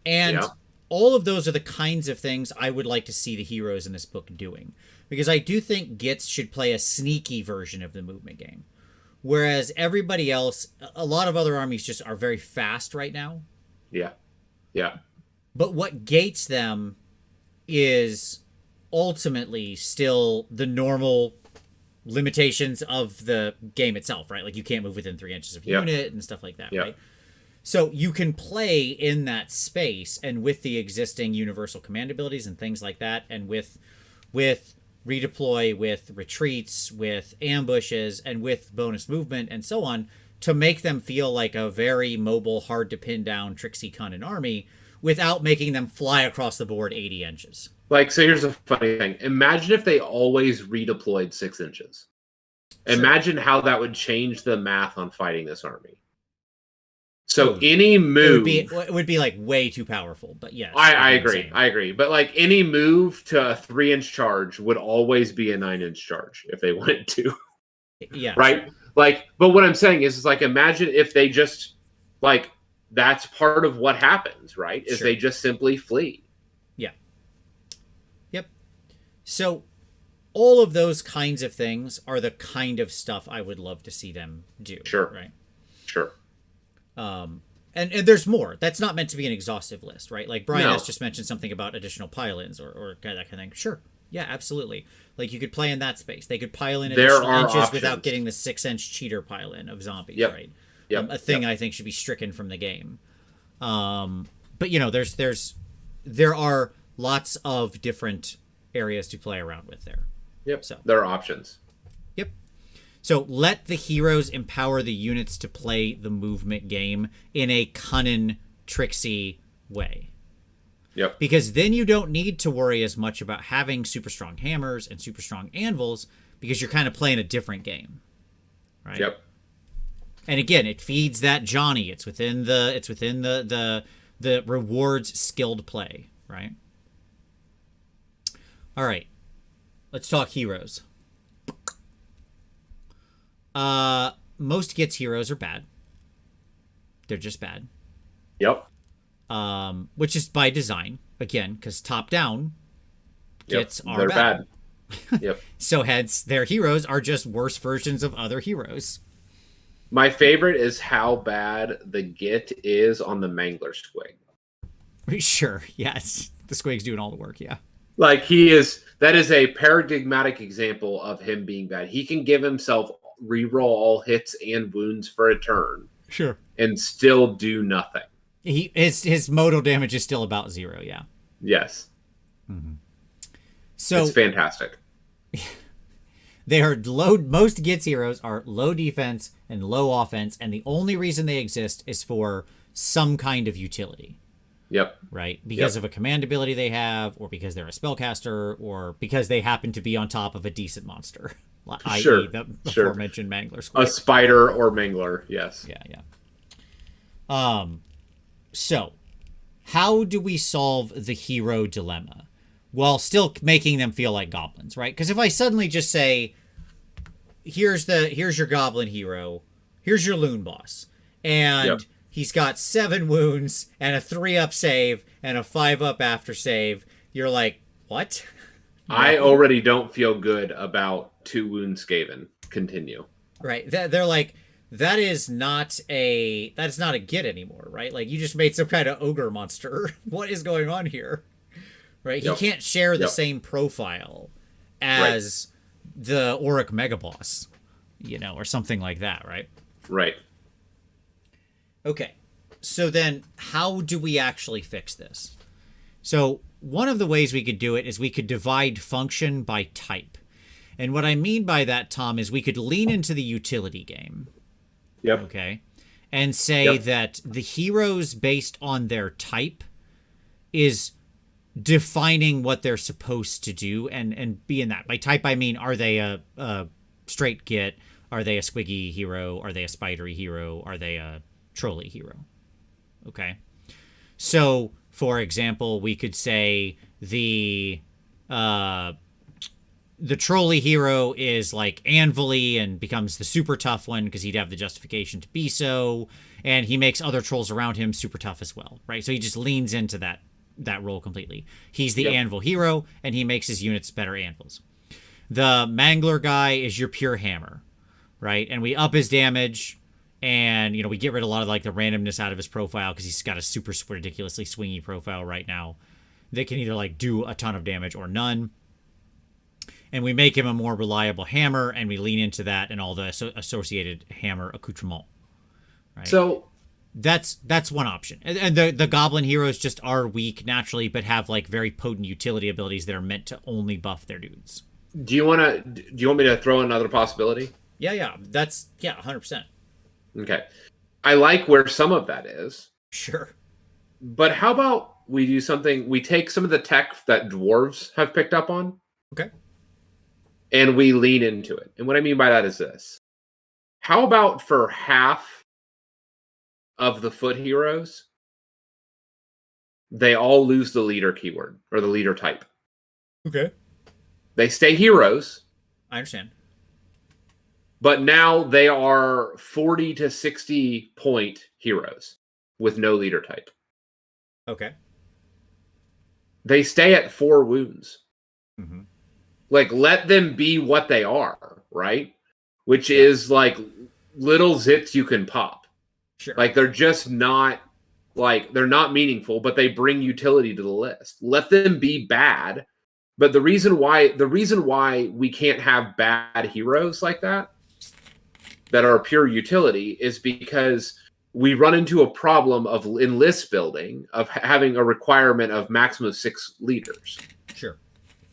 And all of those are the kinds of things I would like to see the heroes in this book doing. Because I do think Gitz should play a sneaky version of the movement game. Whereas everybody else, a lot of other armies just are very fast right now. Yeah. Yeah. But what gates them is ultimately still the normal limitations of the game itself, right? Like you can't move within 3 inches of unit and stuff like that, right? So you can play in that space and with the existing universal command abilities and things like that, and with redeploy, with retreats, with ambushes, and with bonus movement and so on, to make them feel like a very mobile, hard to pin down, tricksy cunning army without making them fly across the board 80 inches. Like, so here's a funny thing. Imagine if they always redeployed 6 inches. Imagine how that would change the math on fighting this army. So any move... It would be like way too powerful, but yes. I agree. I agree. But like any move to a 3-inch charge would always be a 9-inch charge if they wanted to. Yeah. Right? Like, but what I'm saying is like, imagine if they just, like, that's part of what happens, right? Is they just simply flee. Yeah. Yep. So all of those kinds of things are the kind of stuff I would love to see them do. Sure. Right? Sure. And there's more. That's not meant to be an exhaustive list, right? Like Brian has just mentioned something about additional pile-ins or that kind of thing. Sure. Yeah, absolutely. Like you could play in that space. They could pile in additional inches options without getting the 6-inch cheater pile-in of zombies, right? Yep. A thing I think should be stricken from the game. But you know, there are lots of different areas to play around with there. Yep. So there are options. Yep. So let the heroes empower the units to play the movement game in a cunning, tricksy way. Yep. Because then you don't need to worry as much about having super strong hammers and super strong anvils because you're kind of playing a different game. Right? Yep. And again, it feeds that Johnny. It's within the rewards skilled play, right? All right. Let's talk heroes. Most Gitz heroes are bad. They're just bad. Yep. Which is by design, again, because top down, Gitz are bad. Yep. So hence, their heroes are just worse versions of other heroes. My favorite is how bad the Git is on the Mangler Squig. Sure, yes. The Squig's doing all the work, yeah. Like, that is a paradigmatic example of him being bad. He can give himself reroll all hits and wounds for a turn. Sure. And still do nothing. His modal damage is still about 0, yeah. Yes. Mm-hmm. So it's fantastic. They are most Gitz heroes are low defense and low offense, and the only reason they exist is for some kind of utility. Yep. Right? Because of a command ability they have, or because they're a spellcaster, or because they happen to be on top of a decent monster. I.e. the aforementioned Mangler Squig. A spider or Mangler, yes. Yeah. So, how do we solve the hero dilemma while still making them feel like goblins, right? Because if I suddenly just say, here's your goblin hero, here's your loon boss, and he's got 7 wounds and a 3-up save and a 5-up after save, you're like, what? I already don't feel good about 2 wounds Skaven. Continue. Right. They're like, that is not a Git anymore, right? Like, you just made some kind of ogre monster. What is going on here? Right? He can't share the same profile as the Auric Megaboss, or something like that, right? Right. Okay. So then, how do we actually fix this? So, one of the ways we could do it is we could divide function by type. And what I mean by that, Tom, is we could lean into the utility game. Yep. Okay. And say that the heroes based on their type is defining what they're supposed to do and be in that. By type, I mean, are they a straight Git? Are they a squiggy hero? Are they a spidery hero? Are they a trolley hero? Okay. So, for example, we could say the trolley hero is like anvil-y and becomes the super tough one because he'd have the justification to be so, and he makes other trolls around him super tough as well, right? So he just leans into that that role completely. He's the Yep. anvil hero, and he makes his units better anvils. The Mangler guy is your pure hammer, right? And we up his damage, and we get rid of a lot of like the randomness out of his profile because he's got a super ridiculously swingy profile right now that can either like do a ton of damage or none. And we make him a more reliable hammer, and we lean into that and all the associated hammer accoutrement. Right? So that's one option. And the goblin heroes just are weak naturally, but have like very potent utility abilities that are meant to only buff their dudes. do you want me to throw another possibility? Yeah. That's 100%. Okay. I like where some of that is. Sure. But how about we do something, we take some of the tech that dwarves have picked up on. Okay. And we lean into it. And what I mean by that is this. How about for half of the foot heroes, they all lose the leader keyword or the leader type. Okay. They stay heroes, I understand. but now they are 40 to 60 point heroes with no leader type. Okay. They stay at 4 wounds. Mm-hmm. Like, let them be what they are, right? Which is like little zits you can pop. Sure. Like, they're just not, like, they're not meaningful, but they bring utility to the list. Let them be bad. But the reason why we can't have bad heroes like that are pure utility is because we run into a problem of in list building of having a requirement of maximum 6 leaders. Sure.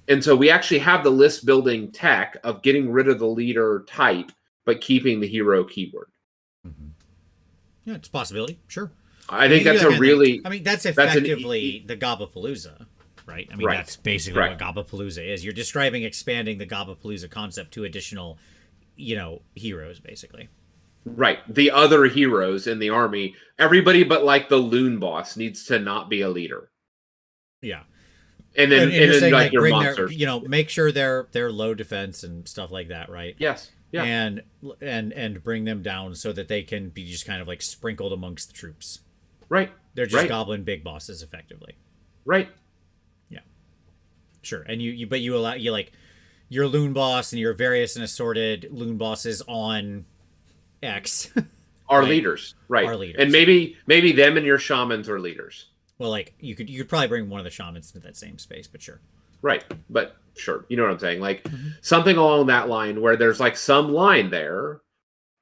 And so we actually have the list building tech of getting rid of the leader type, but keeping the hero keyword. Mm-hmm. Yeah, it's a possibility. Sure. I think that's that's effectively the Gobapalooza, right? I mean, Right. that's basically what Gobapalooza is. You're describing expanding the Gobapalooza concept to additional, heroes, basically. Right. The other heroes in the army, everybody but like the loon boss needs to not be a leader. Yeah. And then like your monsters. Make sure they're low defense and stuff like that, right? Yes. Yeah. And bring them down so that they can be just kind of like sprinkled amongst the troops. Right. They're just goblin big bosses, effectively. Right. Yeah. Sure. And you allow your loon boss and your various and assorted loon bosses on X are right? leaders. Right. Are leaders. And maybe them and your shamans are leaders. Well, like you could probably bring one of the shamans into that same space, but sure. Right. But sure. You know what I'm saying? Like something along that line where there's like some line there.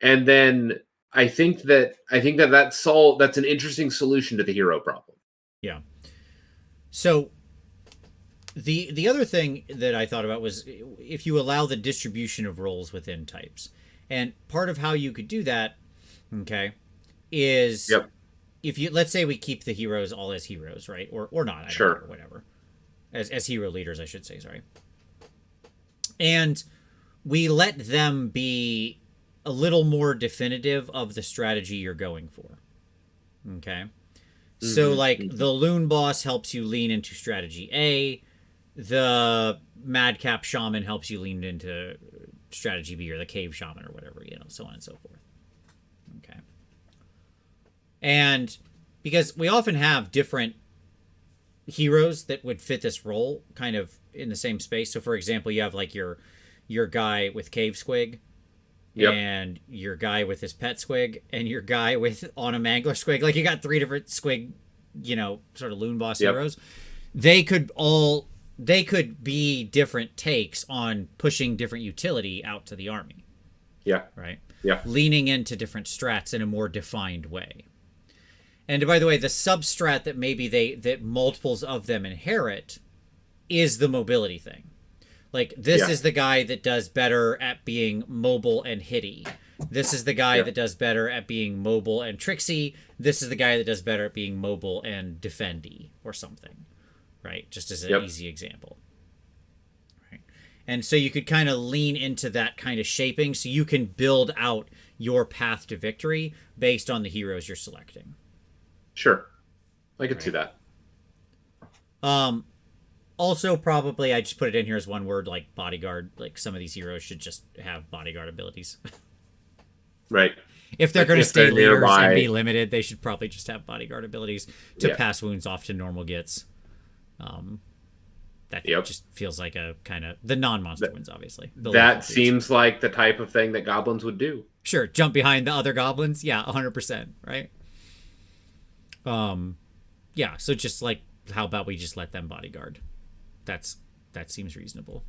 And then I think that's an interesting solution to the hero problem. Yeah. So the other thing that I thought about was if you allow the distribution of roles within types. And part of how you could do that, okay, is if you, let's say we keep the heroes all as heroes, right? Or not, I don't know, or whatever. As hero leaders, I should say, sorry. And we let them be a little more definitive of the strategy you're going for. Okay? So, the Loon Boss helps you lean into strategy A. The Madcap Shaman helps you lean into strategy B, or the Cave Shaman, or whatever, so on and so forth. Okay. And because we often have different heroes that would fit this role kind of in the same space. So, for example, you have like your guy with Cave Squig, and your guy with his pet squig, and your guy with on a mangler squig. Like, you got 3 different squig, sort of loon boss heroes. They could be different takes on pushing different utility out to the army. Yeah. Right? Yeah. Leaning into different strats in a more defined way. And by the way, the substrat that maybe that multiples of them inherit is the mobility thing. Like, this is the guy that does better at being mobile and hitty. This is the guy that does better at being mobile and tricksy. This is the guy that does better at being mobile and defendy, or something. Right? Just as an easy example. Right? And so you could kind of lean into that kind of shaping so you can build out your path to victory based on the heroes you're selecting. Sure. I could see that. Also, probably, I just put it in here as one word, like bodyguard. Like, some of these heroes should just have bodyguard abilities. Right. If they're going to stay leaders and be limited, they should probably just have bodyguard abilities to pass wounds off to normal Gitz. That just feels like a kind of the non-monster wins, obviously. That seems like the type of thing that goblins would do. Sure, jump behind the other goblins. Yeah, 100%, right? Yeah, so just like, how about we just let them bodyguard? That seems reasonable.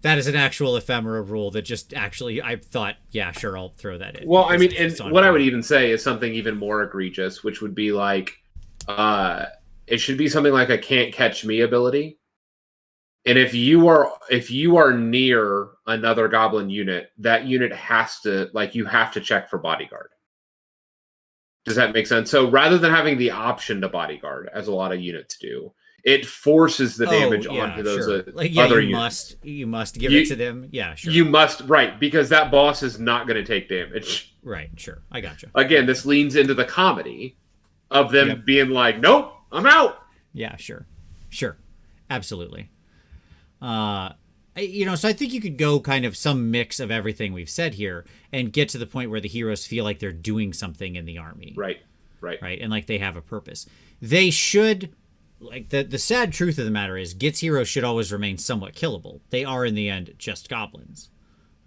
That is an actual ephemera rule that just actually, I thought, yeah, sure, I'll throw that in. Well, I mean, and what I would even say is something even more egregious, which would be like, it should be something like a can't catch me ability. And if you are near another goblin unit, that unit has to, like, you have to check for bodyguard. Does that make sense? So rather than having the option to bodyguard, as a lot of units do, it forces the damage onto those other units. You must give it to them. Yeah, sure. You must, right, because that boss is not going to take damage. Right, sure. I gotcha. Again, this leans into the comedy of them being like, nope, I'm out. Yeah, sure. Sure. Absolutely. So I think you could go kind of some mix of everything we've said here and get to the point where the heroes feel like they're doing something in the army. Right. And like they have a purpose. They should, like, the sad truth of the matter is Gitz heroes should always remain somewhat killable. They are in the end just goblins.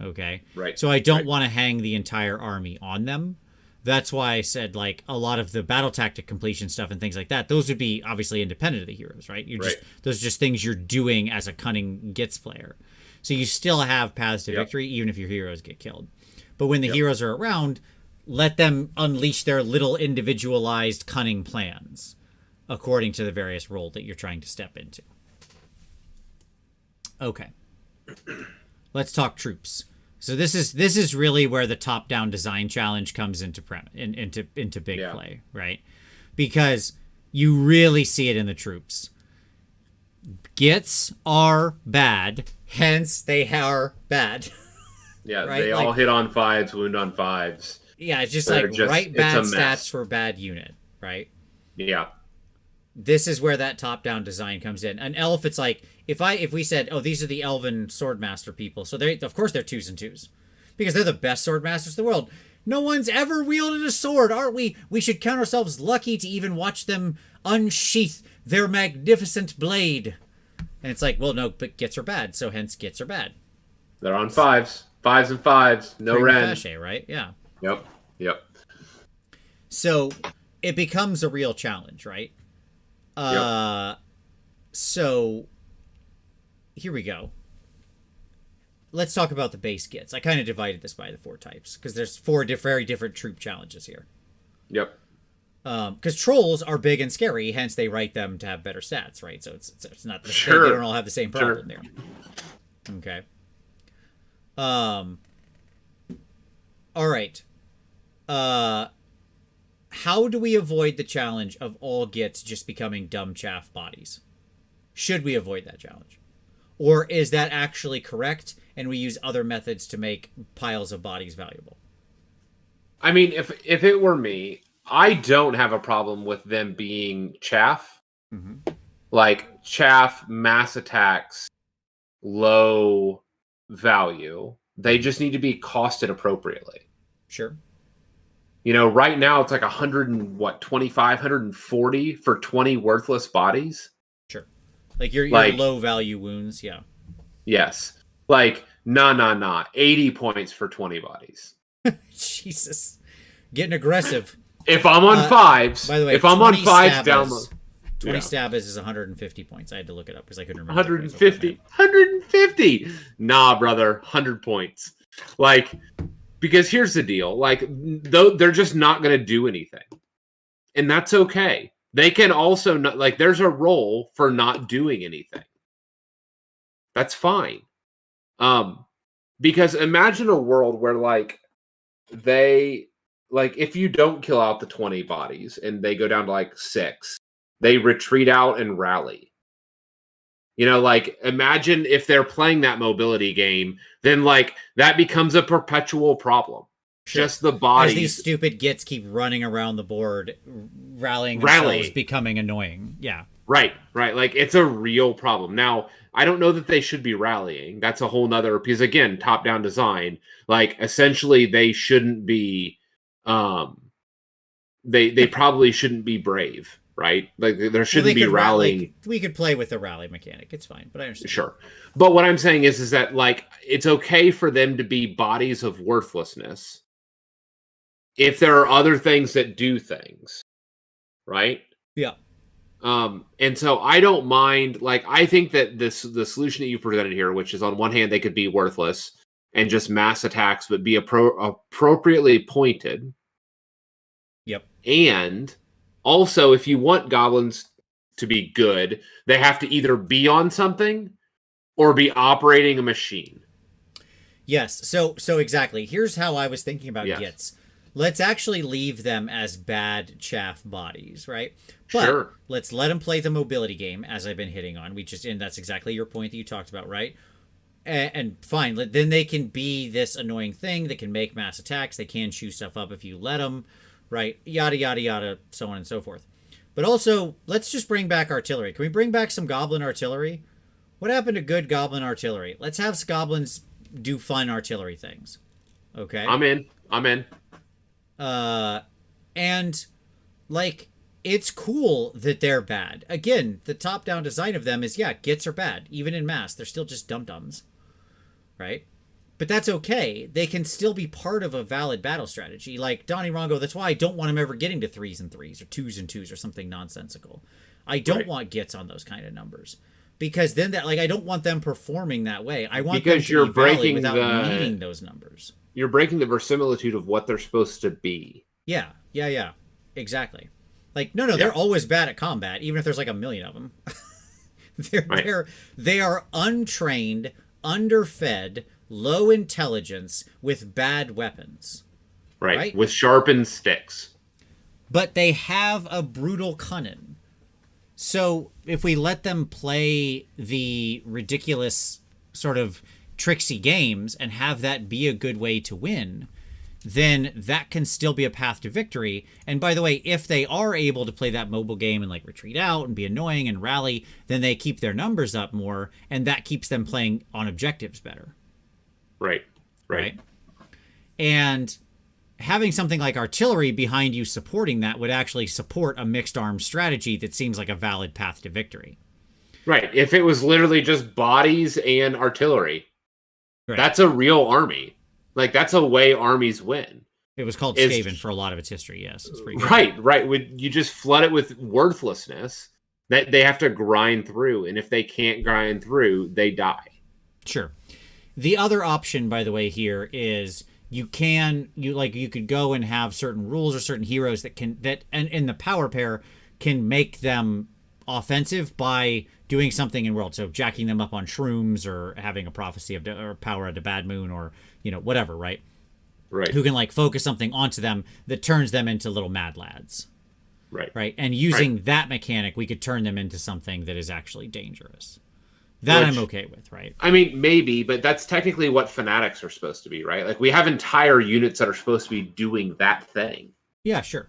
Okay. Right. So I don't want to hang the entire army on them. That's why I said, like, a lot of the battle tactic completion stuff and things like that, those would be obviously independent of the heroes, right? Those are just things you're doing as a cunning Gitz player. So you still have paths to victory, even if your heroes get killed. But when the heroes are around, let them unleash their little individualized cunning plans according to the various role that you're trying to step into. Okay. Let's talk troops. So this is really where the top-down design challenge comes into big play, right? Because you really see it in the troops. Gitz are bad, hence they are bad. Yeah, right? They all hit on 5s, wound on 5s. Yeah, it's just bad stats for bad unit, right? Yeah. This is where that top-down design comes in. An elf, it's like, if we said, oh, these are the elven swordmaster people, so of course they're 2s and 2s, because they're the best swordmasters in the world. No one's ever wielded a sword, aren't we? We should count ourselves lucky to even watch them unsheath their magnificent blade. And it's like, well, no, but Gitz are bad, so hence Gitz are bad. They're on 5s. 5s and 5s. No ren. Right? Yeah. Yep. So it becomes a real challenge, right? So here we go. Let's talk about the base Gitz. I kind of divided this by the 4 types because there's 4 very different troop challenges here. Yep. Because trolls are big and scary, hence they write them to have better stats, right? So it's not the same. They don't all have the same problem there. Okay. All right. How do we avoid the challenge of all Gitz just becoming dumb chaff bodies? Should we avoid that challenge? Or is that actually correct and we use other methods to make piles of bodies valuable? I mean, if it were me, I don't have a problem with them being chaff. Mm-hmm. Like, chaff, mass attacks, low value. They just need to be costed appropriately. Sure. You know, right now it's like 140 for 20 worthless bodies. Sure. Like your low value wounds, yeah. Yes. Like, nah. 80 points for 20 bodies. Jesus. Getting aggressive. If I'm on 5s, by the way, if I'm on 5s down low. 20 stab is 150 points. I had to look it up because I couldn't remember. 150. Nah, brother. 100 points. Like, because here's the deal. Like, they're just not going to do anything. And that's okay. They can also not, like, there's a role for not doing anything. That's fine. Because imagine a world where, like, if you don't kill out the 20 bodies and they go down to like 6, they retreat out and rally. You know, like, imagine if they're playing that mobility game, then like that becomes a perpetual problem. Sure. Just the bodies. As these stupid Gitz keep running around the board, rallying themselves, becoming annoying. Yeah. Right. Like, it's a real problem. Now, I don't know that they should be rallying. That's a whole nother, because again, top-down design, like, essentially they shouldn't be, they probably shouldn't be brave, right? Like there shouldn't be rallying. We could play with the rally mechanic. It's fine, but I understand. Sure. But what I'm saying is that like it's okay for them to be bodies of worthlessness if there are other things that do things, right? Yeah. And so I don't mind. Like I think that the solution that you presented here, which is on one hand they could be worthless and just mass attacks, but be appropriately pointed. Yep. And also, if you want goblins to be good, they have to either be on something or be operating a machine. Yes. So exactly. Here's how I was thinking about Gitz. Let's actually leave them as bad chaff bodies, right? But let's let them play the mobility game, as I've been hitting on. And that's exactly your point that you talked about, right? And fine, then they can be this annoying thing that can make mass attacks. They can chew stuff up if you let them, right? Yada, yada, yada, so on and so forth. But also, let's just bring back artillery. Can we bring back some goblin artillery? What happened to good goblin artillery? Let's have goblins do fun artillery things. Okay? I'm in. And, like, it's cool that they're bad. Again, the top-down design of them is, Gitz are bad. Even in mass, they're still just dum-dums. Right? But that's okay. They can still be part of a valid battle strategy. Like, Donnie Rongo, that's why I don't want him ever getting to 3s and 3s, or 2s and 2s, or something nonsensical. I don't want Gitz on those kind of numbers. Because then I don't want them performing that way. I want them to be valid without needing those numbers. You're breaking the verisimilitude of what they're supposed to be. Yeah. Exactly. Like, no, they're always bad at combat, even if there's like a million of them. They are untrained, underfed, low intelligence with bad weapons. Right? With sharpened sticks. But they have a brutal cunning. So if we let them play the ridiculous sort of tricksy games and have that be a good way to win, then that can still be a path to victory. And by the way, if they are able to play that mobile game and like retreat out and be annoying and rally, then they keep their numbers up more, and that keeps them playing on objectives better. Right. And having something like artillery behind you supporting that would actually support a mixed arms strategy that seems like a valid path to victory. Right. If it was literally just bodies and artillery, that's a real army. Like, that's a way armies win. It was called Skaven for a lot of its history, yes. It's pretty good. Right. When you just flood it with worthlessness that they have to grind through, and if they can't grind through, they die. Sure. The other option, by the way, here is you could go and have certain rules or certain heroes and in the power pair can make them offensive by doing something in world. So jacking them up on shrooms, or having a prophecy or power at a bad moon, or whatever, right? Right. Who can like focus something onto them that turns them into little mad lads. Right. And using that mechanic, we could turn them into something that is actually dangerous. That I'm okay with, right? I mean, maybe, but that's technically what fanatics are supposed to be, right? Like, we have entire units that are supposed to be doing that thing. Yeah, sure.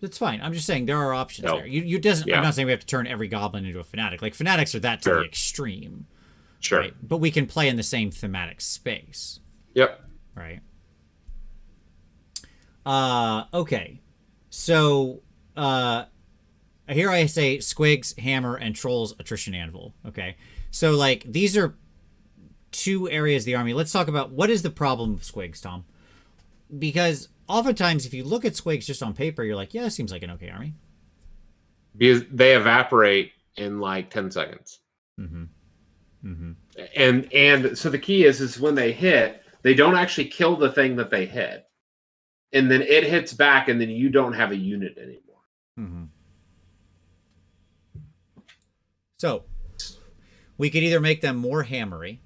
That's fine. I'm just saying there are options there. I'm not saying we have to turn every goblin into a fanatic. Like, fanatics are that to the extreme. Sure. Right? But we can play in the same thematic space. Yep. Right. Okay. So, here I say Squigs, Hammer, and Trolls, Attrition Anvil. Okay. So, like, these are two areas of the army. Let's talk about what is the problem with Squigs, Tom? Because oftentimes, if you look at Squigs just on paper, you're like, yeah, it seems like an okay army. Because they evaporate in like 10 seconds. And so the key is when they hit, they don't actually kill the thing that they hit. And then it hits back, and then you don't have a unit anymore. So, we could either make them more hammery.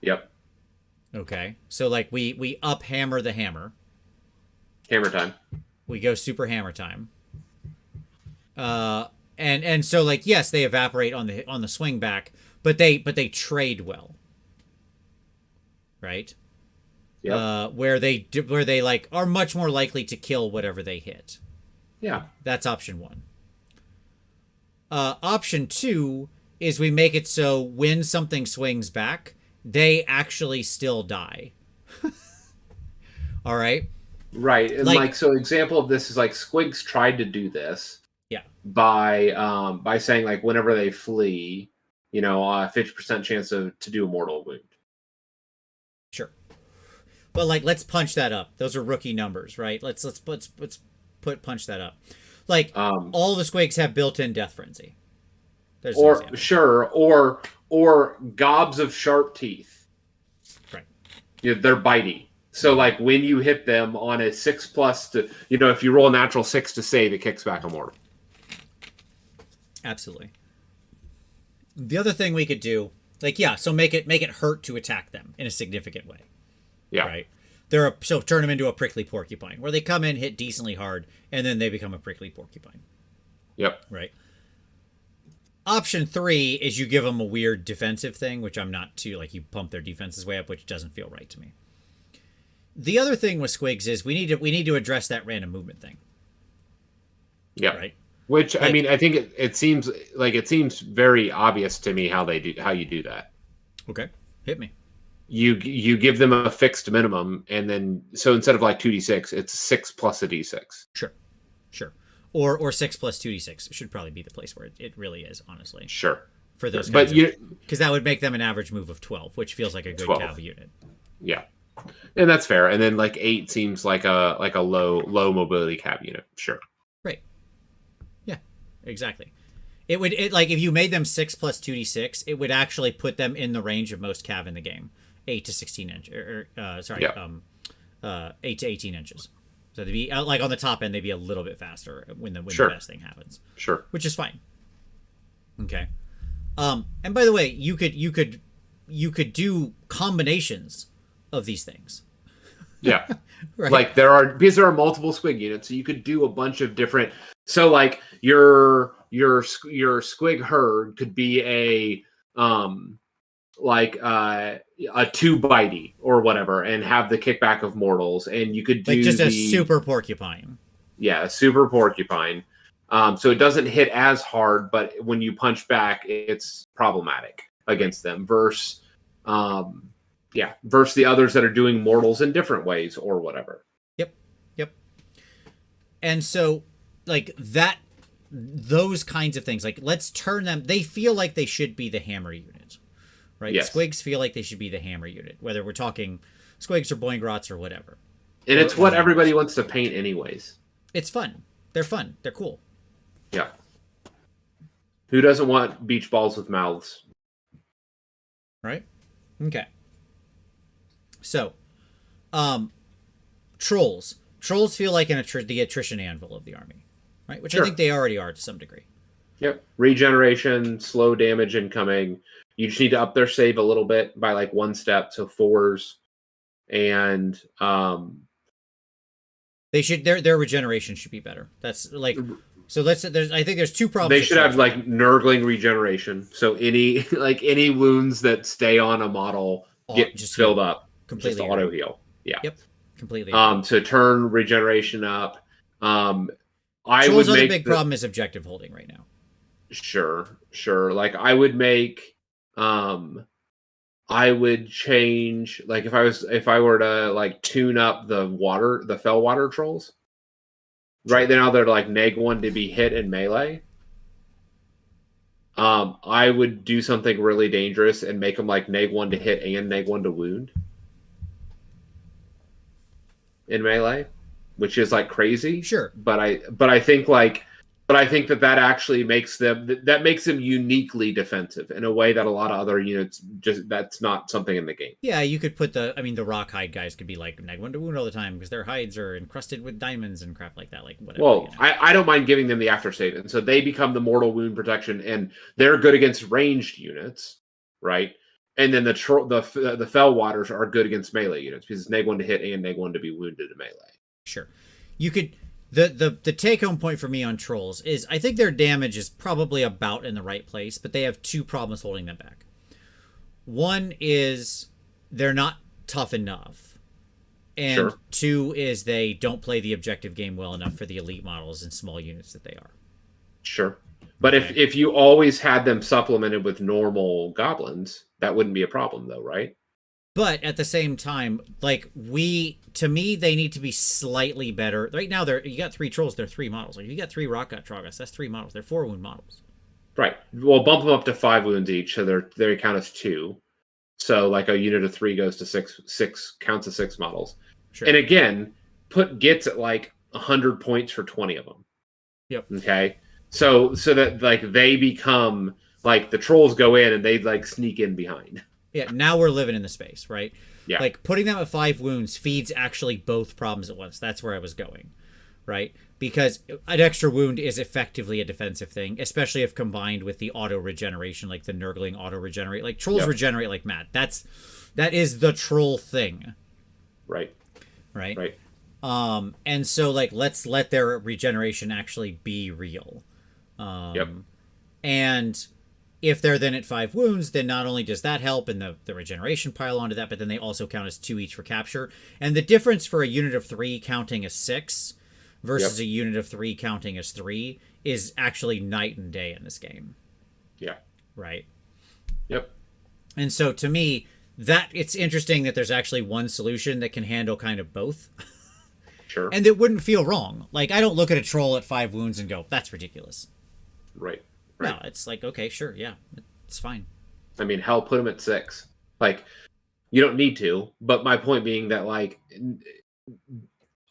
Yep. Okay. So, like, we up hammer the hammer. Hammer time. We go super hammer time. And so, like, yes, they evaporate on the swing back, but they trade well. Right? Yep. Where they like are much more likely to kill whatever they hit. Yeah. That's option 1. Option 2 is we make it so when something swings back, they actually still die. All right? Right. And like so example of this is like Squigs tried to do this. Yeah. by saying like whenever they flee, you know, 50% chance to do a mortal wound. Sure. But like, let's punch that up. Those are rookie numbers, right? Let's punch that up. Like, all the squigs have built-in death frenzy. There's or sure, or gobs of sharp teeth. Right. You know, they're bitey. So like when you hit them on a 6+ to, you know, if you roll a natural 6 to save, it kicks back a mortal. Absolutely. The other thing we could do, like, yeah, so make it hurt to attack them in a significant way. Yeah. Right. So turn them into a prickly porcupine, where they come in, hit decently hard, and then they become a prickly porcupine. Yep. Right. Option 3 is you give them a weird defensive thing, which I'm not too, like, you pump their defenses way up, which doesn't feel right to me. The other thing with squigs is we need to address that random movement thing. Yeah. Right. Which, like, I mean, I think it seems very obvious to me how you do that. Okay. Hit me. You give them a fixed minimum, and then so instead of like 2d6, it's 6 plus a d6. Sure. Or 6 plus 2d6 should probably be the place where it really is, honestly. Sure. For those guys, because that would make them an average move of 12, which feels like a good 12. Cav unit. Yeah. And that's fair. And then like 8 seems like a low mobility cav unit. Sure. Right. Yeah. Exactly. It like if you made them 6 plus 2d6, it would actually put them in the range of most cav in the game, 8 to 16 inches. 8 to 18 inches. So they'd be like on the top end, they'd be a little bit faster when the best thing happens. Sure. Which is fine. Okay. And by the way, you could do combinations of these things. Yeah. Right. Like there are multiple squig units, so you could do a bunch of different. So like your squig herd could be a 2 bitey or whatever, and have the kickback of mortals, and you could do like just a super porcupine. Yeah, a super porcupine. So it doesn't hit as hard, but when you punch back, it's problematic against them. Versus the others that are doing mortals in different ways or whatever. Yep. And so, like those kinds of things, like let's turn them. They feel like they should be the hammer unit, right? Yes. Squigs feel like they should be the hammer unit, whether we're talking squigs or boingrots or whatever. And it's what everybody wants to paint anyways. It's fun. They're fun. They're cool. Yeah. Who doesn't want beach balls with mouths? Right? Okay. So, trolls. Trolls feel like the attrition anvil of the army, right? Which sure. I think they already are to some degree. Yep. Regeneration, slow damage incoming. You just need to up their save a little bit by like 1 step, so 4s. And they should their regeneration should be better. That's like so. I think there's 2 problems. They should have like nurgling regeneration. So any wounds that stay on a model get just filled up. Completely just auto heal. Yeah. Yep. Completely. To turn regeneration I Trolls' would make other big problem is objective holding right now. Sure. Like I would make I would change, like if I were to like tune up the fell water trolls. Right now they're like -1 to be hit in melee. I would do something really dangerous and make them like -1 to hit and -1 to wound in melee, which is like crazy. Sure. But I think that actually makes them uniquely defensive in a way that a lot of other units that's not something in the game. Yeah, you could put the rock hide guys could be like -1 to wound all the time because their hides are encrusted with diamonds and crap like that, like whatever. Well, I don't mind giving them the after save, and so they become the mortal wound protection, and they're good against ranged units, right? And then the fell waters are good against melee units because it's -1 to hit and -1 to be wounded in melee. Sure, you could. The take-home point for me on trolls is I think their damage is probably about in the right place, but they have 2 problems holding them back. One is they're not tough enough. And sure. 2 is they don't play the objective game well enough for the elite models and small units that they are. Sure. But if you always had them supplemented with normal goblins, that wouldn't be a problem though, right? But at the same time, like to me, they need to be slightly better. Right now, you got 3 trolls, they're 3 models. Like, you got 3 Rockgut Troggas, that's 3 models. They're 4 wound models. Right. Well, bump them up to 5 wounds each, so they count as 2. So like a unit of 3 goes to 6 counts as 6 models. Sure. And again, put Gitz at like 100 points for 20 of them. Yep. Okay. So that like they become like the trolls go in and they like sneak in behind. Yeah, now we're living in the space, right? Yeah. Like, putting them at 5 wounds feeds actually both problems at once. That's where I was going, right? Because an extra wound is effectively a defensive thing, especially if combined with the auto regeneration, like the Nurgling auto regenerate. Like, trolls regenerate like mad. That is the troll thing. Right. Right. And so, like, let's let their regeneration actually be real. And if they're then at 5 wounds, then not only does that help and the regeneration pile onto that, but then they also count as 2 each for capture. And the difference for a unit of 3 counting as 6 versus a unit of 3 counting as 3 is actually night and day in this game. Yeah. Right. Yep. And so to me, it's interesting that there's actually one solution that can handle kind of both. Sure. And it wouldn't feel wrong. Like, I don't look at a troll at 5 wounds and go, that's ridiculous. Right. No, it's like, okay, sure, yeah, it's fine. I mean, hell, put them at 6. Like, you don't need to, but my point being that, like,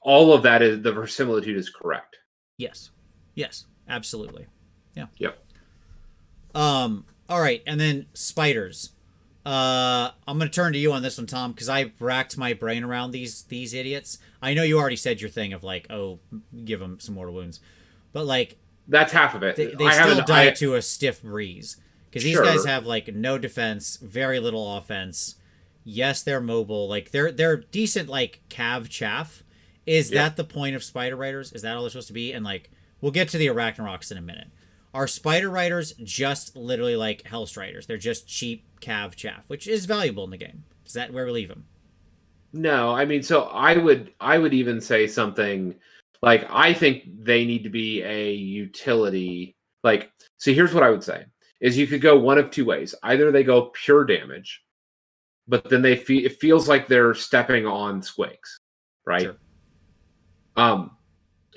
all of that is, the verisimilitude is correct. Yes, absolutely. Yeah. Yep. All right, and then spiders. I'm gonna turn to you on this one, Tom, because I racked my brain around these idiots. I know you already said your thing of like, oh, give them some mortal wounds, but like, that's half of it. They still die to a stiff breeze. Because these guys have, like, no defense, very little offense. Yes, they're mobile. Like, they're decent, like, cav chaff. Is that the point of Spider Riders? Is that all they're supposed to be? And, like, we'll get to the Arachnaroks in a minute. Are Spider Riders just literally like Hellstriders? They're just cheap cav chaff, which is valuable in the game. Is that where we leave them? No, I mean, so I would even say something... Like, I think they need to be a utility. Like, so here's what I would say, is you could go one of 2 ways. Either they go pure damage, but then it feels like they're stepping on squigs, right? Sure.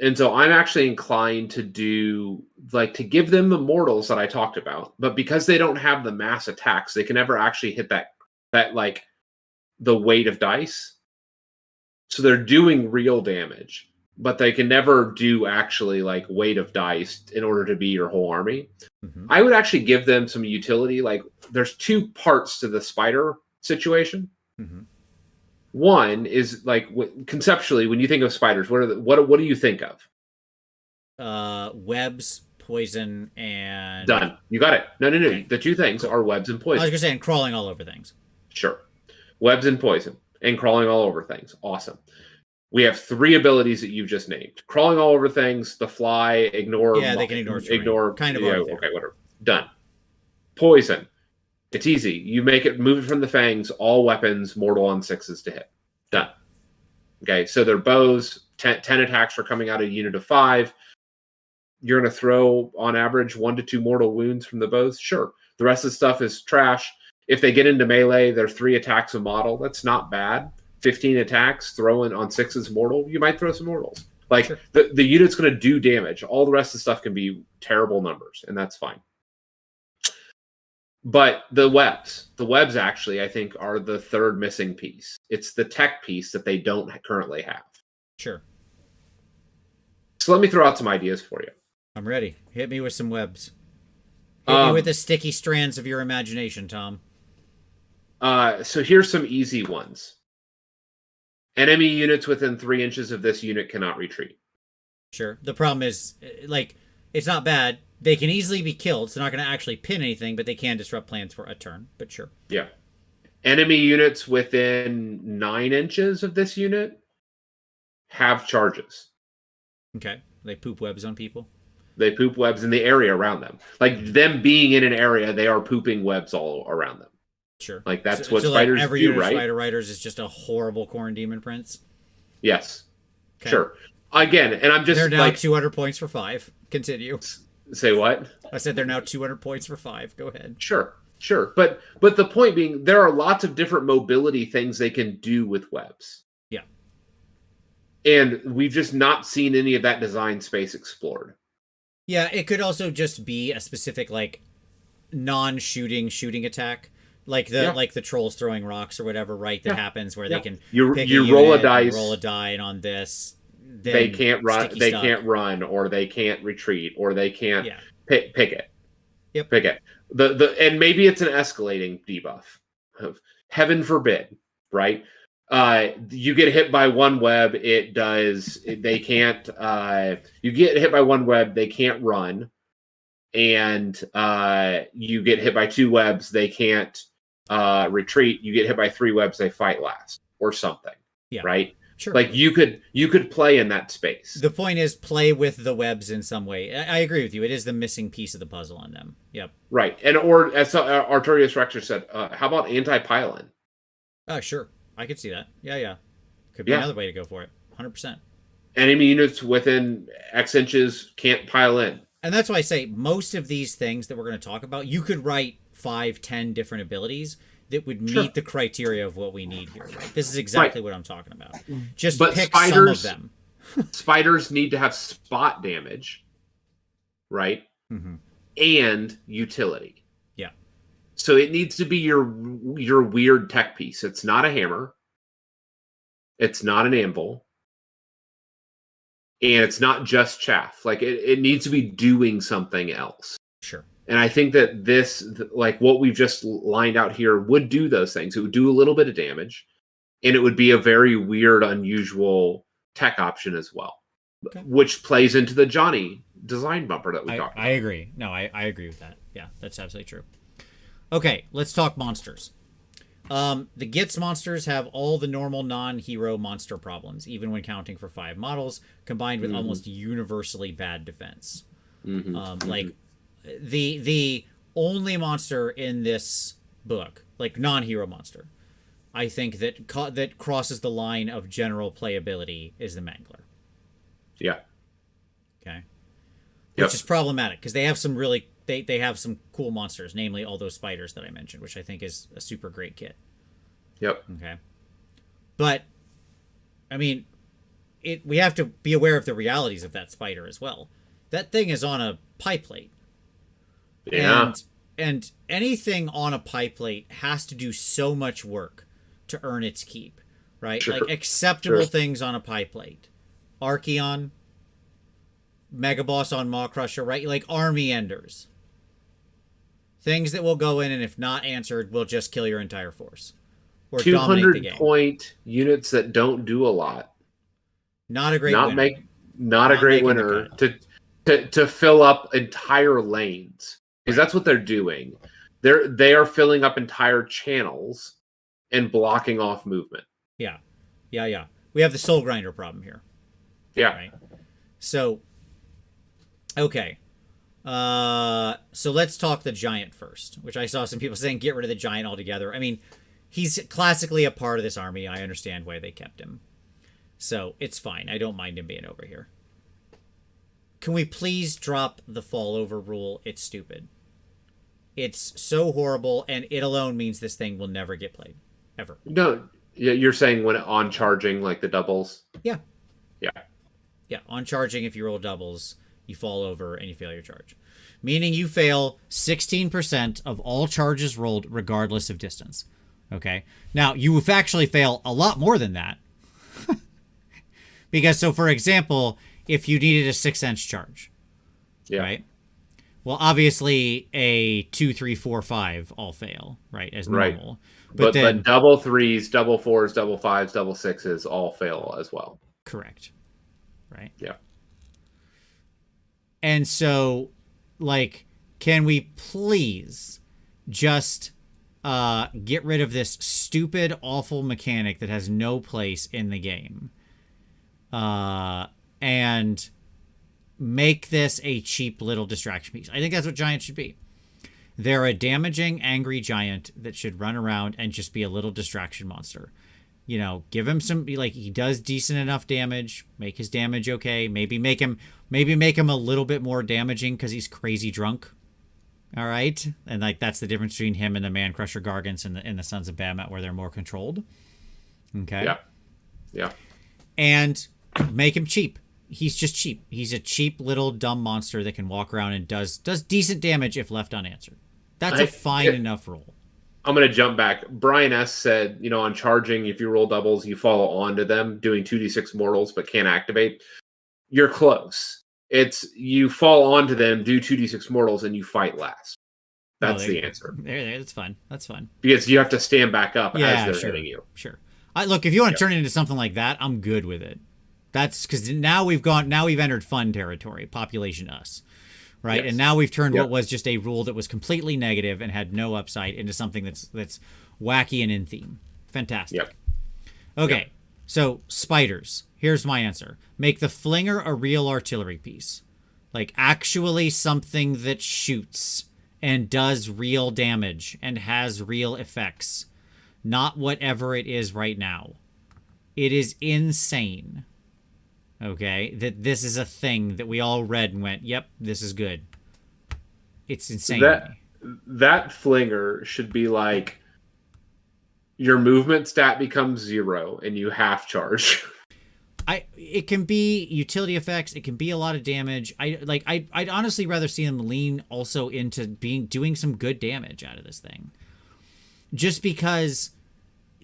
And so I'm actually inclined to to give them the mortals that I talked about, but because they don't have the mass attacks, they can never actually hit that like, the weight of dice. So they're doing real damage, but they can never do actually like weight of dice in order to be your whole army. Mm-hmm. I would actually give them some utility. Like, there's 2 parts to the spider situation. Mm-hmm. One is like, conceptually, when you think of spiders, what do you think of? Webs, poison, and done. You got it. No. Okay. The 2 things are webs and poison. I was gonna say, and crawling all over things. Sure, webs and poison, and crawling all over things. Awesome. We have 3 abilities that you've just named. Crawling all over things, the fly, ignore... Yeah, they can ignore... Kind of... Yeah, okay, whatever. Done. Poison. It's easy. You move it from the fangs, all weapons, mortal on 6s to hit. Done. Okay, so they're bows, 10 attacks for coming out of a unit of 5. You're going to throw, on average, 1 to 2 mortal wounds from the bows? Sure. The rest of the stuff is trash. If they get into melee, they're 3 attacks a model. That's not bad. 15 attacks, throwing on 6s mortal, you might throw some mortals. Like, sure. The unit's going to do damage. All the rest of the stuff can be terrible numbers, and that's fine. But the webs actually, I think, are the 3rd missing piece. It's the tech piece that they don't currently have. Sure. So let me throw out some ideas for you. I'm ready. Hit me with some webs. Hit me with the sticky strands of your imagination, Tom. So here's some easy ones. Enemy units within 3 inches of this unit cannot retreat. Sure. The problem is, like, it's not bad. They can easily be killed, so they're not going to actually pin anything, but they can disrupt plans for a turn. But sure. Yeah. Enemy units within 9 inches of this unit have charges. Okay. They poop webs on people? They poop webs in the area around them. Like, them being in an area, they are pooping webs all around them. Sure. Like, that's what spiders like every do, unit right? Of Spider Riders is just a horrible Corn Demon Prince? Yes. Okay. Sure. Again, and I'm just they're now 200 points for 5. Continue. Say what? I said they're now 200 points for 5. Go ahead. Sure. Sure, but the point being, there are lots of different mobility things they can do with webs. Yeah. And we've just not seen any of that design space explored. Yeah, it could also just be a specific like shooting attack. Like the trolls throwing rocks or whatever, right? That happens where they can you pick roll a dice, and on this they can't run, can't run, or they can't retreat, or they can't pick it. Yep. Pick it. And maybe it's an escalating debuff. Heaven forbid, right? You get hit by one web, they can't. You get hit by one web, they can't run, and you get hit by two webs, they can't retreat. You get hit by three webs, they fight last, or something. Yeah. Right. Sure. Like you could play in that space. The point is play with the webs in some way. I agree with you. It is the missing piece of the puzzle on them. Yep. Right. And or as Arturius Rector said, how about anti-pylon? Sure. I could see that. Yeah. Could be another way to go for it. 100%. Enemy units within X inches can't pile in. And that's why I say most of these things that we're going to talk about, you could write 5-10 different abilities that would meet the criteria of what we need here. Right? This is exactly what I'm talking about. Just pick some of them. Spiders need to have spot damage, right? Mm-hmm. And utility. Yeah. So it needs to be your weird tech piece. It's not a hammer. It's not an anvil. And it's not just chaff. Like it needs to be doing something else. Sure. And I think that this, like what we've just lined out here, would do those things. It would do a little bit of damage, and it would be a very weird, unusual tech option as well, which plays into the Johnny design bumper that we talked about. I agree. No, I agree with that. Yeah, that's absolutely true. Okay, let's talk monsters. The Gitz monsters have all the normal non-hero monster problems, even when counting for 5 models, combined with almost universally bad defense. Like the only monster in this book, like non-hero monster, I think that crosses the line of general playability is the Mangler. Yeah. Okay. Which is problematic because they have some really they have some cool monsters, namely all those spiders that I mentioned, which I think is a super great kit. Yep. Okay. But I mean, we have to be aware of the realities of that spider as well. That thing is on a pie plate. Yeah. And anything on a pie plate has to do so much work to earn its keep, right? Sure. Like acceptable things on a pie plate. Archeon, Megaboss on Maw Crusher, right? Like army enders. Things that will go in and if not answered will just kill your entire force. Or dominate the game. 200-point units that don't do a lot. Not a great winner. Not a great winner to fill up entire lanes. Because that's what they're doing. They are filling up entire channels and blocking off movement. Yeah. We have the Soul Grinder problem here. Yeah. Right? So, okay. So let's talk the Giant first, which I saw some people saying get rid of the Giant altogether. I mean, he's classically a part of this army. I understand why they kept him. So it's fine. I don't mind him being over here. Can we please drop the fall over rule? It's stupid. It's so horrible, and it alone means this thing will never get played. Ever. No, you're saying when on charging, like the doubles? Yeah. Yeah. Yeah, on charging, if you roll doubles, you fall over and you fail your charge. Meaning you fail 16% of all charges rolled regardless of distance. Okay? Now, you would actually fail a lot more than that. Because, so for example, if you needed a 6-inch charge, right? Well, obviously a 2, 3, 4, 5 all fail, right? As normal. Right. But double 3s, double 4s, double 5s, double 6s all fail as well. Correct. Right? Yeah. And so, like, can we please just get rid of this stupid, awful mechanic that has no place in the game? And make this a cheap little distraction piece. I think that's what Giant should be. They're a damaging, angry giant that should run around and just be a little distraction monster. You know, give him some, like, he does decent enough damage, make his damage okay, maybe make him a little bit more damaging because he's crazy drunk. All right, and like that's the difference between him and the Man Crusher Gargants and the Sons of Bahamut, where they're more controlled. Okay. Yeah. Yeah. And make him cheap. He's just cheap. He's a cheap little dumb monster that can walk around and does decent damage if left unanswered. That's a fine enough roll. I'm going to jump back. Brian S. said, on charging, if you roll doubles, you follow onto them, doing 2d6 mortals, but can't activate. You're close. It's you fall onto them, do 2d6 mortals, and you fight last. That's the answer. There, that's fun. That's fun. Because you have to stand back up as they're hitting you. Sure. Look, if you want to turn it into something like that, I'm good with it. That's because now we've entered fun territory, population us. Right? Yes. And now we've turned what was just a rule that was completely negative and had no upside into something that's wacky and in theme. Fantastic. Yep. Okay. So spiders. Here's my answer. Make the flinger a real artillery piece. Like actually something that shoots and does real damage and has real effects. Not whatever it is right now. It is insane. Okay? That this is a thing that we all read and went, yep, this is good. It's insane. That flinger should be like your movement stat becomes 0 and you half charge. It can be utility effects. It can be a lot of damage. I'd honestly rather see them lean also into doing some good damage out of this thing. Just because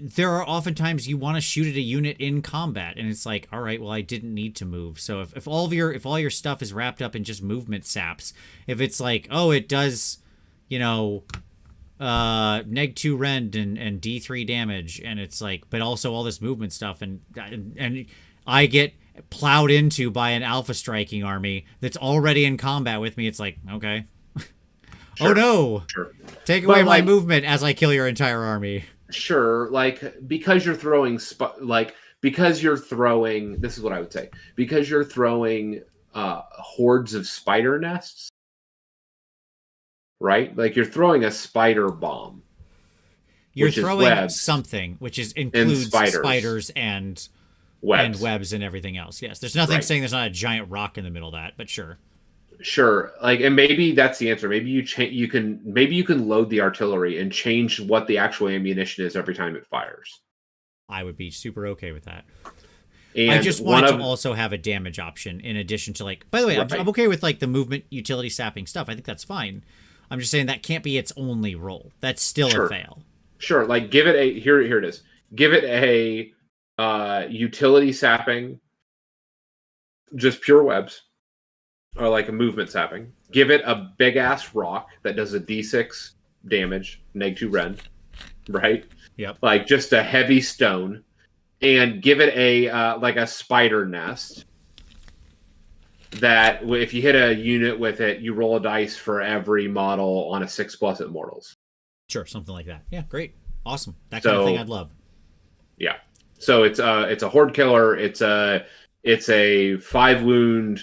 there are oftentimes you want to shoot at a unit in combat, and it's like, all right, well, I didn't need to move. So if all your stuff is wrapped up in just movement saps, if it's like, oh, it does, neg 2 rend and D3 damage, and it's like, but also all this movement stuff, and I get plowed into by an alpha striking army that's already in combat with me. It's like, okay. Sure. Oh no! Sure. Take away my movement as I kill your entire army. Sure, because you're throwing this is what I would say. Because you're throwing hordes of spider nests, right? Like you're throwing a spider bomb. You're throwing something which includes spiders and webs and everything else. Yes, there's nothing saying there's not a giant rock in the middle of that, but sure. Sure, and maybe that's the answer. Maybe you can load the artillery and change what the actual ammunition is every time it fires. I would be super okay with that. And I just wanted to also have a damage option in addition to by the way, I'm okay with the movement utility sapping stuff. I think that's fine. I'm just saying that can't be its only role. That's still a fail. Sure, give it here it is. Give it a utility sapping, just pure webs. Or a movement sapping. Give it a big ass rock that does a d6 damage, neg 2 rend, right? Yep. Just a heavy stone, and give it a spider nest. That if you hit a unit with it, you roll a dice for every model on a 6+ at mortals. Sure, something like that. Yeah, great, awesome. That kind of thing I'd love. Yeah. So it's a horde killer. It's a 5-wound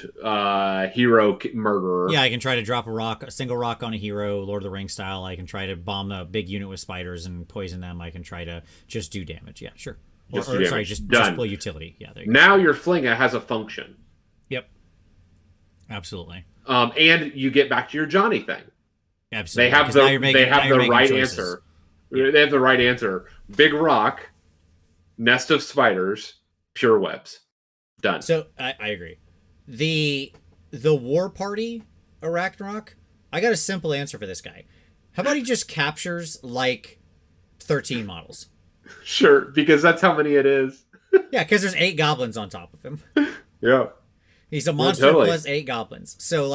hero murderer. Yeah, I can try to drop a single rock on a hero, Lord of the Rings style. I can try to bomb a big unit with spiders and poison them. I can try to just do damage. Yeah, sure. Just pull utility. Yeah, there you go. Your flinger has a function. Yep. Absolutely. And you get back to your Johnny thing. Absolutely. They have the right answer. They have the right answer. Big rock, nest of spiders, pure webs. Done. So I agree. The war party Arachnarok, I got a simple answer for this guy. How about he just captures 13 models? Sure, because that's how many it is. Yeah, because there's 8 goblins on top of him. Yeah. He's a monster plus 8 goblins. So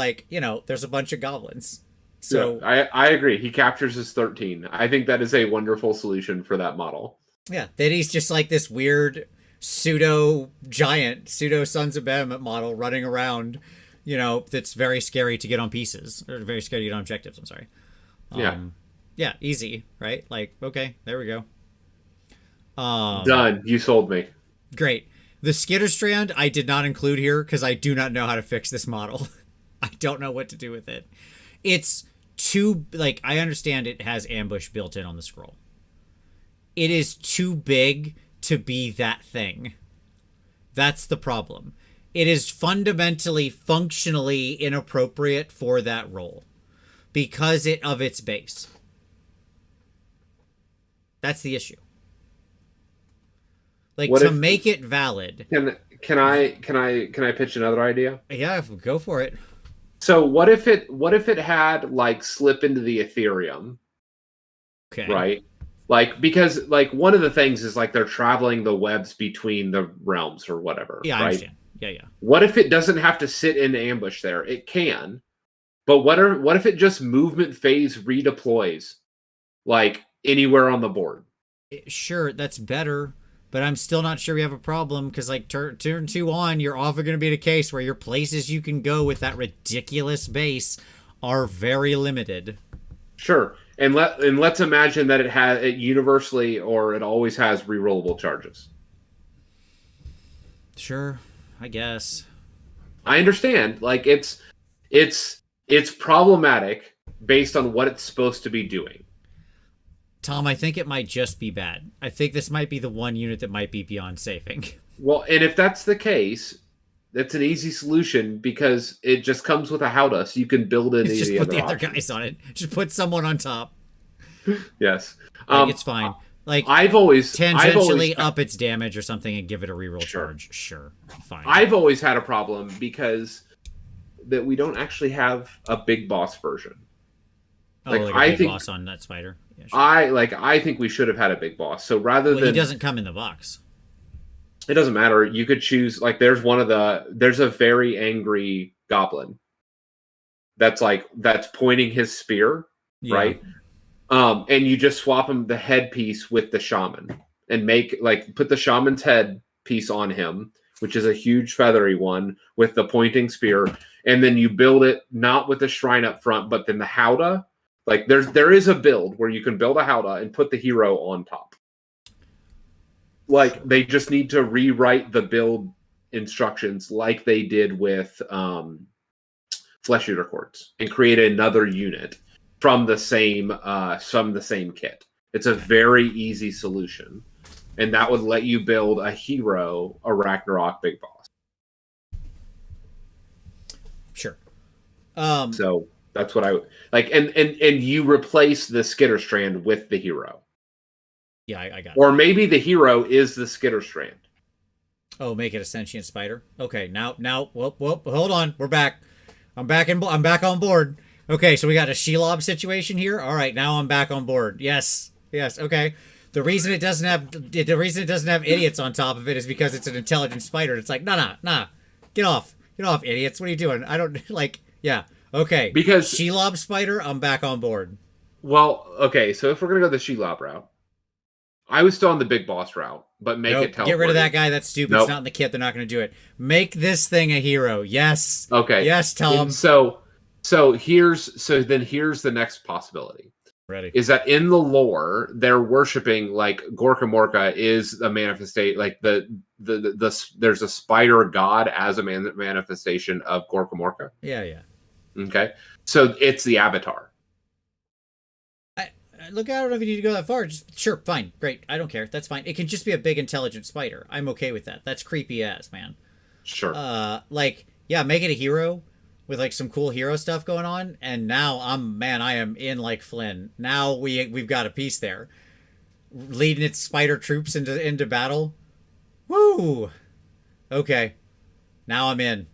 there's a bunch of goblins. So yeah, I agree. He captures his 13. I think that is a wonderful solution for that model. Yeah, then he's just this weird pseudo Sons of Bahamut model running around, that's very scary to get on pieces, or very scary to get on objectives, I'm sorry. Yeah, easy, right? Okay, there we go. Done. You sold me. Great. The Skitterstrand I did not include here because I do not know how to fix this model. I don't know what to do with it. It's too, I understand it has ambush built in on the scroll. It is too big to be that thing. That's the problem. It is fundamentally, functionally inappropriate for that role. because of its base. That's the issue. Like, What to if- make it valid. Can I pitch another idea? Yeah, go for it. So what if it had like slip into the Ethereum? Okay. Right? Like, because like one of the things is like they're traveling the webs between the realms or whatever. Yeah, right? I understand. Yeah. What if it doesn't have to sit in ambush there? It can. But what if it just movement phase redeploys like anywhere on the board? Sure, that's better, but I'm still not sure we have a problem because, like, turn 2 on, you're often going to be in a case where your places you can go with that ridiculous base are very limited. Sure, and let's imagine that it universally or it always has rerollable charges. Sure, I guess. I understand. Like it's problematic based on what it's supposed to be doing. Tom, I think it might just be bad. I think this might be the one unit that might be beyond saving. Well, and if that's the case, that's an easy solution because it just comes with a Howdah, so you can build in Just the put other the other options. guys on it. Just put someone on top. Yes, Like, it's fine. Like, I've always tangentially up its damage or something and give it a reroll Sure. charge. Sure, fine. I've always had a problem because that we don't actually have a big boss version. like a I big think boss on that spider. Yeah, sure. I think we should have had a big boss. So rather Well, he than doesn't come in the box. it doesn't matter. You could choose like there's a very angry goblin that's pointing his spear, Yeah. right? And you just swap him the headpiece with the shaman and put the shaman's head piece on him, which is a huge feathery one with the pointing spear, and then you build it not with the shrine up front, but then the Howdah. Like there is a build where you can build a Howdah and put the hero on top. Like they just need to rewrite the build instructions like they did with Flesh Eater Courts and create another unit from the same kit. It's a very easy solution, and that would let you build a hero, a Ragnarok big boss. Sure. So that's what I would like, and you replace the Skitter Strand with the hero. Yeah, I got it. Or maybe the hero is the Skitter Strand. Oh, make it a sentient spider. Okay, now, whoop, hold on, we're back. I'm back on board. Okay, so we got a Shelob situation here. All right, now I'm back on board. Yes, okay. The reason it doesn't have idiots on top of it is because it's an intelligent spider. It's like, nah, get off, idiots. What are you doing? I don't like. Yeah, okay. Because Shelob spider, I'm back on board. Well, okay, so if we're gonna go the Shelob route, I was still on the big boss route, but make it teleport. Get rid of that guy. That's stupid. Nope. It's not in the kit. They're not going to do it. Make this thing a hero. Yes. Okay. Yes, Tom. And so here's the next possibility. Ready. Is that in the lore they're worshiping like Gorka Morka is a manifestation, like there's a spider god as a manifestation of Gorka Morka. Yeah. Okay, so it's the avatar. Look, I don't know if you need to go that far. Just sure, fine, great. I don't care. That's fine. It can just be a big intelligent spider. I'm okay with that. That's creepy ass, man. Sure. Make it a hero with like some cool hero stuff going on. And now I am in like Flynn. Now we've got a piece there, leading its spider troops into battle. Woo. Okay. Now I'm in.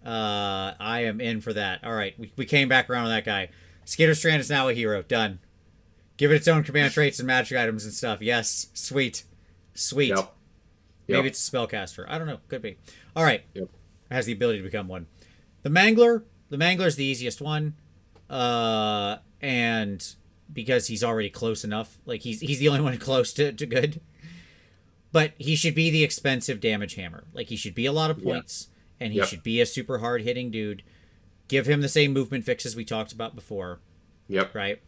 I am in for that. All right, we came back around with that guy. Skitter Strand is now a hero. Done. Give it its own command traits and magic items and stuff. Yes. Sweet. Yep. Maybe it's a spellcaster. I don't know. Could be. All right. Yep. It has the ability to become one. The Mangler is the easiest one. And because he's already close enough. Like, he's the only one close to good. But he should be the expensive damage hammer. Like, he should be a lot of points. And he should be a super hard-hitting dude. Give him the same movement fixes we talked about before. Yep. Right?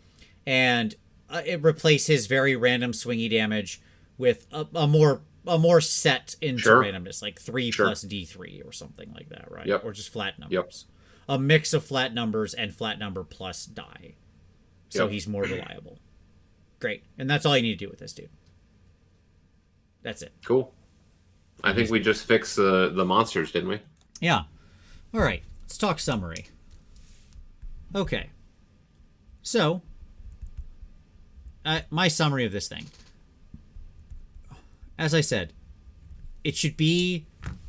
And it replace his very random swingy damage with a more set into randomness, like 3 plus D3 or something like that, right? Yep. Or just flat numbers. Yep. A mix of flat numbers and flat number plus die. So he's more reliable. Great. And that's all you need to do with this dude. That's it. Cool. I think we just fixed the monsters, didn't we? Yeah. All right. Let's talk summary. Okay. So, my summary of this thing. As I said, it should be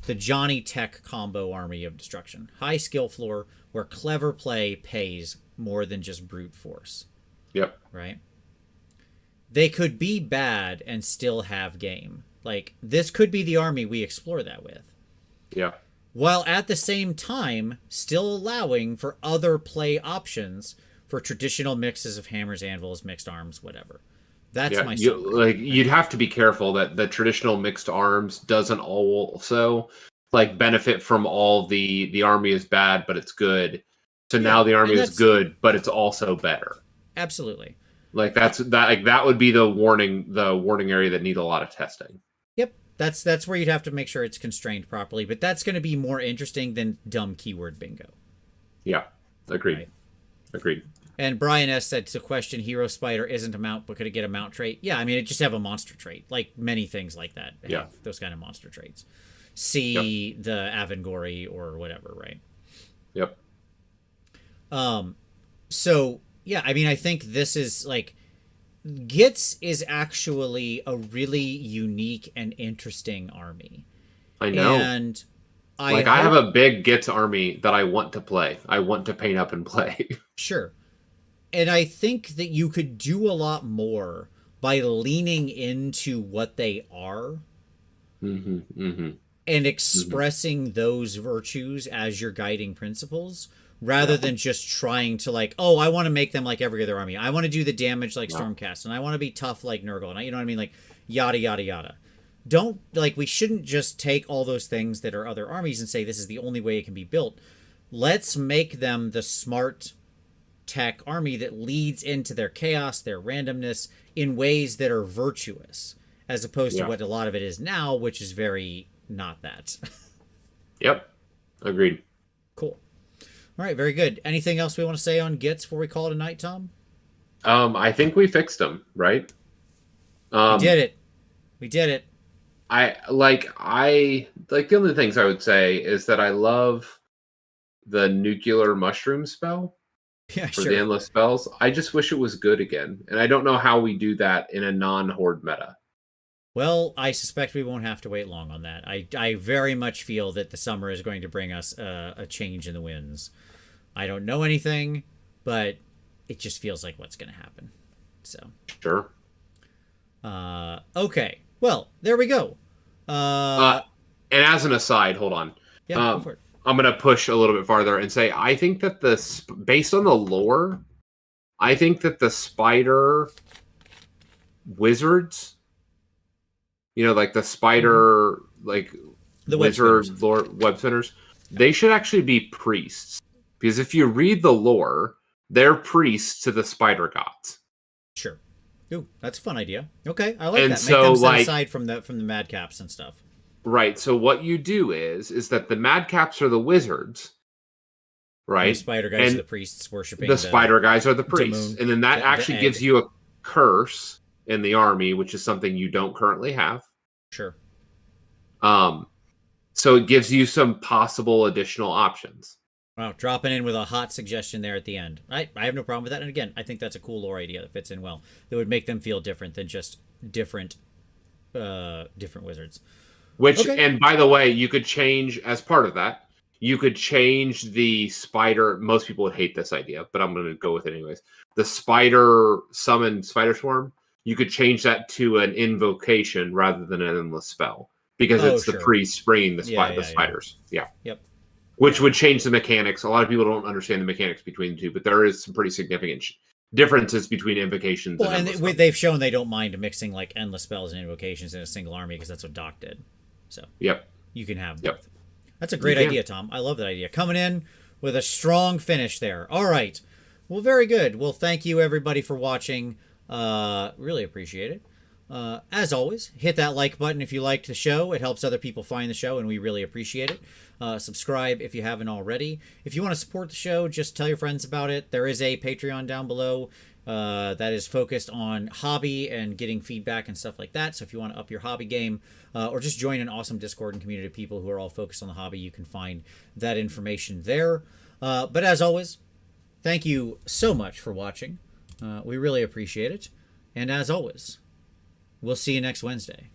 the Johnny Tech combo army of destruction. High skill floor where clever play pays more than just brute force. Yep. Right? They could be bad and still have game. Like, this could be the army we explore that with. Yeah. While at the same time still allowing for other play options for traditional mixes of hammers, anvils, mixed arms, whatever. That's my summary. You'd have to be careful that the traditional mixed arms doesn't also like benefit from all the army is bad but it's good. So now the army is good but it's also better. Absolutely. Like that would be the warning area that need a lot of testing. Yep. That's where you'd have to make sure it's constrained properly, but that's going to be more interesting than dumb keyword bingo. Yeah. Agreed. Right. Agreed. And Brian S. said to question, Hero Spider isn't a mount, but could it get a mount trait? Yeah, I mean, it just have a monster trait. Like many things like that have those kind of monster traits. See the Avangori or whatever, right? Yep. So, yeah, I mean, I think this is, like, Gitz is actually a really unique and interesting army. I know. And I have a big Gitz army that I want to play. I want to paint up and play. Sure. And I think that you could do a lot more by leaning into what they are and expressing those virtues as your guiding principles rather than just trying to like, oh, I want to make them like every other army. I want to do the damage like Stormcast and I want to be tough like Nurgle. And you know what I mean? Like yada, yada, yada. Don't like, we shouldn't just take all those things that are other armies and say this is the only way it can be built. Let's make them the smart tech army that leads into their chaos, their randomness in ways that are virtuous, as opposed to what a lot of it is now, which is very not that. Yep. Agreed. Cool. All right. Very good. Anything else we want to say on Gitz before we call it a night, Tom? I think we fixed them, right? We did it. We did it. I like the only things I would say is that I love the nuclear mushroom spell. Yeah, for the endless spells. I just wish it was good again. And I don't know how we do that in a non-horde meta. Well, I suspect we won't have to wait long on that. I very much feel that the summer is going to bring us a change in the winds. I don't know anything, but it just feels like what's going to happen. So sure. Okay. Well, there we go. And as an aside, hold on. Yeah, go for it. I'm going to push a little bit farther and say, I think that based on the lore, I think that the spider wizards, like the spider, like the wizard lore web spinners, they should actually be priests. Because if you read the lore, they're priests to the spider gods. Sure. Ooh, that's a fun idea. Okay, I like that. So, make them set aside from the madcaps and stuff. Right. So what you do is that the madcaps are the wizards, right? The spider guys are the priests worshiping. The spider guys are the priests, and then that actually gives you a curse in the army, which is something you don't currently have. Sure. So it gives you some possible additional options. Wow, dropping in with a hot suggestion there at the end. I have no problem with that, and again, I think that's a cool lore idea that fits in well. That would make them feel different than just different wizards. And by the way, you could change, as part of that, you could change the spider. Most people would hate this idea, but I'm going to go with it anyways. The spider summon spider swarm, you could change that to an invocation rather than an endless spell. Because it's the priest bringing the spiders. Yeah. Yep. Which would change the mechanics. A lot of people don't understand the mechanics between the two, but there is some pretty significant differences between invocations and they've shown they don't mind mixing like endless spells and invocations in a single army because that's what Doc did. So you can have both. That's a great idea, Tom. I love that idea. Coming in with a strong finish there. All right. Well, very good. Well, thank you everybody for watching. Really appreciate it. As always, hit that like button if you liked the show. It helps other people find the show, and we really appreciate it. Subscribe if you haven't already. If you want to support the show, just tell your friends about it. There is a Patreon down below that is focused on hobby and getting feedback and stuff like that. So if you want to up your hobby game or just join an awesome Discord and community of people who are all focused on the hobby, you can find that information there. But as always, thank you so much for watching. We really appreciate it. And as always, we'll see you next Wednesday.